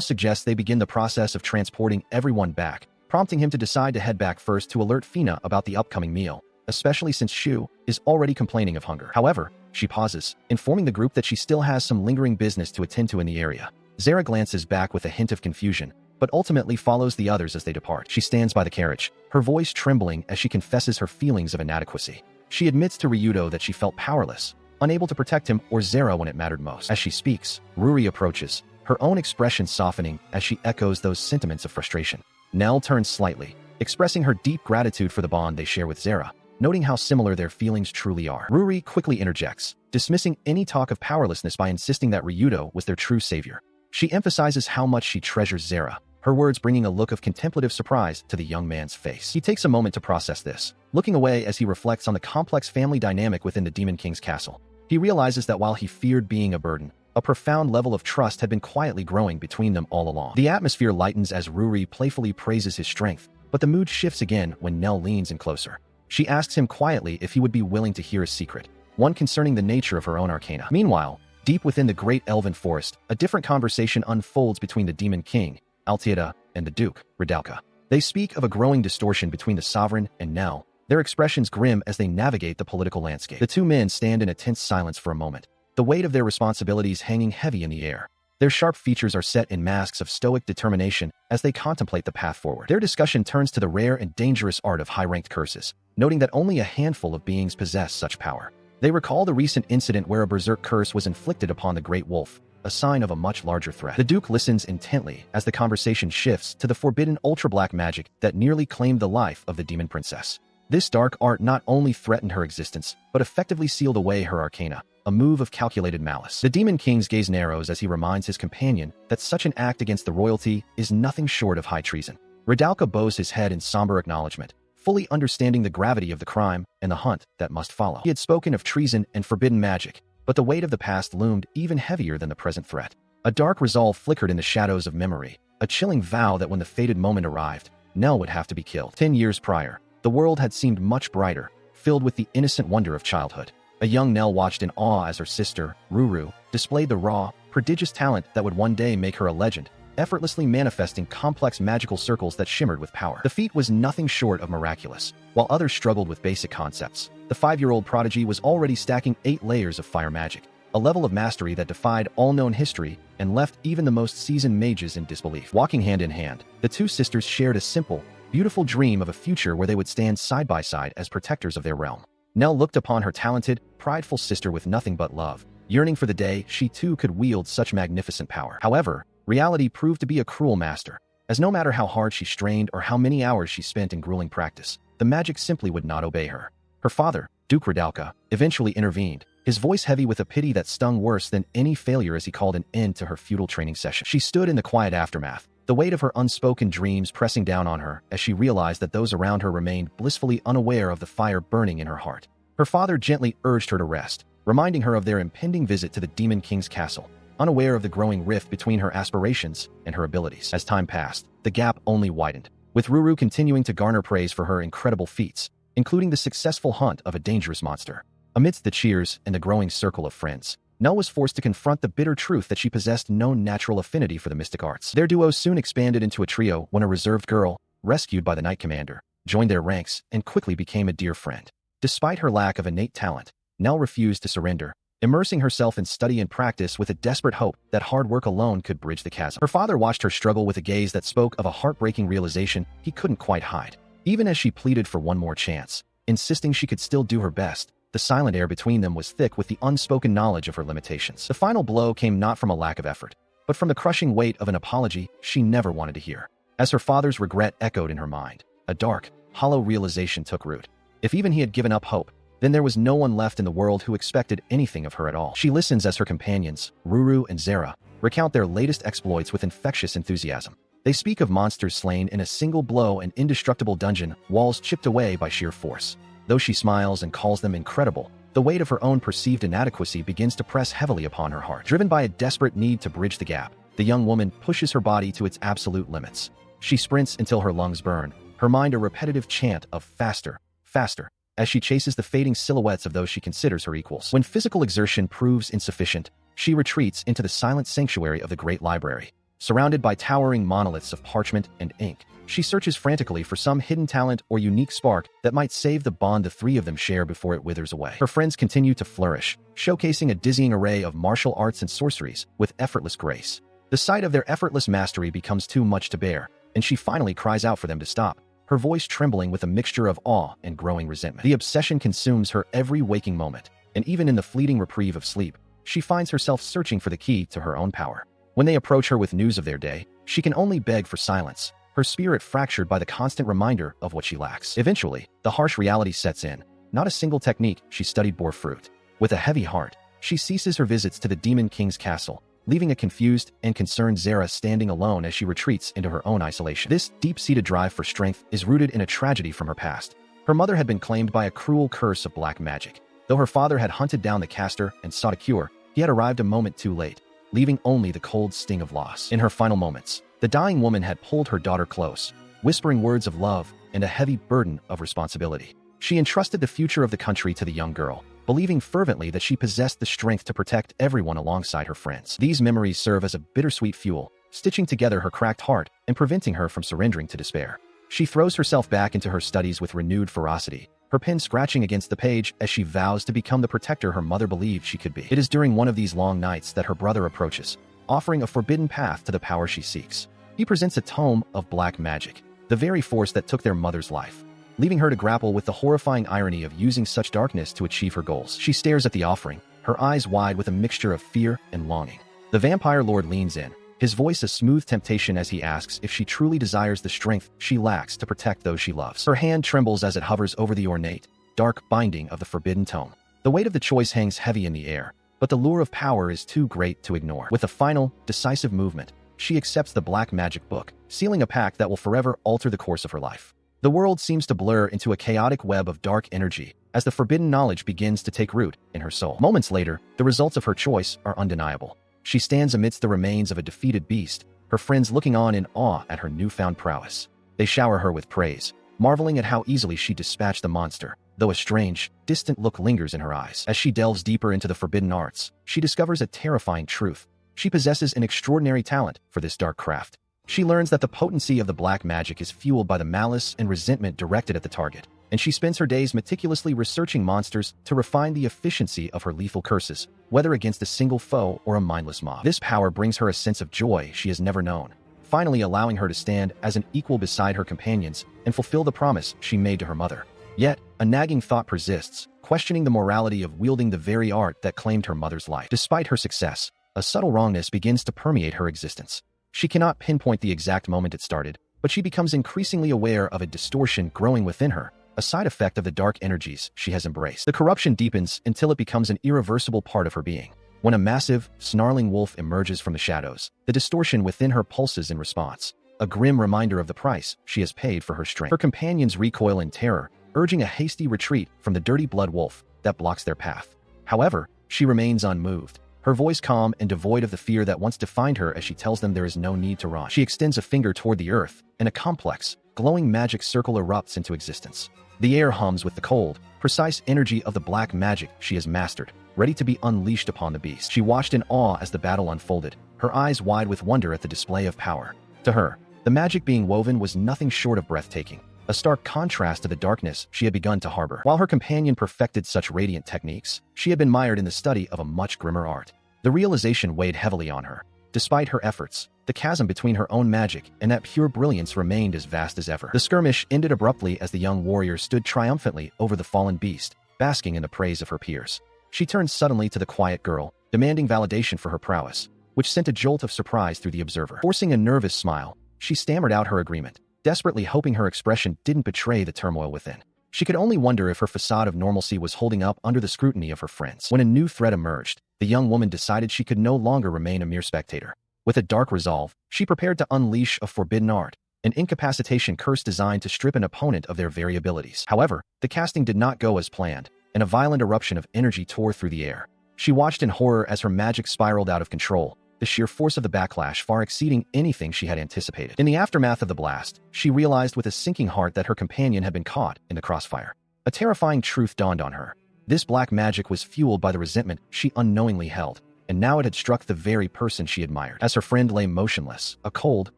suggests they begin the process of transporting everyone back, prompting him to decide to head back first to alert Fina about the upcoming meal, especially since Shu is already complaining of hunger. However, she pauses, informing the group that she still has some lingering business to attend to in the area. Zara glances back with a hint of confusion, but ultimately follows the others as they depart. She stands by the carriage, her voice trembling as she confesses her feelings of inadequacy. She admits to Ryudo that she felt powerless, unable to protect him or Zara when it mattered most. As she speaks, Ruri approaches, her own expression softening as she echoes those sentiments of frustration. Nell turns slightly, expressing her deep gratitude for the bond they share with Zara, noting how similar their feelings truly are. Ruri quickly interjects, dismissing any talk of powerlessness by insisting that Ryudo was their true savior. She emphasizes how much she treasures Zara, her words bringing a look of contemplative surprise to the young man's face. He takes a moment to process this, looking away as he reflects on the complex family dynamic within the Demon King's castle. He realizes that while he feared being a burden, a profound level of trust had been quietly growing between them all along. The atmosphere lightens as Ruri playfully praises his strength, but the mood shifts again when Nell leans in closer. She asks him quietly if he would be willing to hear a secret, one concerning the nature of her own arcana. Meanwhile, deep within the great elven forest, a different conversation unfolds between the Demon King, Alteida, and the Duke, Ridalka. They speak of a growing distortion between the sovereign and Nell, their expressions grim as they navigate the political landscape. The two men stand in a tense silence for a moment, the weight of their responsibilities hanging heavy in the air. Their sharp features are set in masks of stoic determination as they contemplate the path forward. Their discussion turns to the rare and dangerous art of high-ranked curses, noting that only a handful of beings possess such power. They recall the recent incident where a berserk curse was inflicted upon the Great Wolf, a sign of a much larger threat. The Duke listens intently as the conversation shifts to the forbidden ultra-black magic that nearly claimed the life of the Demon Princess. This dark art not only threatened her existence, but effectively sealed away her arcana, a move of calculated malice. The Demon King's gaze narrows as he reminds his companion that such an act against the royalty is nothing short of high treason. Ridalka bows his head in somber acknowledgement, fully understanding the gravity of the crime and the hunt that must follow. He had spoken of treason and forbidden magic, but the weight of the past loomed even heavier than the present threat. A dark resolve flickered in the shadows of memory, a chilling vow that when the fated moment arrived, Nell would have to be killed. 10 years prior, the world had seemed much brighter, filled with the innocent wonder of childhood. A young Nell watched in awe as her sister, Ruru, displayed the raw, prodigious talent that would one day make her a legend, effortlessly manifesting complex magical circles that shimmered with power. The feat was nothing short of miraculous. While others struggled with basic concepts, the 5-year-old prodigy was already stacking 8 layers of fire magic, a level of mastery that defied all known history and left even the most seasoned mages in disbelief. Walking hand in hand, the two sisters shared a simple, beautiful dream of a future where they would stand side by side as protectors of their realm. Nell looked upon her talented, prideful sister with nothing but love, yearning for the day she too could wield such magnificent power. However, reality proved to be a cruel master, as no matter how hard she strained or how many hours she spent in grueling practice, the magic simply would not obey her. Her father, Duke Ridalka, eventually intervened, his voice heavy with a pity that stung worse than any failure as he called an end to her futile training session. She stood in the quiet aftermath, the weight of her unspoken dreams pressing down on her as she realized that those around her remained blissfully unaware of the fire burning in her heart. Her father gently urged her to rest, reminding her of their impending visit to the Demon King's castle, unaware of the growing rift between her aspirations and her abilities. As time passed, the gap only widened, with Ruru continuing to garner praise for her incredible feats, including the successful hunt of a dangerous monster. Amidst the cheers and the growing circle of friends, Nell was forced to confront the bitter truth that she possessed no natural affinity for the mystic arts. Their duo soon expanded into a trio when a reserved girl, rescued by the Knight Commander, joined their ranks and quickly became a dear friend. Despite her lack of innate talent, Nell refused to surrender, immersing herself in study and practice with a desperate hope that hard work alone could bridge the chasm. Her father watched her struggle with a gaze that spoke of a heartbreaking realization he couldn't quite hide. Even as she pleaded for one more chance, insisting she could still do her best, the silent air between them was thick with the unspoken knowledge of her limitations. The final blow came not from a lack of effort, but from the crushing weight of an apology she never wanted to hear. As her father's regret echoed in her mind, a dark, hollow realization took root. If even he had given up hope, then there was no one left in the world who expected anything of her at all. She listens as her companions, Ruru and Zera, recount their latest exploits with infectious enthusiasm. They speak of monsters slain in a single blow and indestructible dungeon walls chipped away by sheer force. Though she smiles and calls them incredible, the weight of her own perceived inadequacy begins to press heavily upon her heart. Driven by a desperate need to bridge the gap, the young woman pushes her body to its absolute limits. She sprints until her lungs burn, her mind a repetitive chant of faster, faster, as she chases the fading silhouettes of those she considers her equals. When physical exertion proves insufficient, she retreats into the silent sanctuary of the great library. Surrounded by towering monoliths of parchment and ink, she searches frantically for some hidden talent or unique spark that might save the bond the three of them share before it withers away. Her friends continue to flourish, showcasing a dizzying array of martial arts and sorceries with effortless grace. The sight of their effortless mastery becomes too much to bear, and she finally cries out for them to stop, her voice trembling with a mixture of awe and growing resentment. The obsession consumes her every waking moment, and even in the fleeting reprieve of sleep, she finds herself searching for the key to her own power. When they approach her with news of their day, she can only beg for silence, her spirit fractured by the constant reminder of what she lacks. Eventually, the harsh reality sets in. Not a single technique she studied bore fruit. With a heavy heart, she ceases her visits to the Demon King's castle, leaving a confused and concerned Zera standing alone as she retreats into her own isolation. This deep-seated drive for strength is rooted in a tragedy from her past. Her mother had been claimed by a cruel curse of black magic. Though her father had hunted down the caster and sought a cure, he had arrived a moment too late, leaving only the cold sting of loss. In her final moments, the dying woman had pulled her daughter close, whispering words of love and a heavy burden of responsibility. She entrusted the future of the country to the young girl, believing fervently that she possessed the strength to protect everyone alongside her friends. These memories serve as a bittersweet fuel, stitching together her cracked heart and preventing her from surrendering to despair. She throws herself back into her studies with renewed ferocity, her pen scratching against the page as she vows to become the protector her mother believed she could be. It is during one of these long nights that her brother approaches, offering a forbidden path to the power she seeks. He presents a tome of black magic, the very force that took their mother's life, leaving her to grapple with the horrifying irony of using such darkness to achieve her goals. She stares at the offering, her eyes wide with a mixture of fear and longing. The vampire lord leans in, his voice a smooth temptation as he asks if she truly desires the strength she lacks to protect those she loves. Her hand trembles as it hovers over the ornate, dark binding of the forbidden tome. The weight of the choice hangs heavy in the air, but the lure of power is too great to ignore. With a final, decisive movement, she accepts the black magic book, sealing a pact that will forever alter the course of her life. The world seems to blur into a chaotic web of dark energy as the forbidden knowledge begins to take root in her soul. Moments later, the results of her choice are undeniable. She stands amidst the remains of a defeated beast, her friends looking on in awe at her newfound prowess. They shower her with praise, marveling at how easily she dispatched the monster, though a strange, distant look lingers in her eyes. As she delves deeper into the forbidden arts, she discovers a terrifying truth. She possesses an extraordinary talent for this dark craft. She learns that the potency of the black magic is fueled by the malice and resentment directed at the target, and she spends her days meticulously researching monsters to refine the efficiency of her lethal curses, whether against a single foe or a mindless mob. This power brings her a sense of joy she has never known, finally allowing her to stand as an equal beside her companions and fulfill the promise she made to her mother. Yet, a nagging thought persists, questioning the morality of wielding the very art that claimed her mother's life. Despite her success, a subtle wrongness begins to permeate her existence. She cannot pinpoint the exact moment it started, but she becomes increasingly aware of a distortion growing within her, a side effect of the dark energies she has embraced. The corruption deepens until it becomes an irreversible part of her being. When a massive, snarling wolf emerges from the shadows, the distortion within her pulses in response, a grim reminder of the price she has paid for her strength. Her companions recoil in terror, urging a hasty retreat from the dirty blood wolf that blocks their path. However, she remains unmoved, her voice calm and devoid of the fear that once defined her as she tells them there is no need to run. She extends a finger toward the earth, and a complex, glowing magic circle erupts into existence. The air hums with the cold, precise energy of the black magic she has mastered, ready to be unleashed upon the beast. She watched in awe as the battle unfolded, her eyes wide with wonder at the display of power. To her, the magic being woven was nothing short of breathtaking, a stark contrast to the darkness she had begun to harbor. While her companion perfected such radiant techniques, she had been mired in the study of a much grimmer art. The realization weighed heavily on her. Despite her efforts, the chasm between her own magic and that pure brilliance remained as vast as ever. The skirmish ended abruptly as the young warrior stood triumphantly over the fallen beast, basking in the praise of her peers. She turned suddenly to the quiet girl, demanding validation for her prowess, which sent a jolt of surprise through the observer. Forcing a nervous smile, she stammered out her agreement, desperately hoping her expression didn't betray the turmoil within. She could only wonder if her facade of normalcy was holding up under the scrutiny of her friends. When a new threat emerged, the young woman decided she could no longer remain a mere spectator. With a dark resolve, she prepared to unleash a forbidden art, an incapacitation curse designed to strip an opponent of their very abilities. However, the casting did not go as planned, and a violent eruption of energy tore through the air. She watched in horror as her magic spiraled out of control, the sheer force of the backlash far exceeding anything she had anticipated. In the aftermath of the blast, she realized with a sinking heart that her companion had been caught in the crossfire. A terrifying truth dawned on her. This black magic was fueled by the resentment she unknowingly held, and now it had struck the very person she admired. As her friend lay motionless, a cold,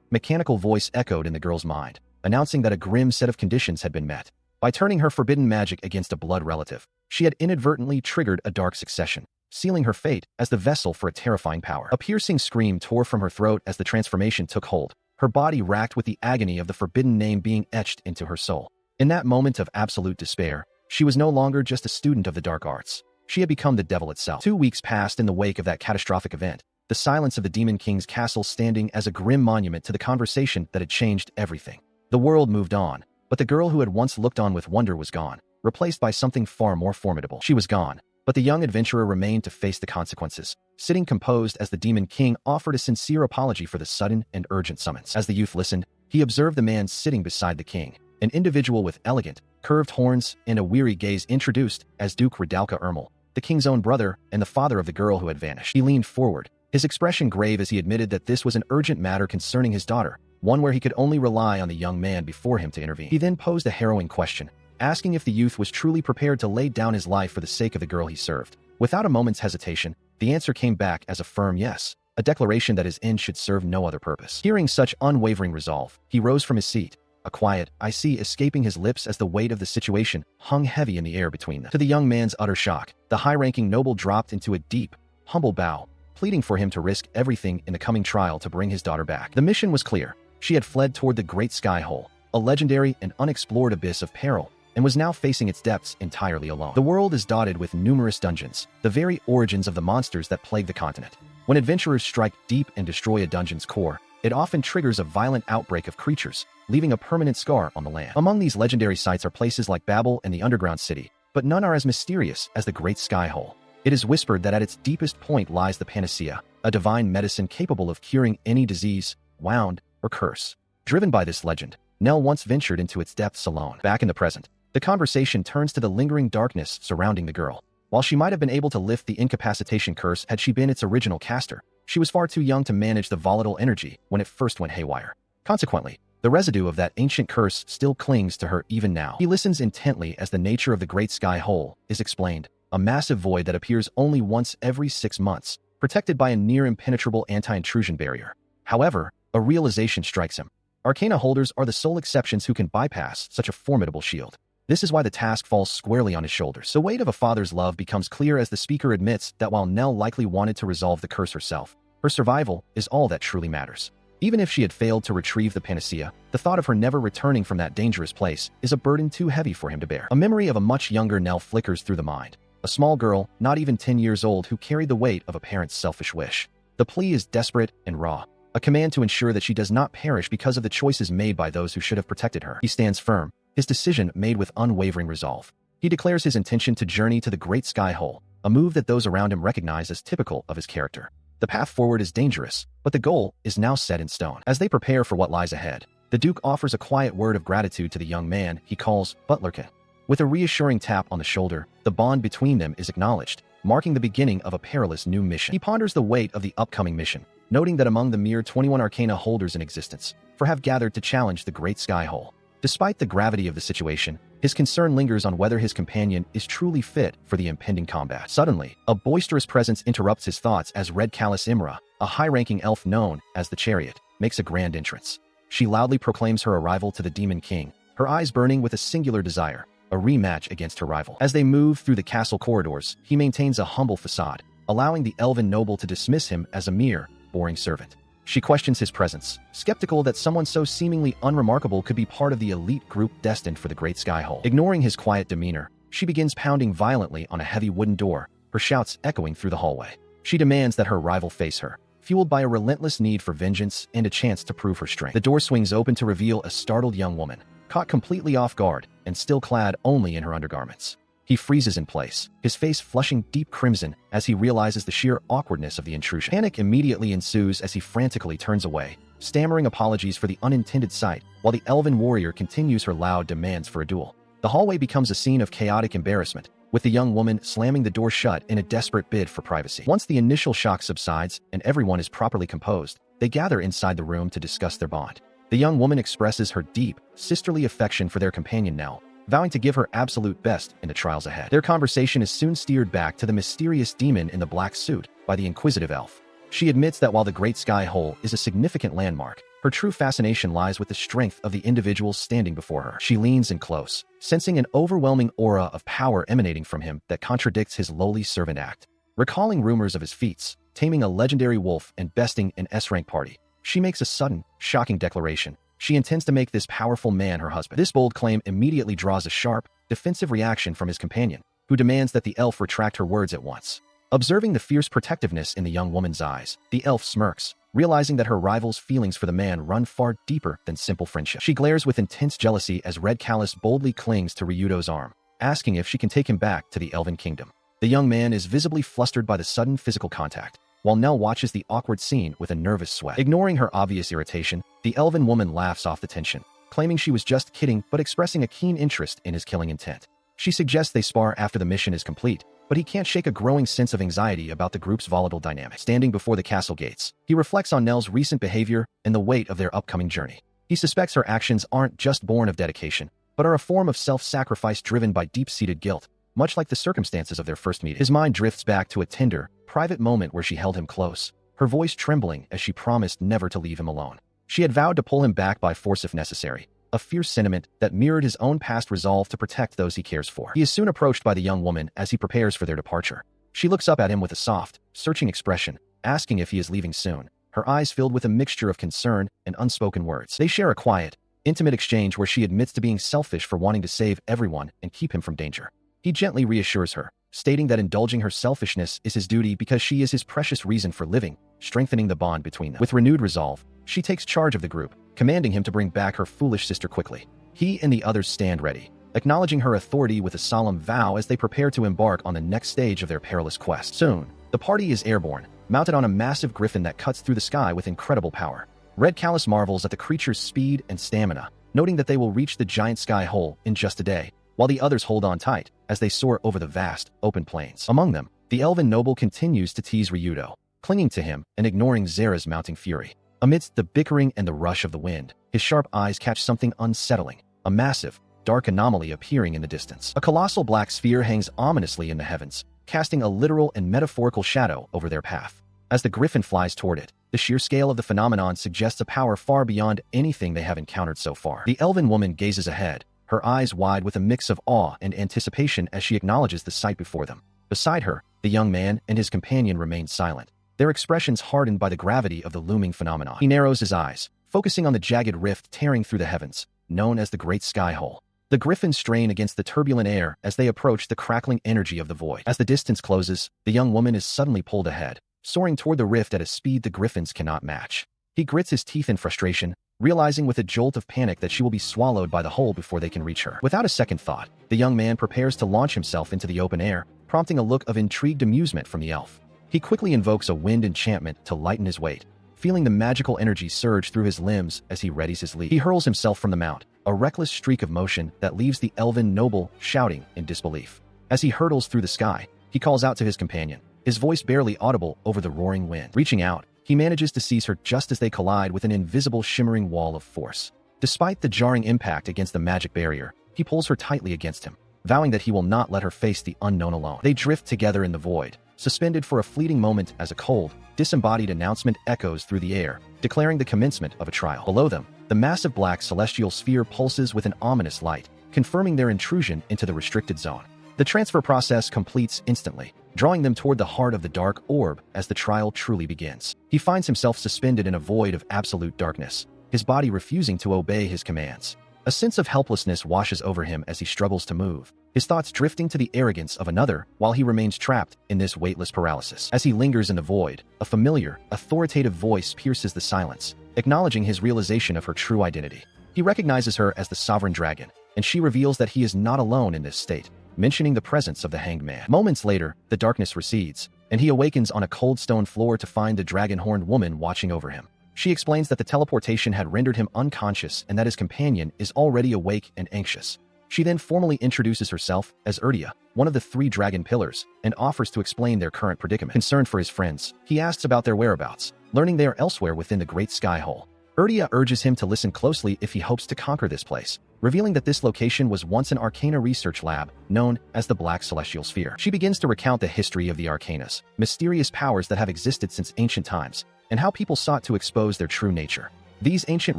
mechanical voice echoed in the girl's mind, announcing that a grim set of conditions had been met. By turning her forbidden magic against a blood relative, she had inadvertently triggered a dark succession, sealing her fate as the vessel for a terrifying power. A piercing scream tore from her throat as the transformation took hold, her body racked with the agony of the forbidden name being etched into her soul. In that moment of absolute despair, she was no longer just a student of the dark arts. She had become the devil itself. 2 weeks passed in the wake of that catastrophic event, the silence of the Demon King's castle standing as a grim monument to the conversation that had changed everything. The world moved on, but the girl who had once looked on with wonder was gone, replaced by something far more formidable. She was gone, but the young adventurer remained to face the consequences, sitting composed as the Demon King offered a sincere apology for the sudden and urgent summons. As the youth listened, he observed the man sitting beside the king, an individual with elegant, curved horns and a weary gaze introduced as Duke Radalka Ermel, the king's own brother and the father of the girl who had vanished. He leaned forward, his expression grave as he admitted that this was an urgent matter concerning his daughter, one where he could only rely on the young man before him to intervene. He then posed a harrowing question, asking if the youth was truly prepared to lay down his life for the sake of the girl he served. Without a moment's hesitation, the answer came back as a firm yes, a declaration that his end should serve no other purpose. Hearing such unwavering resolve, he rose from his seat, a quiet "I see" escaping his lips as the weight of the situation hung heavy in the air between them. To the young man's utter shock, the high-ranking noble dropped into a deep, humble bow, pleading for him to risk everything in the coming trial to bring his daughter back. The mission was clear. She had fled toward the Great Sky Hole, a legendary and unexplored abyss of peril, and was now facing its depths entirely alone. The world is dotted with numerous dungeons, the very origins of the monsters that plague the continent. When adventurers strike deep and destroy a dungeon's core, it often triggers a violent outbreak of creatures, leaving a permanent scar on the land. Among these legendary sites are places like Babel and the Underground City, but none are as mysterious as the Great Sky Hole. It is whispered that at its deepest point lies the panacea, a divine medicine capable of curing any disease, wound, or curse. Driven by this legend, Nell once ventured into its depths alone. Back in the present, the conversation turns to the lingering darkness surrounding the girl. While she might have been able to lift the incapacitation curse had she been its original caster, she was far too young to manage the volatile energy when it first went haywire. Consequently, the residue of that ancient curse still clings to her even now. He listens intently as the nature of the Great Sky Hole is explained, a massive void that appears only once every 6 months, protected by a near-impenetrable anti-intrusion barrier. However, a realization strikes him. Arcana holders are the sole exceptions who can bypass such a formidable shield. This is why the task falls squarely on his shoulders. The weight of a father's love becomes clear as the speaker admits that while Nell likely wanted to resolve the curse herself, her survival is all that truly matters. Even if she had failed to retrieve the panacea, the thought of her never returning from that dangerous place is a burden too heavy for him to bear. A memory of a much younger Nell flickers through the mind. A small girl, not even 10 years old, who carried the weight of a parent's selfish wish. The plea is desperate and raw, a command to ensure that she does not perish because of the choices made by those who should have protected her. He stands firm, his decision made with unwavering resolve. He declares his intention to journey to the Great Sky Hole, a move that those around him recognize as typical of his character. The path forward is dangerous, but the goal is now set in stone. As they prepare for what lies ahead, the Duke offers a quiet word of gratitude to the young man he calls Butlerkin. With a reassuring tap on the shoulder, the bond between them is acknowledged, marking the beginning of a perilous new mission. He ponders the weight of the upcoming mission, noting that among the mere 21 Arcana holders in existence, 4 have gathered to challenge the Great Sky Hole. Despite the gravity of the situation, his concern lingers on whether his companion is truly fit for the impending combat. Suddenly, a boisterous presence interrupts his thoughts as Red Callus Imra, a high-ranking elf known as the Chariot, makes a grand entrance. She loudly proclaims her arrival to the Demon King, her eyes burning with a singular desire, a rematch against her rival. As they move through the castle corridors, he maintains a humble facade, allowing the elven noble to dismiss him as a mere, boring servant. She questions his presence, skeptical that someone so seemingly unremarkable could be part of the elite group destined for the Great Sky Hole. Ignoring his quiet demeanor, she begins pounding violently on a heavy wooden door, her shouts echoing through the hallway. She demands that her rival face her, fueled by a relentless need for vengeance and a chance to prove her strength. The door swings open to reveal a startled young woman, caught completely off guard and still clad only in her undergarments. He freezes in place, his face flushing deep crimson as he realizes the sheer awkwardness of the intrusion. Panic immediately ensues as he frantically turns away, stammering apologies for the unintended sight, while the elven warrior continues her loud demands for a duel. The hallway becomes a scene of chaotic embarrassment, with the young woman slamming the door shut in a desperate bid for privacy. Once the initial shock subsides and everyone is properly composed, they gather inside the room to discuss their bond. The young woman expresses her deep, sisterly affection for their companion Nell, vowing to give her absolute best in the trials ahead. Their conversation is soon steered back to the mysterious demon in the black suit by the inquisitive elf. She admits that while the Great Sky Hole is a significant landmark, her true fascination lies with the strength of the individuals standing before her. She leans in close, sensing an overwhelming aura of power emanating from him that contradicts his lowly servant act. Recalling rumors of his feats, taming a legendary wolf and besting an S-rank party, she makes a sudden, shocking declaration. She intends to make this powerful man her husband. This bold claim immediately draws a sharp, defensive reaction from his companion, who demands that the elf retract her words at once. Observing the fierce protectiveness in the young woman's eyes, the elf smirks, realizing that her rival's feelings for the man run far deeper than simple friendship. She glares with intense jealousy as Red Callus boldly clings to Ryudo's arm, asking if she can take him back to the Elven Kingdom. The young man is visibly flustered by the sudden physical contact, while Nell watches the awkward scene with a nervous sweat. Ignoring her obvious irritation, the elven woman laughs off the tension, claiming she was just kidding but expressing a keen interest in his killing intent. She suggests they spar after the mission is complete, but he can't shake a growing sense of anxiety about the group's volatile dynamic. Standing before the castle gates, he reflects on Nell's recent behavior and the weight of their upcoming journey. He suspects her actions aren't just born of dedication, but are a form of self-sacrifice driven by deep-seated guilt, much like the circumstances of their first meeting. His mind drifts back to a tender, private moment where she held him close, her voice trembling as she promised never to leave him alone. She had vowed to pull him back by force if necessary, a fierce sentiment that mirrored his own past resolve to protect those he cares for. He is soon approached by the young woman as he prepares for their departure. She looks up at him with a soft, searching expression, asking if he is leaving soon, her eyes filled with a mixture of concern and unspoken words. They share a quiet, intimate exchange where she admits to being selfish for wanting to save everyone and keep him from danger. He gently reassures her, stating that indulging her selfishness is his duty because she is his precious reason for living, strengthening the bond between them. With renewed resolve, she takes charge of the group, commanding him to bring back her foolish sister quickly. He and the others stand ready, acknowledging her authority with a solemn vow as they prepare to embark on the next stage of their perilous quest. Soon, the party is airborne, mounted on a massive griffin that cuts through the sky with incredible power. Red Callus marvels at the creature's speed and stamina, noting that they will reach the giant sky hole in just a day, while the others hold on tight as they soar over the vast, open plains. Among them, the elven noble continues to tease Ryudo, clinging to him and ignoring Zera's mounting fury. Amidst the bickering and the rush of the wind, his sharp eyes catch something unsettling, a massive, dark anomaly appearing in the distance. A colossal black sphere hangs ominously in the heavens, casting a literal and metaphorical shadow over their path. As the griffin flies toward it, the sheer scale of the phenomenon suggests a power far beyond anything they have encountered so far. The elven woman gazes ahead, her eyes wide with a mix of awe and anticipation as she acknowledges the sight before them. Beside her, the young man and his companion remain silent, their expressions hardened by the gravity of the looming phenomenon. He narrows his eyes, focusing on the jagged rift tearing through the heavens, known as the Great Sky Hole. The griffins strain against the turbulent air as they approach the crackling energy of the void. As the distance closes, the young woman is suddenly pulled ahead, soaring toward the rift at a speed the griffins cannot match. He grits his teeth in frustration, realizing with a jolt of panic that she will be swallowed by the hole before they can reach her. Without a second thought, the young man prepares to launch himself into the open air, prompting a look of intrigued amusement from the elf. He quickly invokes a wind enchantment to lighten his weight, feeling the magical energy surge through his limbs as he readies his leap. He hurls himself from the mount, a reckless streak of motion that leaves the elven noble shouting in disbelief. As he hurtles through the sky, he calls out to his companion, his voice barely audible over the roaring wind. Reaching out, he manages to seize her just as they collide with an invisible shimmering wall of force. Despite the jarring impact against the magic barrier, he pulls her tightly against him, vowing that he will not let her face the unknown alone. They drift together in the void, suspended for a fleeting moment as a cold, disembodied announcement echoes through the air, declaring the commencement of a trial. Below them, the massive black celestial sphere pulses with an ominous light, confirming their intrusion into the restricted zone. The The transfer process completes instantly, drawing them toward the heart of the dark orb as the trial truly begins. He finds himself suspended in a void of absolute darkness, his body refusing to obey his commands. A sense of helplessness washes over him as he struggles to move, his thoughts drifting to the arrogance of another while he remains trapped in this weightless paralysis. As he lingers in the void, a familiar, authoritative voice pierces the silence, acknowledging his realization of her true identity. He recognizes her as the sovereign dragon, and she reveals that he is not alone in this state, mentioning the presence of the hanged man. Moments later, the darkness recedes, and he awakens on a cold stone floor to find the dragon-horned woman watching over him. She explains that the teleportation had rendered him unconscious and that his companion is already awake and anxious. She then formally introduces herself as Urdia, one of the 3 dragon pillars, and offers to explain their current predicament. Concerned for his friends, he asks about their whereabouts, learning they are elsewhere within the Great Sky Hole. Urdia urges him to listen closely if he hopes to conquer this place, revealing that this location was once an arcana research lab known as the Black Celestial Sphere. She begins to recount the history of the arcanas, mysterious powers that have existed since ancient times, and how people sought to expose their true nature. These ancient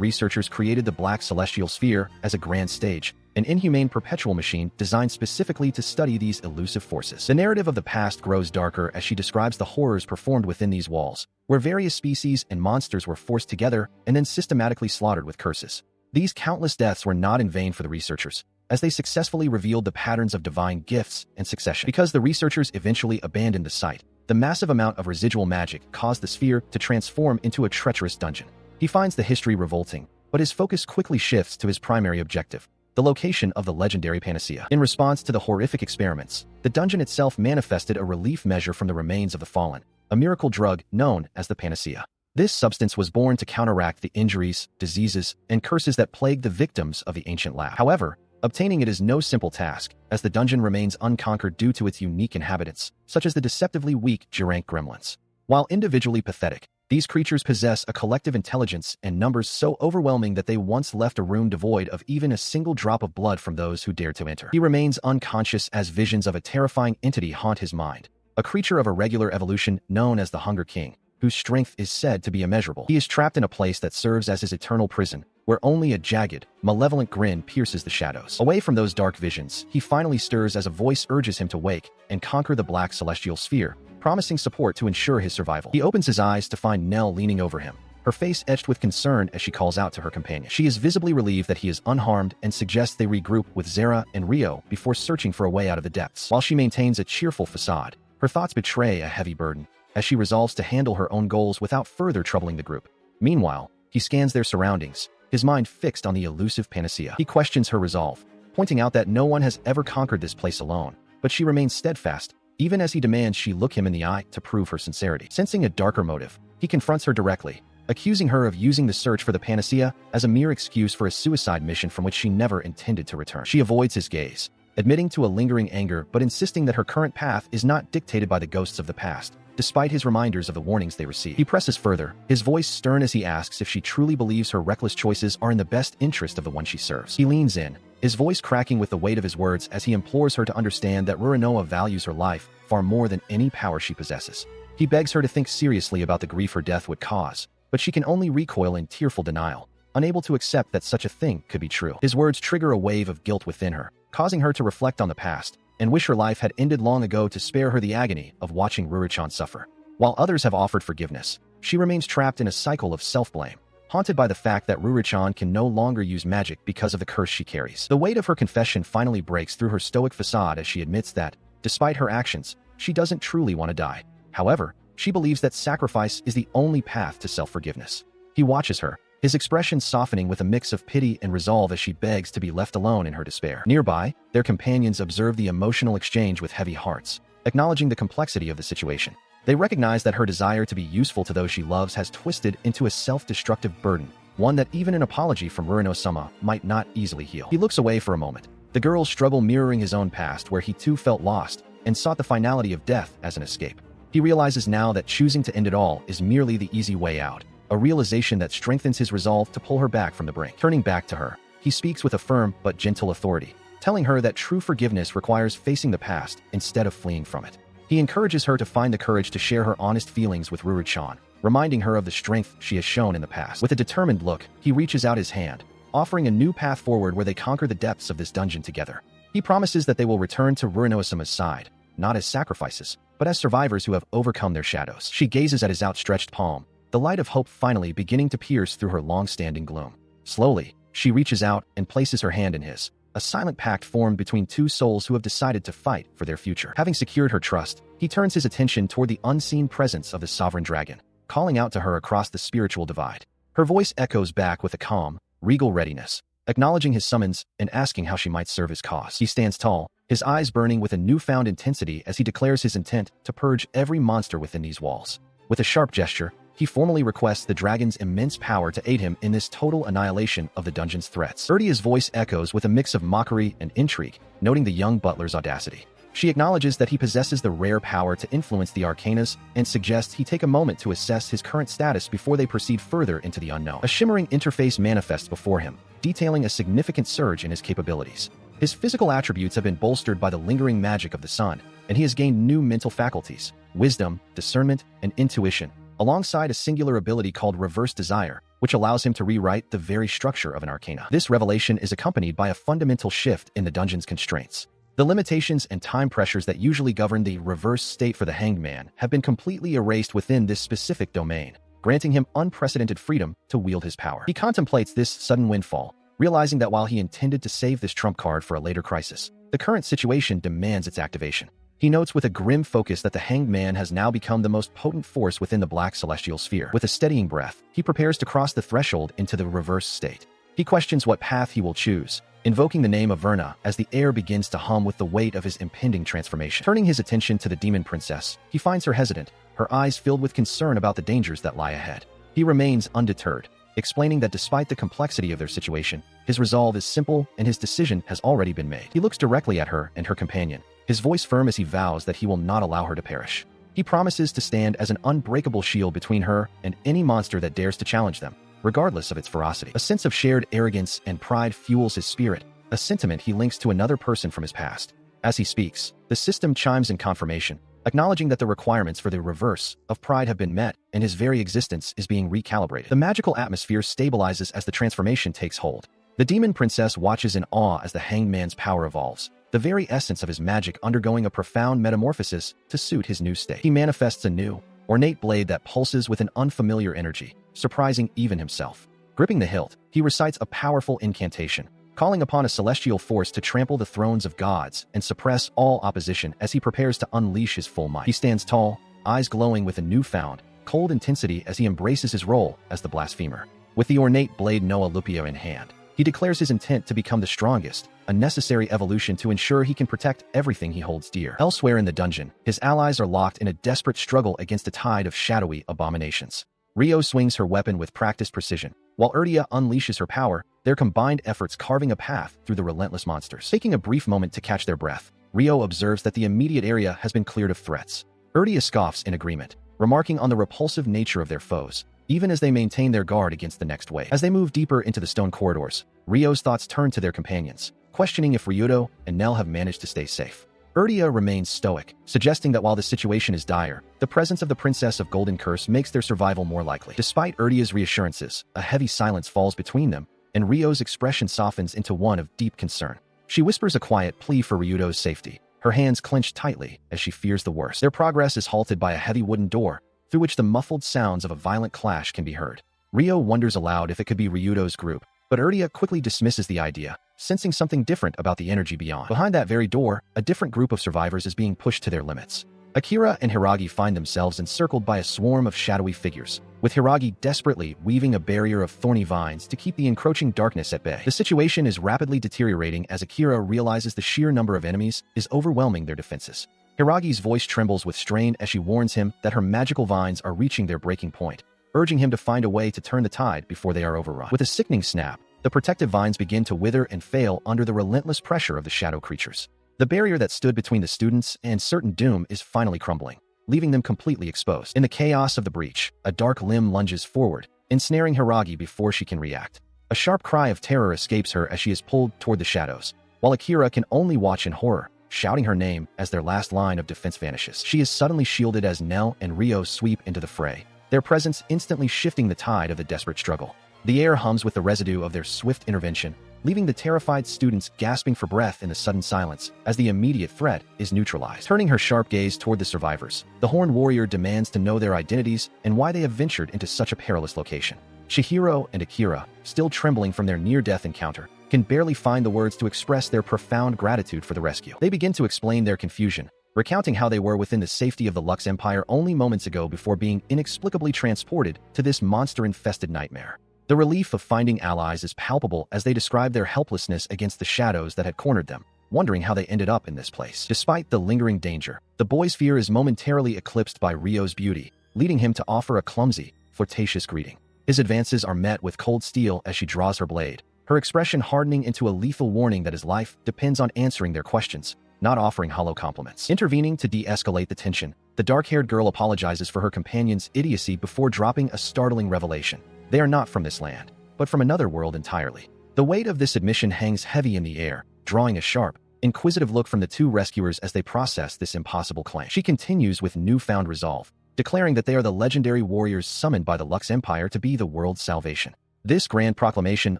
researchers created the Black Celestial Sphere as a grand stage, an inhumane perpetual machine designed specifically to study these elusive forces. The narrative of the past grows darker as she describes the horrors performed within these walls, where various species and monsters were forced together and then systematically slaughtered with curses. These countless deaths were not in vain for the researchers, as they successfully revealed the patterns of divine gifts and succession. Because the researchers eventually abandoned the site, the massive amount of residual magic caused the sphere to transform into a treacherous dungeon. He finds the history revolting, but his focus quickly shifts to his primary objective, the location of the legendary panacea. In response to the horrific experiments, the dungeon itself manifested a relief measure from the remains of the fallen, a miracle drug known as the panacea. This substance was born to counteract the injuries, diseases, and curses that plagued the victims of the ancient lab. However, obtaining it is no simple task, as the dungeon remains unconquered due to its unique inhabitants, such as the deceptively weak Gerank gremlins. While individually pathetic, these creatures possess a collective intelligence and numbers so overwhelming that they once left a room devoid of even a single drop of blood from those who dared to enter. He remains unconscious as visions of a terrifying entity haunt his mind, a creature of irregular evolution known as the Hunger King, whose strength is said to be immeasurable. He is trapped in a place that serves as his eternal prison, where only a jagged, malevolent grin pierces the shadows. Away from those dark visions, he finally stirs as a voice urges him to wake and conquer the Black Celestial Sphere, promising support to ensure his survival. He opens his eyes to find Nell leaning over him, her face etched with concern as she calls out to her companion. She is visibly relieved that he is unharmed and suggests they regroup with Zera and Rio before searching for a way out of the depths. While she maintains a cheerful facade, her thoughts betray a heavy burden, as she resolves to handle her own goals without further troubling the group. Meanwhile, he scans their surroundings, his mind fixed on the elusive panacea. He questions her resolve, pointing out that no one has ever conquered this place alone, but she remains steadfast, even as he demands she look him in the eye to prove her sincerity. Sensing a darker motive, he confronts her directly, accusing her of using the search for the panacea as a mere excuse for a suicide mission from which she never intended to return. She avoids his gaze, admitting to a lingering anger but insisting that her current path is not dictated by the ghosts of the past, despite his reminders of the warnings they receive. He presses further, his voice stern as he asks if she truly believes her reckless choices are in the best interest of the one she serves. He leans in, his voice cracking with the weight of his words as he implores her to understand that Ruinoa values her life far more than any power she possesses. He begs her to think seriously about the grief her death would cause, but she can only recoil in tearful denial, unable to accept that such a thing could be true. His words trigger a wave of guilt within her, causing her to reflect on the past, and wish her life had ended long ago to spare her the agony of watching Rurichan suffer. While others have offered forgiveness, she remains trapped in a cycle of self-blame, haunted by the fact that Rurichan can no longer use magic because of the curse she carries. The weight of her confession finally breaks through her stoic facade as she admits that, despite her actions, she doesn't truly want to die. However, she believes that sacrifice is the only path to self-forgiveness. He watches her, his expression softening with a mix of pity and resolve as she begs to be left alone in her despair. Nearby, their companions observe the emotional exchange with heavy hearts, acknowledging the complexity of the situation. They recognize that her desire to be useful to those she loves has twisted into a self-destructive burden, one that even an apology from Ruino-sama might not easily heal. He looks away for a moment, the girl's struggle mirroring his own past where he too felt lost and sought the finality of death as an escape. He realizes now that choosing to end it all is merely the easy way out, a realization that strengthens his resolve to pull her back from the brink. Turning back to her, he speaks with a firm but gentle authority, telling her that true forgiveness requires facing the past instead of fleeing from it. He encourages her to find the courage to share her honest feelings with Rurichan, reminding her of the strength she has shown in the past. With a determined look, he reaches out his hand, offering a new path forward where they conquer the depths of this dungeon together. He promises that they will return to Ruinosuma's side, not as sacrifices, but as survivors who have overcome their shadows. She gazes at his outstretched palm, the light of hope finally beginning to pierce through her long-standing gloom. Slowly, she reaches out and places her hand in his, a silent pact formed between two souls who have decided to fight for their future. Having secured her trust, he turns his attention toward the unseen presence of the sovereign dragon, calling out to her across the spiritual divide. Her voice echoes back with a calm, regal readiness, acknowledging his summons and asking how she might serve his cause. He stands tall, his eyes burning with a newfound intensity as he declares his intent to purge every monster within these walls. With a sharp gesture, he formally requests the dragon's immense power to aid him in this total annihilation of the dungeon's threats. Urdia's voice echoes with a mix of mockery and intrigue, noting the young butler's audacity. She acknowledges that he possesses the rare power to influence the arcanas and suggests he take a moment to assess his current status before they proceed further into the unknown. A shimmering interface manifests before him, detailing a significant surge in his capabilities. His physical attributes have been bolstered by the lingering magic of the sun, and he has gained new mental faculties, wisdom, discernment, and intuition, alongside a singular ability called Reverse Desire, which allows him to rewrite the very structure of an arcana. This revelation is accompanied by a fundamental shift in the dungeon's constraints. The limitations and time pressures that usually govern the reverse state for the Hanged Man have been completely erased within this specific domain, granting him unprecedented freedom to wield his power. He contemplates this sudden windfall, realizing that while he intended to save this trump card for a later crisis, the current situation demands its activation. He notes with a grim focus that the Hanged Man has now become the most potent force within the Black Celestial Sphere. With a steadying breath, he prepares to cross the threshold into the reverse state. He questions what path he will choose, invoking the name of Verna as the air begins to hum with the weight of his impending transformation. Turning his attention to the demon princess, he finds her hesitant, her eyes filled with concern about the dangers that lie ahead. He remains undeterred, explaining that despite the complexity of their situation, his resolve is simple and his decision has already been made. He looks directly at her and her companion, his voice firm as he vows that he will not allow her to perish. He promises to stand as an unbreakable shield between her and any monster that dares to challenge them, regardless of its ferocity. A sense of shared arrogance and pride fuels his spirit, a sentiment he links to another person from his past. As he speaks, the system chimes in confirmation, acknowledging that the requirements for the reverse of pride have been met and his very existence is being recalibrated. The magical atmosphere stabilizes as the transformation takes hold. The demon princess watches in awe as the Hanged Man's power evolves, the very essence of his magic undergoing a profound metamorphosis to suit his new state. He manifests a new, ornate blade that pulses with an unfamiliar energy, surprising even himself. Gripping the hilt, he recites a powerful incantation, calling upon a celestial force to trample the thrones of gods and suppress all opposition as he prepares to unleash his full might. He stands tall, eyes glowing with a newfound, cold intensity as he embraces his role as the blasphemer. With the ornate blade Noa Lupio in hand, he declares his intent to become the strongest, a necessary evolution to ensure he can protect everything he holds dear. Elsewhere in the dungeon, his allies are locked in a desperate struggle against a tide of shadowy abominations. Rio swings her weapon with practiced precision, while Urdia unleashes her power, their combined efforts carving a path through the relentless monsters. Taking a brief moment to catch their breath, Rio observes that the immediate area has been cleared of threats. Urdia scoffs in agreement, remarking on the repulsive nature of their foes, even as they maintain their guard against the next wave. As they move deeper into the stone corridors, Rio's thoughts turn to their companions, questioning if Ryudo and Nell have managed to stay safe. Urdia remains stoic, suggesting that while the situation is dire, the presence of the Princess of Golden Curse makes their survival more likely. Despite Urdia's reassurances, a heavy silence falls between them, and Rio's expression softens into one of deep concern. She whispers a quiet plea for Ryudo's safety, her hands clenched tightly as she fears the worst. Their progress is halted by a heavy wooden door, through which the muffled sounds of a violent clash can be heard. Rio wonders aloud if it could be Ryudo's group, but Urdia quickly dismisses the idea, sensing something different about the energy beyond. Behind that very door, a different group of survivors is being pushed to their limits. Akira and Hiragi find themselves encircled by a swarm of shadowy figures, with Hiragi desperately weaving a barrier of thorny vines to keep the encroaching darkness at bay. The situation is rapidly deteriorating as Akira realizes the sheer number of enemies is overwhelming their defenses. Hiragi's voice trembles with strain as she warns him that her magical vines are reaching their breaking point, urging him to find a way to turn the tide before they are overrun. With a sickening snap, the protective vines begin to wither and fail under the relentless pressure of the shadow creatures. The barrier that stood between the students and certain doom is finally crumbling, leaving them completely exposed. In the chaos of the breach, a dark limb lunges forward, ensnaring Hiragi before she can react. A sharp cry of terror escapes her as she is pulled toward the shadows, while Akira can only watch in horror, shouting her name as their last line of defense vanishes. She is suddenly shielded as Nell and Rio sweep into the fray, their presence instantly shifting the tide of the desperate struggle. The air hums with the residue of their swift intervention, leaving the terrified students gasping for breath in the sudden silence as the immediate threat is neutralized. Turning her sharp gaze toward the survivors, the Horned Warrior demands to know their identities and why they have ventured into such a perilous location. Chihiro and Akira, still trembling from their near-death encounter, can barely find the words to express their profound gratitude for the rescue. They begin to explain their confusion, recounting how they were within the safety of the Lux Empire only moments ago before being inexplicably transported to this monster-infested nightmare. The relief of finding allies is palpable as they describe their helplessness against the shadows that had cornered them, wondering how they ended up in this place. Despite the lingering danger, the boy's fear is momentarily eclipsed by Ryo's beauty, leading him to offer a clumsy, flirtatious greeting. His advances are met with cold steel as she draws her blade, her expression hardening into a lethal warning that his life depends on answering their questions, not offering hollow compliments. Intervening to de-escalate the tension, the dark-haired girl apologizes for her companion's idiocy before dropping a startling revelation. They are not from this land, but from another world entirely. The weight of this admission hangs heavy in the air, drawing a sharp, inquisitive look from the two rescuers as they process this impossible claim. She continues with newfound resolve, declaring that they are the legendary warriors summoned by the Lux Empire to be the world's salvation. This grand proclamation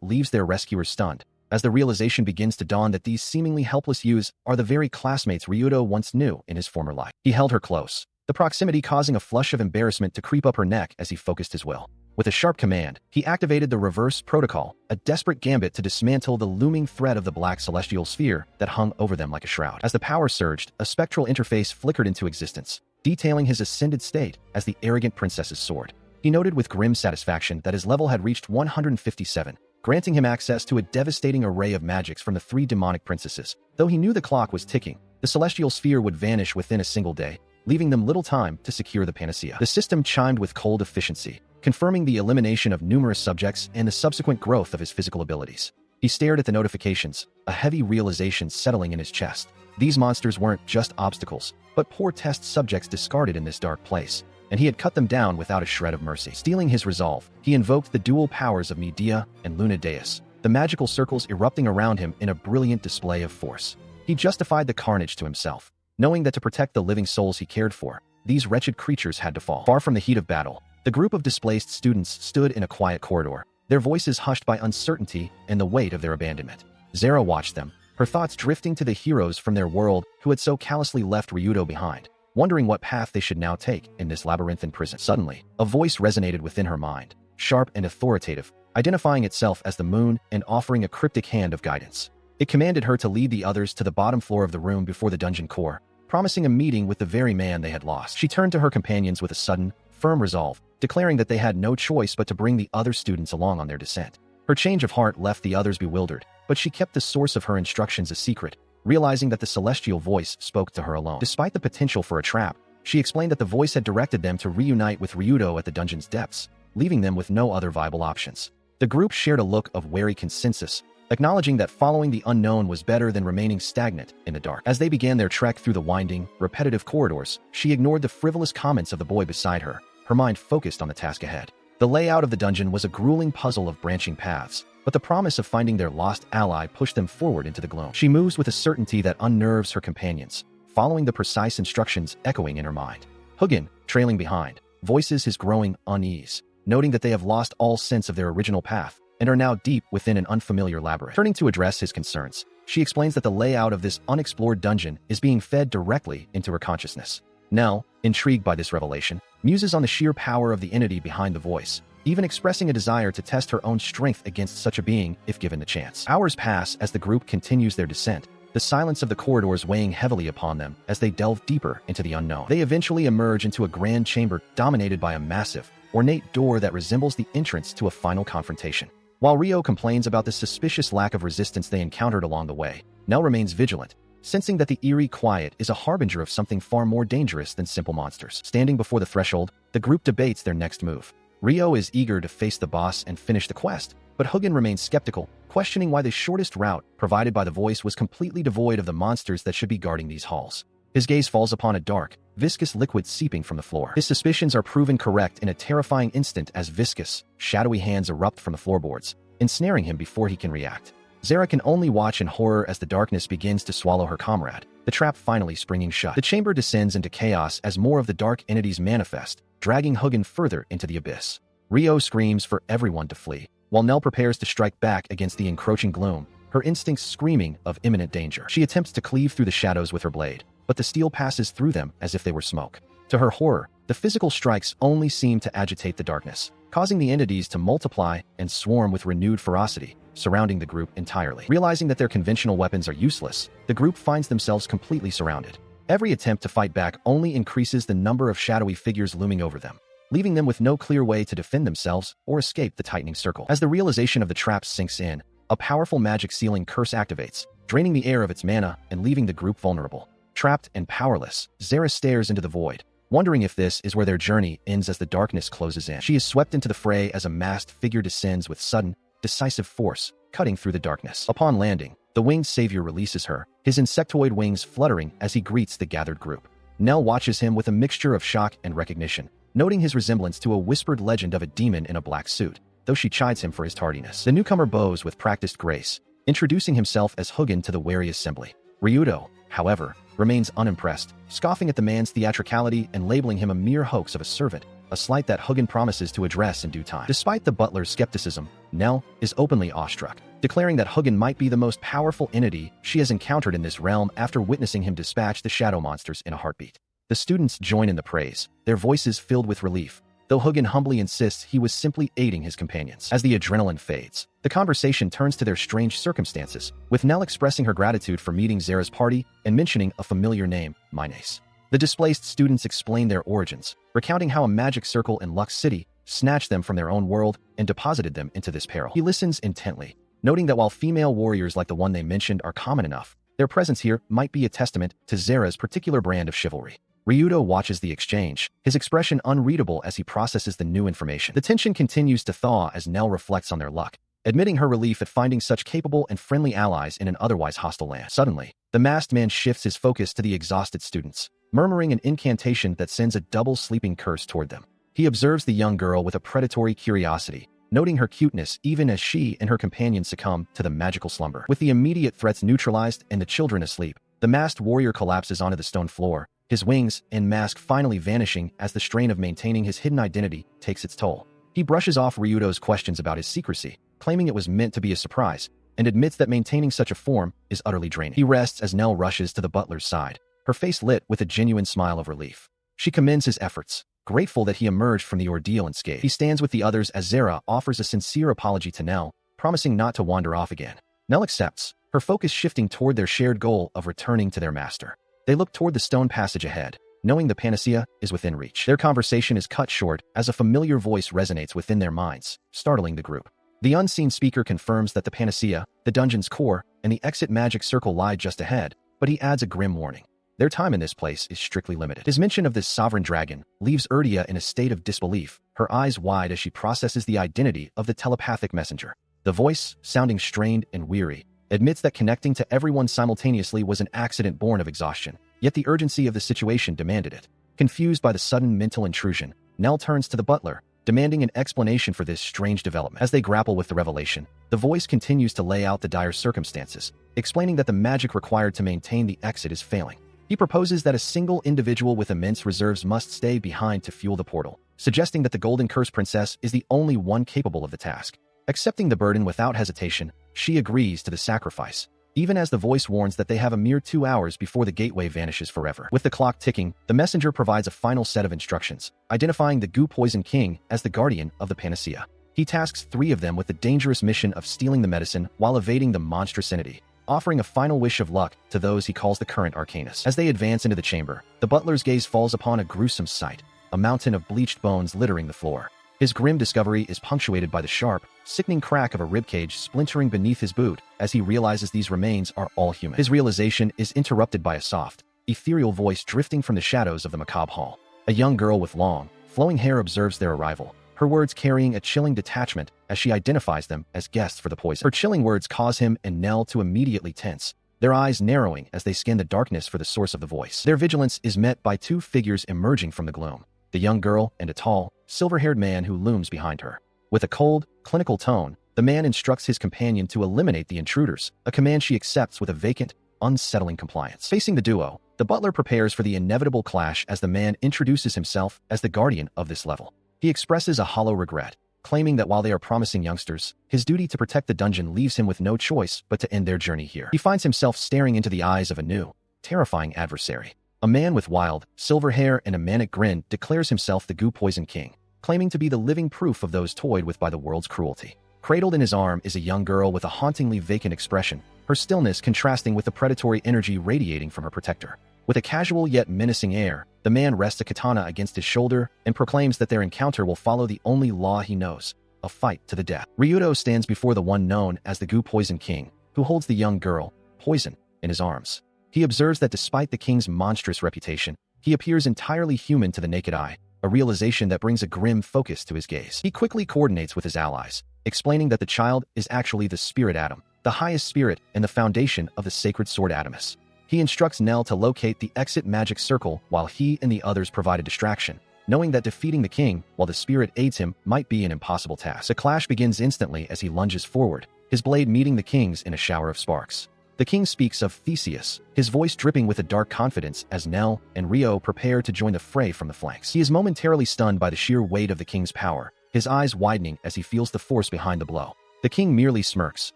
leaves their rescuers stunned, as the realization begins to dawn that these seemingly helpless youths are the very classmates Ryudo once knew in his former life. He held her close, the proximity causing a flush of embarrassment to creep up her neck as he focused his will. With a sharp command, he activated the reverse protocol, a desperate gambit to dismantle the looming threat of the black celestial sphere that hung over them like a shroud. As the power surged, a spectral interface flickered into existence, detailing his ascended state as the arrogant princess's sword. He noted with grim satisfaction that his level had reached 157, granting him access to a devastating array of magics from the three demonic princesses. Though he knew the clock was ticking, the celestial sphere would vanish within a single day, leaving them little time to secure the panacea. The system chimed with cold efficiency, confirming the elimination of numerous subjects and the subsequent growth of his physical abilities. He stared at the notifications, a heavy realization settling in his chest. These monsters weren't just obstacles, but poor test subjects discarded in this dark place, and he had cut them down without a shred of mercy. Stealing his resolve, he invoked the dual powers of Medea and Luna Deus, the magical circles erupting around him in a brilliant display of force. He justified the carnage to himself, knowing that to protect the living souls he cared for, these wretched creatures had to fall. Far from the heat of battle, the group of displaced students stood in a quiet corridor, their voices hushed by uncertainty and the weight of their abandonment. Zara watched them, her thoughts drifting to the heroes from their world who had so callously left Ryudo behind, wondering what path they should now take in this labyrinthine prison. Suddenly, a voice resonated within her mind, sharp and authoritative, identifying itself as the moon and offering a cryptic hand of guidance. It commanded her to lead the others to the bottom floor of the room before the dungeon core, promising a meeting with the very man they had lost. She turned to her companions with a sudden, firm resolve, declaring that they had no choice but to bring the other students along on their descent. Her change of heart left the others bewildered, but she kept the source of her instructions a secret, realizing that the celestial voice spoke to her alone. Despite the potential for a trap, she explained that the voice had directed them to reunite with Ryudo at the dungeon's depths, leaving them with no other viable options. The group shared a look of wary consensus, acknowledging that following the unknown was better than remaining stagnant in the dark. As they began their trek through the winding, repetitive corridors, she ignored the frivolous comments of the boy beside her, her mind focused on the task ahead. The layout of the dungeon was a grueling puzzle of branching paths, but the promise of finding their lost ally pushed them forward into the gloom. She moves with a certainty that unnerves her companions, following the precise instructions echoing in her mind. Hugin, trailing behind, voices his growing unease, noting that they have lost all sense of their original path and are now deep within an unfamiliar labyrinth. Turning to address his concerns, she explains that the layout of this unexplored dungeon is being fed directly into her consciousness. Nell, intrigued by this revelation, muses on the sheer power of the entity behind the voice, even expressing a desire to test her own strength against such a being if given the chance. Hours pass as the group continues their descent, the silence of the corridors weighing heavily upon them as they delve deeper into the unknown. They eventually emerge into a grand chamber dominated by a massive, ornate door that resembles the entrance to a final confrontation. While Ryo complains about the suspicious lack of resistance they encountered along the way, Nell remains vigilant, sensing that the eerie quiet is a harbinger of something far more dangerous than simple monsters. Standing before the threshold, the group debates their next move. Ryo is eager to face the boss and finish the quest, but Hugin remains skeptical, questioning why the shortest route provided by the voice was completely devoid of the monsters that should be guarding these halls. His gaze falls upon a dark, viscous liquid seeping from the floor. His suspicions are proven correct in a terrifying instant as viscous, shadowy hands erupt from the floorboards, ensnaring him before he can react. Zara can only watch in horror as the darkness begins to swallow her comrade, the trap finally springing shut. The chamber descends into chaos as more of the dark entities manifest, dragging Hugin further into the abyss. Ryo screams for everyone to flee, while Nell prepares to strike back against the encroaching gloom, her instincts screaming of imminent danger. She attempts to cleave through the shadows with her blade, but the steel passes through them as if they were smoke. To her horror, the physical strikes only seem to agitate the darkness, causing the entities to multiply and swarm with renewed ferocity, surrounding the group entirely. Realizing that their conventional weapons are useless, the group finds themselves completely surrounded. Every attempt to fight back only increases the number of shadowy figures looming over them, leaving them with no clear way to defend themselves or escape the tightening circle. As the realization of the trap sinks in, a powerful magic sealing curse activates, draining the air of its mana and leaving the group vulnerable. Trapped and powerless, Zera stares into the void, wondering if this is where their journey ends as the darkness closes in. She is swept into the fray as a masked figure descends with sudden, decisive force, cutting through the darkness. Upon landing, the winged savior releases her, his insectoid wings fluttering as he greets the gathered group. Nell watches him with a mixture of shock and recognition, noting his resemblance to a whispered legend of a demon in a black suit, though she chides him for his tardiness. The newcomer bows with practiced grace, introducing himself as Hugin to the wary assembly. Ryudo, however, remains unimpressed, scoffing at the man's theatricality and labeling him a mere hoax of a servant, a slight that Hugin promises to address in due time. Despite the butler's skepticism, Nell is openly awestruck, declaring that Hugin might be the most powerful entity she has encountered in this realm after witnessing him dispatch the shadow monsters in a heartbeat. The students join in the praise, their voices filled with relief, though Hugin humbly insists he was simply aiding his companions. As the adrenaline fades, the conversation turns to their strange circumstances, with Nell expressing her gratitude for meeting Zera's party and mentioning a familiar name, Minace. The displaced students explain their origins, recounting how a magic circle in Lux City snatched them from their own world and deposited them into this peril. He listens intently, noting that while female warriors like the one they mentioned are common enough, their presence here might be a testament to Zera's particular brand of chivalry. Ryudo watches the exchange, his expression unreadable as he processes the new information. The tension continues to thaw as Nell reflects on their luck, admitting her relief at finding such capable and friendly allies in an otherwise hostile land. Suddenly, the masked man shifts his focus to the exhausted students, murmuring an incantation that sends a double sleeping curse toward them. He observes the young girl with a predatory curiosity, noting her cuteness even as she and her companion succumb to the magical slumber. With the immediate threats neutralized and the children asleep, the masked warrior collapses onto the stone floor, his wings and mask finally vanishing as the strain of maintaining his hidden identity takes its toll. He brushes off Ryudo's questions about his secrecy, claiming it was meant to be a surprise, and admits that maintaining such a form is utterly draining. He rests as Nell rushes to the butler's side, her face lit with a genuine smile of relief. She commends his efforts, grateful that he emerged from the ordeal unscathed. He stands with the others as Zera offers a sincere apology to Nell, promising not to wander off again. Nell accepts, her focus shifting toward their shared goal of returning to their master. They look toward the stone passage ahead, knowing the panacea is within reach. Their conversation is cut short as a familiar voice resonates within their minds, startling the group. The unseen speaker confirms that the panacea, the dungeon's core, and the exit magic circle lie just ahead, but he adds a grim warning. Their time in this place is strictly limited. His mention of this sovereign dragon leaves Erdia in a state of disbelief, her eyes wide as she processes the identity of the telepathic messenger. The voice, sounding strained and weary, admits that connecting to everyone simultaneously was an accident born of exhaustion, yet the urgency of the situation demanded it. Confused by the sudden mental intrusion, Nell turns to the butler, demanding an explanation for this strange development. As they grapple with the revelation, the voice continues to lay out the dire circumstances, explaining that the magic required to maintain the exit is failing. He proposes that a single individual with immense reserves must stay behind to fuel the portal, suggesting that the Golden Curse Princess is the only one capable of the task. Accepting the burden without hesitation, she agrees to the sacrifice, even as the voice warns that they have a mere 2 hours before the gateway vanishes forever. With the clock ticking, the messenger provides a final set of instructions, identifying the Goo Poison King as the guardian of the panacea. He tasks 3 of them with the dangerous mission of stealing the medicine while evading the monstrous entity, offering a final wish of luck to those he calls the current arcanist. As they advance into the chamber, the butler's gaze falls upon a gruesome sight, a mountain of bleached bones littering the floor. His grim discovery is punctuated by the sharp, sickening crack of a ribcage splintering beneath his boot as he realizes these remains are all human. His realization is interrupted by a soft, ethereal voice drifting from the shadows of the macabre hall. A young girl with long, flowing hair observes their arrival, her words carrying a chilling detachment as she identifies them as guests for the poison. Her chilling words cause him and Nell to immediately tense, their eyes narrowing as they scan the darkness for the source of the voice. Their vigilance is met by 2 figures emerging from the gloom, the young girl and a tall, silver-haired man who looms behind her. With a cold, clinical tone, the man instructs his companion to eliminate the intruders, a command she accepts with a vacant, unsettling compliance. Facing the duo, the butler prepares for the inevitable clash as the man introduces himself as the guardian of this level. He expresses a hollow regret, claiming that while they are promising youngsters, his duty to protect the dungeon leaves him with no choice but to end their journey here. He finds himself staring into the eyes of a new, terrifying adversary. A man with wild, silver hair and a manic grin declares himself the Goo Poison King, claiming to be the living proof of those toyed with by the world's cruelty. Cradled in his arm is a young girl with a hauntingly vacant expression, her stillness contrasting with the predatory energy radiating from her protector. With a casual yet menacing air, the man rests a katana against his shoulder and proclaims that their encounter will follow the only law he knows, a fight to the death. Ryudo stands before the one known as the Goo Poison King, who holds the young girl, Poison, in his arms. He observes that despite the king's monstrous reputation, he appears entirely human to the naked eye, a realization that brings a grim focus to his gaze. He quickly coordinates with his allies, explaining that the child is actually the spirit atom, the highest spirit and the foundation of the sacred sword Adamus. He instructs Nell to locate the exit magic circle while he and the others provide a distraction, knowing that defeating the king while the spirit aids him might be an impossible task. The clash begins instantly as he lunges forward, his blade meeting the king's in a shower of sparks. The king speaks of Theseus, his voice dripping with a dark confidence as Nell and Rio prepare to join the fray from the flanks. He is momentarily stunned by the sheer weight of the king's power, his eyes widening as he feels the force behind the blow. The king merely smirks,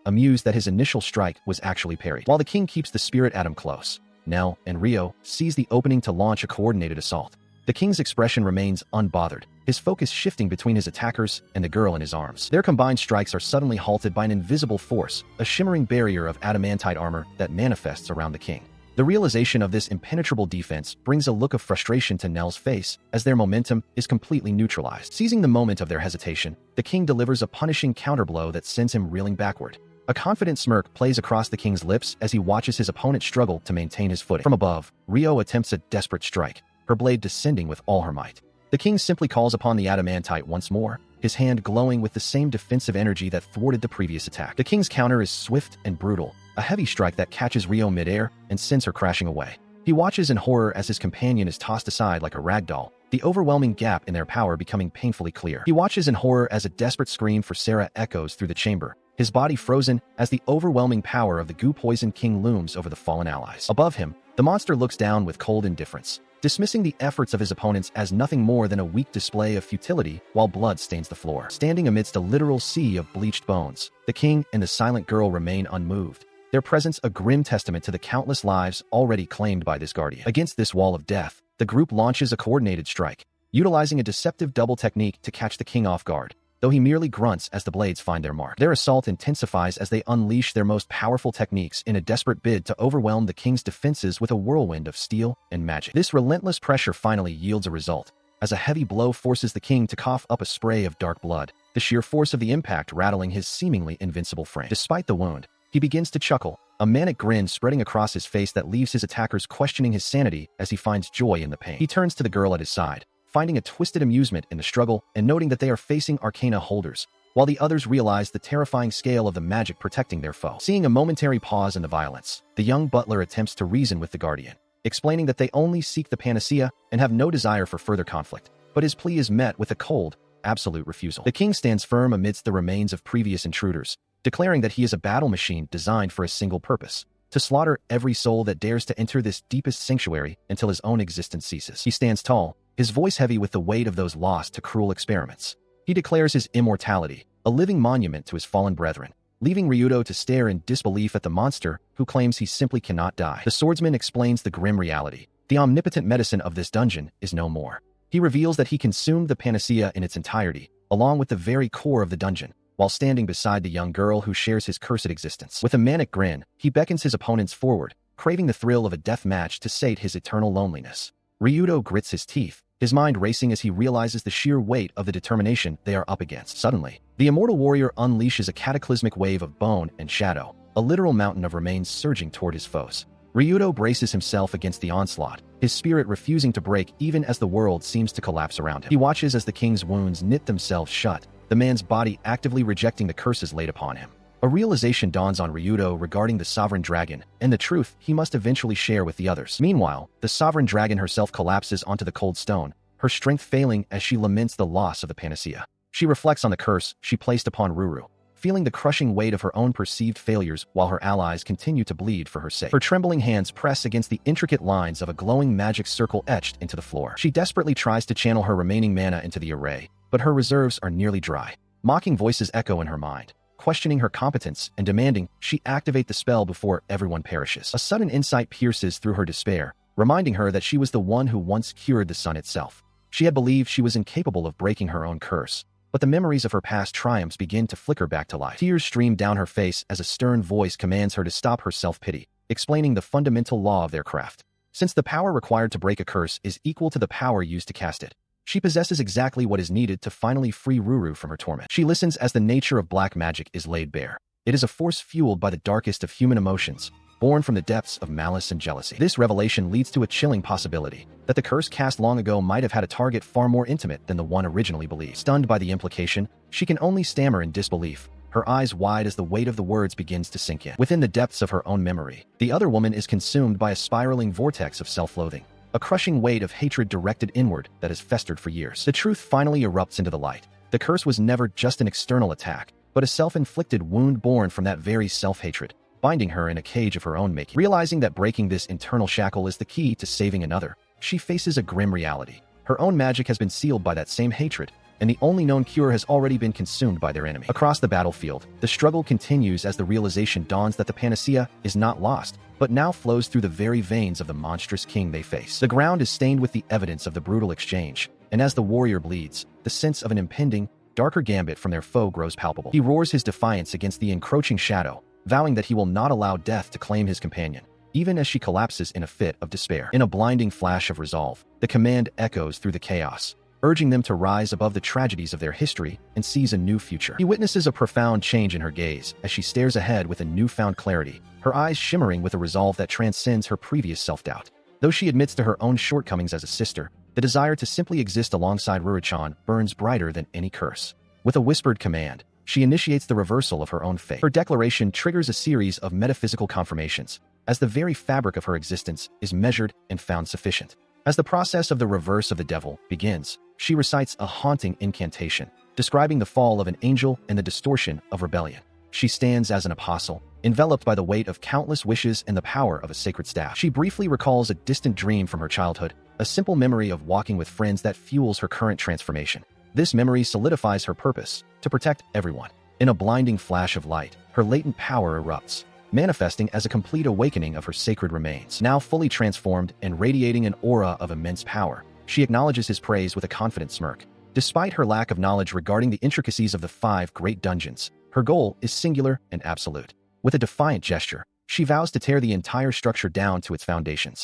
amused that his initial strike was actually parried. While the king keeps the spirit atom close, Nell and Rio seize the opening to launch a coordinated assault. The king's expression remains unbothered, his focus shifting between his attackers and the girl in his arms. Their combined strikes are suddenly halted by an invisible force, a shimmering barrier of adamantite armor that manifests around the king. The realization of this impenetrable defense brings a look of frustration to Nell's face as their momentum is completely neutralized. Seizing the moment of their hesitation, the king delivers a punishing counterblow that sends him reeling backward. A confident smirk plays across the king's lips as he watches his opponent struggle to maintain his footing. From above, Rio attempts a desperate strike, her blade descending with all her might. The king simply calls upon the adamantite once more, his hand glowing with the same defensive energy that thwarted the previous attack. The king's counter is swift and brutal, a heavy strike that catches Rio midair and sends her crashing away. He watches in horror as his companion is tossed aside like a rag doll, the overwhelming gap in their power becoming painfully clear. He watches in horror as a desperate scream for Sarah echoes through the chamber, his body frozen as the overwhelming power of the Goo Poison King looms over the fallen allies. Above him, the monster looks down with cold indifference, dismissing the efforts of his opponents as nothing more than a weak display of futility while blood stains the floor. Standing amidst a literal sea of bleached bones, the king and the silent girl remain unmoved, their presence a grim testament to the countless lives already claimed by this guardian. Against this wall of death, the group launches a coordinated strike, utilizing a deceptive double technique to catch the king off guard, though he merely grunts as the blades find their mark. Their assault intensifies as they unleash their most powerful techniques in a desperate bid to overwhelm the king's defenses with a whirlwind of steel and magic. This relentless pressure finally yields a result, as a heavy blow forces the king to cough up a spray of dark blood, the sheer force of the impact rattling his seemingly invincible frame. Despite the wound, he begins to chuckle, a manic grin spreading across his face that leaves his attackers questioning his sanity as he finds joy in the pain. He turns to the girl at his side, finding a twisted amusement in the struggle and noting that they are facing arcana holders, while the others realize the terrifying scale of the magic protecting their foe. Seeing a momentary pause in the violence, the young butler attempts to reason with the guardian, explaining that they only seek the panacea and have no desire for further conflict, but his plea is met with a cold, absolute refusal. The king stands firm amidst the remains of previous intruders, declaring that he is a battle machine designed for a single purpose: to slaughter every soul that dares to enter this deepest sanctuary until his own existence ceases. He stands tall, his voice heavy with the weight of those lost to cruel experiments. He declares his immortality, a living monument to his fallen brethren, leaving Ryudo to stare in disbelief at the monster who claims he simply cannot die. The swordsman explains the grim reality. The omnipotent medicine of this dungeon is no more. He reveals that he consumed the panacea in its entirety, along with the very core of the dungeon, while standing beside the young girl who shares his cursed existence. With a manic grin, he beckons his opponents forward, craving the thrill of a death match to sate his eternal loneliness. Ryudo grits his teeth, his mind racing as he realizes the sheer weight of the determination they are up against. Suddenly, the immortal warrior unleashes a cataclysmic wave of bone and shadow, a literal mountain of remains surging toward his foes. Ryudo braces himself against the onslaught, his spirit refusing to break even as the world seems to collapse around him. He watches as the king's wounds knit themselves shut, the man's body actively rejecting the curses laid upon him. A realization dawns on Ryudo regarding the sovereign dragon and the truth he must eventually share with the others. Meanwhile, the sovereign dragon herself collapses onto the cold stone, her strength failing as she laments the loss of the panacea. She reflects on the curse she placed upon Ruru, feeling the crushing weight of her own perceived failures while her allies continue to bleed for her sake. Her trembling hands press against the intricate lines of a glowing magic circle etched into the floor. She desperately tries to channel her remaining mana into the array, but her reserves are nearly dry. Mocking voices echo in her mind, questioning her competence and demanding she activate the spell before everyone perishes. A sudden insight pierces through her despair, reminding her that she was the one who once cured the sun itself. She had believed she was incapable of breaking her own curse, but the memories of her past triumphs begin to flicker back to life. Tears stream down her face as a stern voice commands her to stop her self-pity, explaining the fundamental law of their craft. Since the power required to break a curse is equal to the power used to cast it, she possesses exactly what is needed to finally free Ruru from her torment. She listens as the nature of black magic is laid bare. It is a force fueled by the darkest of human emotions, born from the depths of malice and jealousy. This revelation leads to a chilling possibility that the curse cast long ago might have had a target far more intimate than the one originally believed. Stunned by the implication, she can only stammer in disbelief, her eyes wide as the weight of the words begins to sink in. Within the depths of her own memory, the other woman is consumed by a spiraling vortex of self-loathing, a crushing weight of hatred directed inward that has festered for years. The truth finally erupts into the light. The curse was never just an external attack, but a self-inflicted wound born from that very self-hatred, binding her in a cage of her own making. Realizing that breaking this internal shackle is the key to saving another, she faces a grim reality. Her own magic has been sealed by that same hatred, and the only known cure has already been consumed by their enemy. Across the battlefield, the struggle continues as the realization dawns that the panacea is not lost, but now flows through the very veins of the monstrous king they face. The ground is stained with the evidence of the brutal exchange, and as the warrior bleeds, the sense of an impending, darker gambit from their foe grows palpable. He roars his defiance against the encroaching shadow, vowing that he will not allow death to claim his companion, even as she collapses in a fit of despair. In a blinding flash of resolve, the command echoes through the chaos, urging them to rise above the tragedies of their history and seize a new future. He witnesses a profound change in her gaze as she stares ahead with a newfound clarity, her eyes shimmering with a resolve that transcends her previous self-doubt. Though she admits to her own shortcomings as a sister, the desire to simply exist alongside Ruru-chan burns brighter than any curse. With a whispered command, she initiates the reversal of her own fate. Her declaration triggers a series of metaphysical confirmations, as the very fabric of her existence is measured and found sufficient. As the process of the reverse of the devil begins, she recites a haunting incantation, describing the fall of an angel and the distortion of rebellion. She stands as an apostle, enveloped by the weight of countless wishes and the power of a sacred staff. She briefly recalls a distant dream from her childhood, a simple memory of walking with friends that fuels her current transformation. This memory solidifies her purpose, to protect everyone. In a blinding flash of light, her latent power erupts, manifesting as a complete awakening of her sacred remains. Now fully transformed and radiating an aura of immense power, she acknowledges his praise with a confident smirk. Despite her lack of knowledge regarding the intricacies of the 5 great dungeons, her goal is singular and absolute. With a defiant gesture, she vows to tear the entire structure down to its foundations,